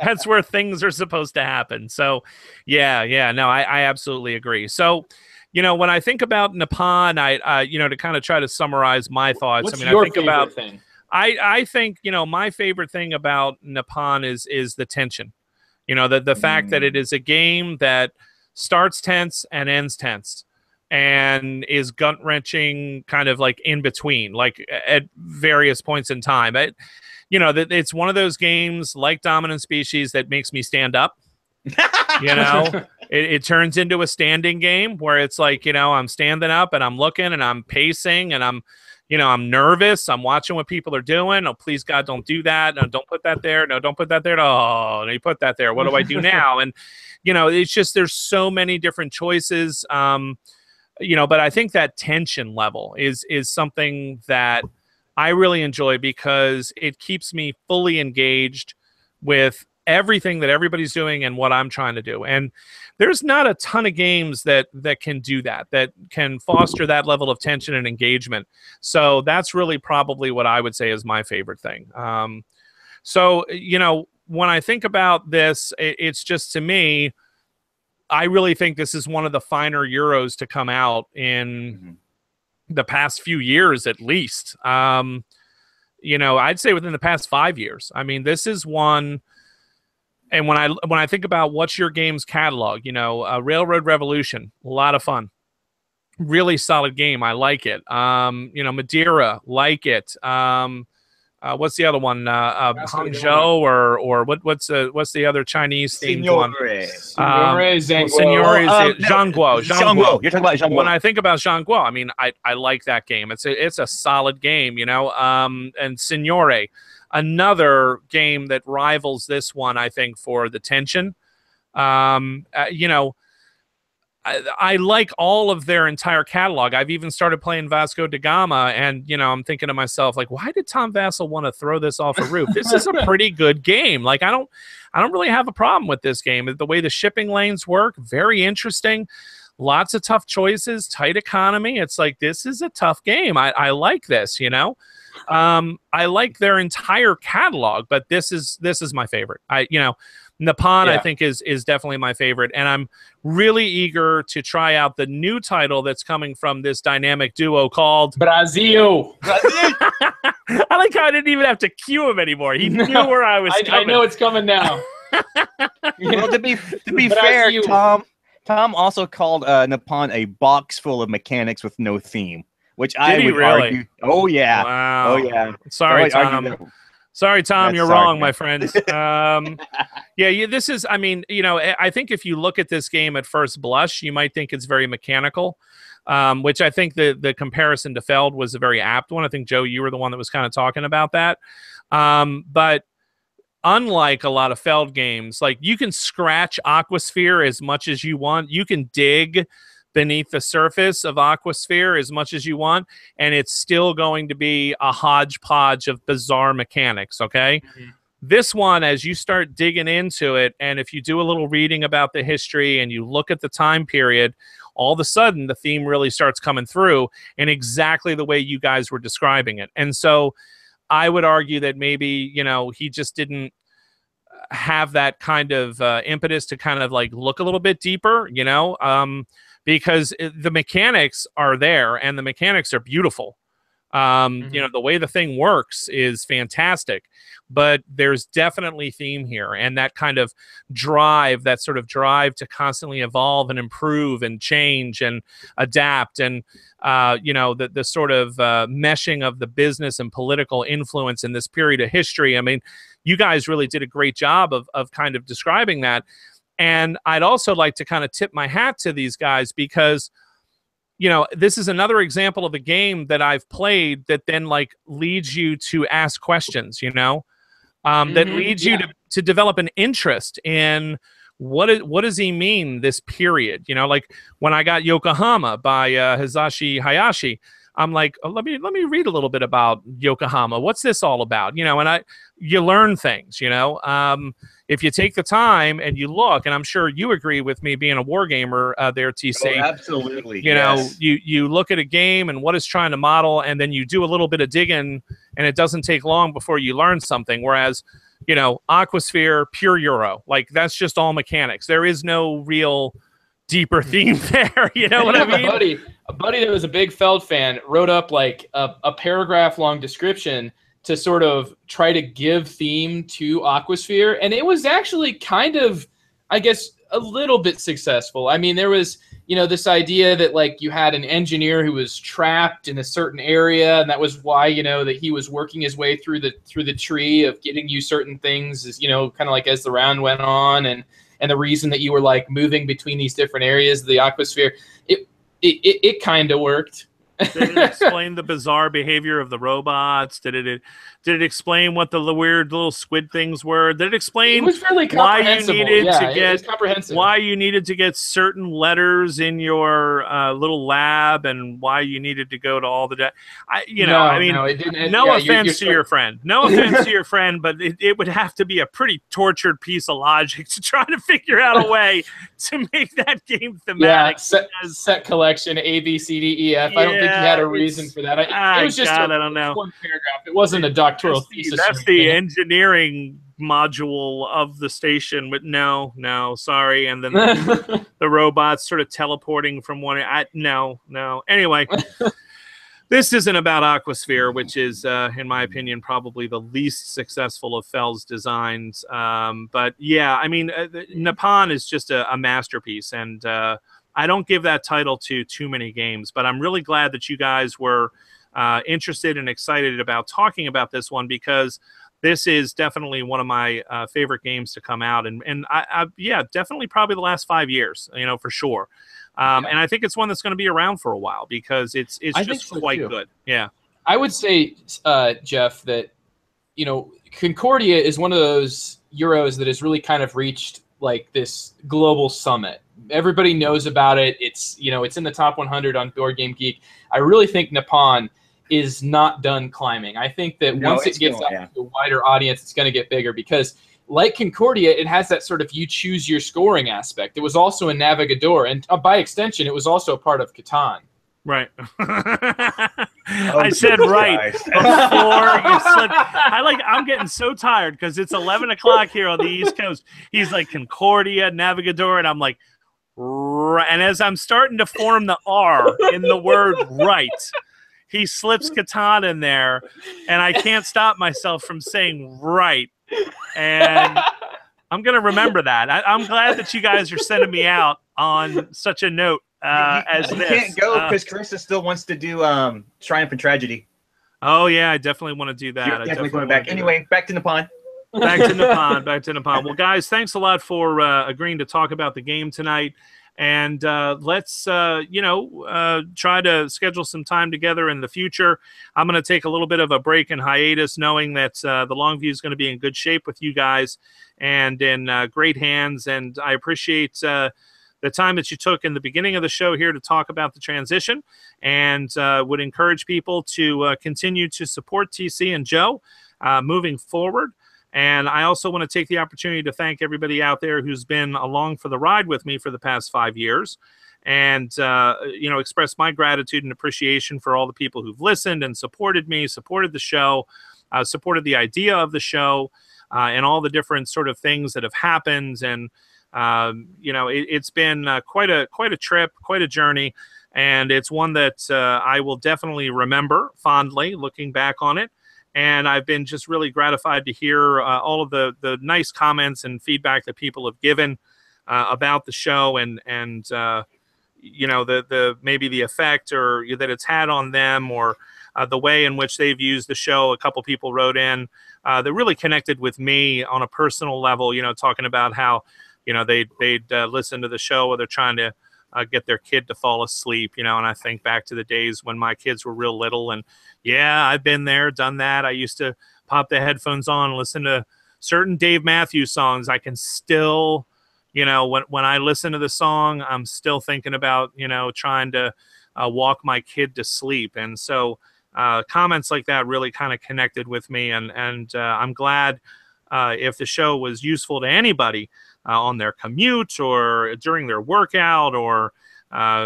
That's where things are supposed to happen. So no, I absolutely agree. So, when I think about Nippon, I to kind of try to summarize my thoughts. What's your favorite thing? I think, my favorite thing about Nippon is the tension. The fact that it is a game that starts tense and ends tense and is gut-wrenching kind of like in between, like at various points in time. It's one of those games like Dominant Species that makes me stand up. It turns into a standing game where it's like, I'm standing up and I'm looking and I'm pacing and I'm nervous. I'm watching what people are doing. Oh, please, God, don't do that. No, don't put that there. No, don't put that there. Oh, no, you put that there. What do I do now? And, it's just there's so many different choices. But I think that tension level is something that I really enjoy because it keeps me fully engaged with everything that everybody's doing and what I'm trying to do. And there's not a ton of games that can do that can foster that level of tension and engagement. So that's really probably what I would say is my favorite thing. So when I think about this, it's just, to me, I really think this is one of the finer Euros to come out in the past few years, at least. I'd say within the past 5 years. I mean, this is one. And when I think about what's your game's catalog, Railroad Revolution, a lot of fun, really solid game. I like it. Madeira, like it. What's the other one? Hangzhou or what's the other Chinese themed one? Zhangguo. Zhangguo. You're talking about Zhangguo. When I think about Zhangguo, I mean, I like that game. It's a solid game, and Signore. Another game that rivals this one, I think, for the tension. I like all of their entire catalog. I've even started playing Vasco da Gama, and I'm thinking to myself, like, why did Tom Vassell want to throw this off a roof? This is a pretty good game. Like, I don't really have a problem with this game. The way the shipping lanes work, very interesting. Lots of tough choices, tight economy. It's like, this is a tough game. I like this, I like their entire catalog, but this is my favorite. Nippon, I think, is definitely my favorite, and I'm really eager to try out the new title that's coming from this dynamic duo called Brazil. I like how I didn't even have to cue him anymore. He knew where I was coming. I know it's coming now. Well, to be fair, Tom also called Nippon a box full of mechanics with no theme. which I would argue. Oh yeah. Wow. Oh yeah. Sorry, So I would argue Tom. Sorry, Tom, you're sorry, wrong, man. my friend. Yeah, this is, I mean, you know, I think if you look at this game at first blush, you might think it's very mechanical, which I think the comparison to Feld was a very apt one. I think, Joe, you were the one that was kind of talking about that. But unlike a lot of Feld games, like you can scratch Aquasphere as much as you want. You can dig beneath the surface of Aquasphere as much as you want, and it's still going to be a hodgepodge of bizarre mechanics, okay? Mm-hmm. This one, as you start digging into it, and if you do a little reading about the history and you look at the time period, all of a sudden the theme really starts coming through in exactly the way you guys were describing it. And so I would argue that maybe, you know, he just didn't have that kind of impetus to kind of like look a little bit deeper, you know, because the mechanics are there and the mechanics are beautiful. You know, the way the thing works is fantastic, but there's definitely theme here, and that kind of drive, that sort of drive to constantly evolve and improve and change and adapt, and you know, the sort of meshing of the business and political influence in this period of history. I mean, you guys really did a great job of kind of describing that. And I'd also like to kind of tip my hat to these guys because, you know, this is another example of a game that I've played that then like leads you to ask questions, you know, that leads you to develop an interest in what does he mean, this period, you know, like when I got Yokohama by Hisashi Hayashi, I'm like, oh, let me read a little bit about Yokohama. What's this all about? You know, and you learn things, you know, if you take the time and you look, and I'm sure you agree with me being a war gamer there, TC. Oh, absolutely. You know, you look at a game and what it's trying to model, and then you do a little bit of digging, and it doesn't take long before you learn something. Whereas, you know, Aquasphere, pure Euro, like that's just all mechanics. There is no real deeper theme there. You know what I mean? A buddy that was a big Feld fan wrote up like a paragraph long description to sort of try to give theme to Aquasphere. And it was actually kind of, I guess, a little bit successful. I mean, there was, you know, this idea that like you had an engineer who was trapped in a certain area, and that was why, you know, that he was working his way through the tree of getting you certain things, as, you know, kind of like as the round went on, and the reason that you were like moving between these different areas of the Aquasphere, it kind of worked. Did it explain the bizarre behavior of the robots? Did it explain what the weird little squid things were? Did it explain why you needed to get certain letters in your little lab, and why you needed to go to all the no offense to your friend. No offense to your friend, but it would have to be a pretty tortured piece of logic to try to figure out a way to make that game thematic. Yeah, set collection A, B, C, D, E, F. I don't think he had a reason for that. It was just I don't know. one paragraph. It wasn't a doctoral thesis. That's the engineering module of the station. But no, sorry. And then the robots sort of teleporting from one. No. Anyway, this isn't about Aquasphere, which is, in my opinion, probably the least successful of Feld's designs. But yeah, I mean, Nippon is just a masterpiece, and I don't give that title to too many games, but I'm really glad that you guys were interested and excited about talking about this one, because this is definitely one of my favorite games to come out. And I definitely probably the last 5 years, you know, for sure. And I think it's one that's going to be around for a while, because it's just quite good. Yeah. I would say, Jeff, that, you know, Concordia is one of those Euros that has really kind of reached like this global summit. Everybody knows about it. It's, you know, it's in the top 100 on Board Game Geek. I really think Nippon is not done climbing. I think that once it gets out to a wider audience, it's going to get bigger, because like Concordia, it has that sort of you choose your scoring aspect. It was also a Navigador, and by extension, it was also a part of Catan. Right. I said right before you said. I'm getting so tired because it's 11 o'clock here on the East Coast. He's like Concordia, Navigador, and I'm like, right. And as I'm starting to form the R in the word right, he slips Catan in there, and I can't stop myself from saying right. And I'm gonna remember that. I'm glad that you guys are sending me out on such a note as you this. can't go because Carissa still wants to do Triumph and Tragedy. Oh yeah, I definitely want to do that. You're I definitely going wanna back. do Anyway, back to Nippon. back to Nippon. Back to Nippon. Well, guys, thanks a lot for agreeing to talk about the game tonight. And let's, try to schedule some time together in the future. I'm going to take a little bit of a break and hiatus, knowing that the Longview is going to be in good shape with you guys and in great hands. And I appreciate the time that you took in the beginning of the show here to talk about the transition, and would encourage people to continue to support TC and Joe moving forward. And I also want to take the opportunity to thank everybody out there who's been along for the ride with me for the past 5 years, and express my gratitude and appreciation for all the people who've listened and supported me, supported the show, supported the idea of the show, and all the different sort of things that have happened. And it's been quite a trip, quite a journey, and it's one that I will definitely remember fondly looking back on it. And I've been just really gratified to hear all of the nice comments and feedback that people have given about the show, and the maybe the effect or that it's had on them, or the way in which they've used the show. A couple people wrote in that really connected with me on a personal level, talking about how they'd listen to the show while they're trying to get their kid to fall asleep, and I think back to the days when my kids were real little, and yeah, I've been there, done that. I used to pop the headphones on and listen to certain Dave Matthews songs. I can still, when I listen to the song, I'm still thinking about, trying to walk my kid to sleep. And so comments like that really kind of connected with me, and I'm glad if the show was useful to anybody on their commute or during their workout, or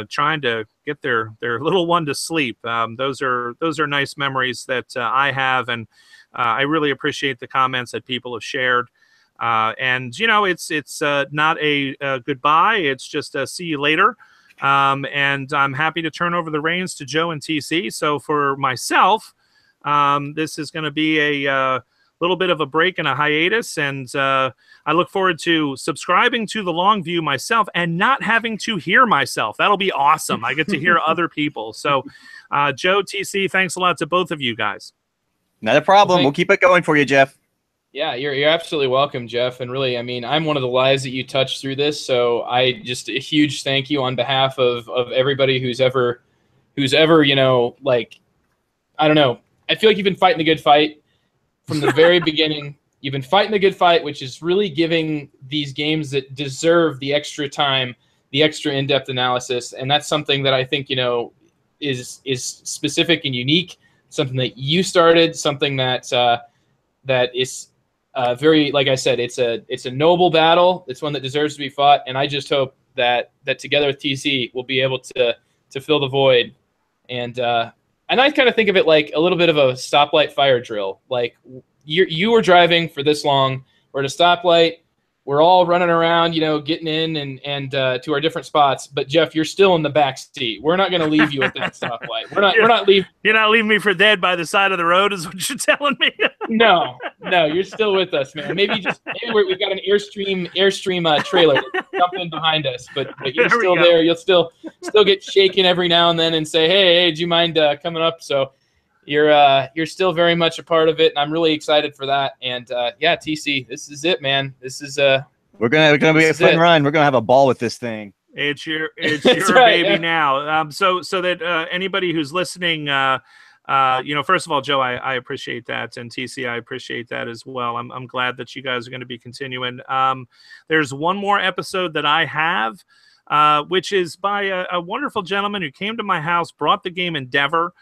trying to get their little one to sleep. Those are nice memories that I have, and I really appreciate the comments that people have shared. And it's not a goodbye; it's just a see you later. And I'm happy to turn over the reins to Joe and TC. So for myself, this is going to be a little bit of a break and a hiatus, and I look forward to subscribing to the Longview myself and not having to hear myself. That'll be awesome. I get to hear other people. So Joe, TC, thanks a lot to both of you guys. Not a problem. We'll keep it going for you, Jeff. Yeah, you're absolutely welcome, Jeff. And really, I mean, I'm one of the lives that you touched through this, so I just a huge thank you on behalf of everybody who's ever like, I don't know. I feel like you've been fighting the good fight from the very beginning. You've been fighting the good fight, which is really giving these games that deserve the extra time, the extra in-depth analysis, and that's something that I think is specific and unique. Something that you started, something that is very, like I said, it's a noble battle. It's one that deserves to be fought, and I just hope that together with TC we'll be able to fill the void. And I kind of think of it like a little bit of a stoplight fire drill. Like you were driving for this long, we're at a stoplight, we're all running around, getting in and to our different spots. But Jeff, you're still in the back seat. We're not going to leave you at that stoplight. We're not leaving. You're not leaving me for dead by the side of the road, is what you're telling me. No, you're still with us, man. Maybe we've got an Airstream trailer to jump in behind us, but you're still there. You'll still get shaken every now and then and say, hey, do you mind coming up? So you're still very much a part of it, and I'm really excited for that. And yeah, TC, this is it, man. This is we're gonna be a fun run. We're gonna have a ball with this thing. It's your right, baby yeah. now. So that anybody who's listening, first of all, Joe, I appreciate that, and TC, I appreciate that as well. I'm glad that you guys are going to be continuing. There's one more episode that I have, which is by a wonderful gentleman who came to my house, brought the game Endeavor.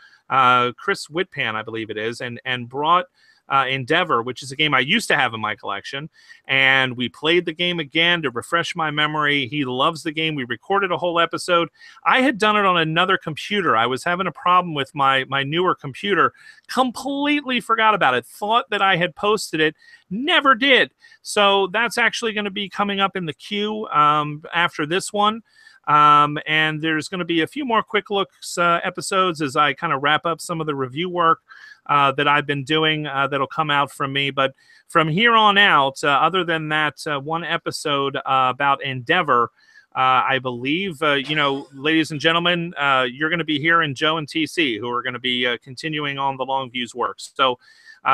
Chris Whitpan, I believe it is, and brought Endeavor, which is a game I used to have in my collection, and we played the game again to refresh my memory. He loves the game. We recorded a whole episode. I had done it on another computer. I was having a problem with my newer computer, completely forgot about it, thought that I had posted it, never did. So that's actually going to be coming up in the queue after this one. And there's going to be a few more quick looks episodes as I kind of wrap up some of the review work that I've been doing that'll come out from me. But from here on out, other than that one episode about Endeavor, I believe, ladies and gentlemen, you're going to be hearing Joe and TC, who are going to be continuing on the Longview's work. So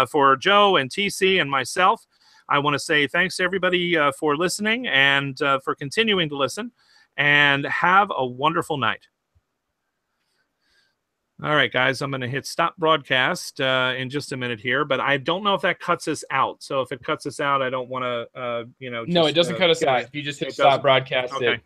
for Joe and TC and myself, I want to say thanks to everybody for listening and for continuing to listen, and have a wonderful night. All right, guys, I'm going to hit stop broadcast in just a minute here, but I don't know if that cuts us out. So if it cuts us out, I don't want to, No, it doesn't cut us out. If you just hit stop broadcast, okay.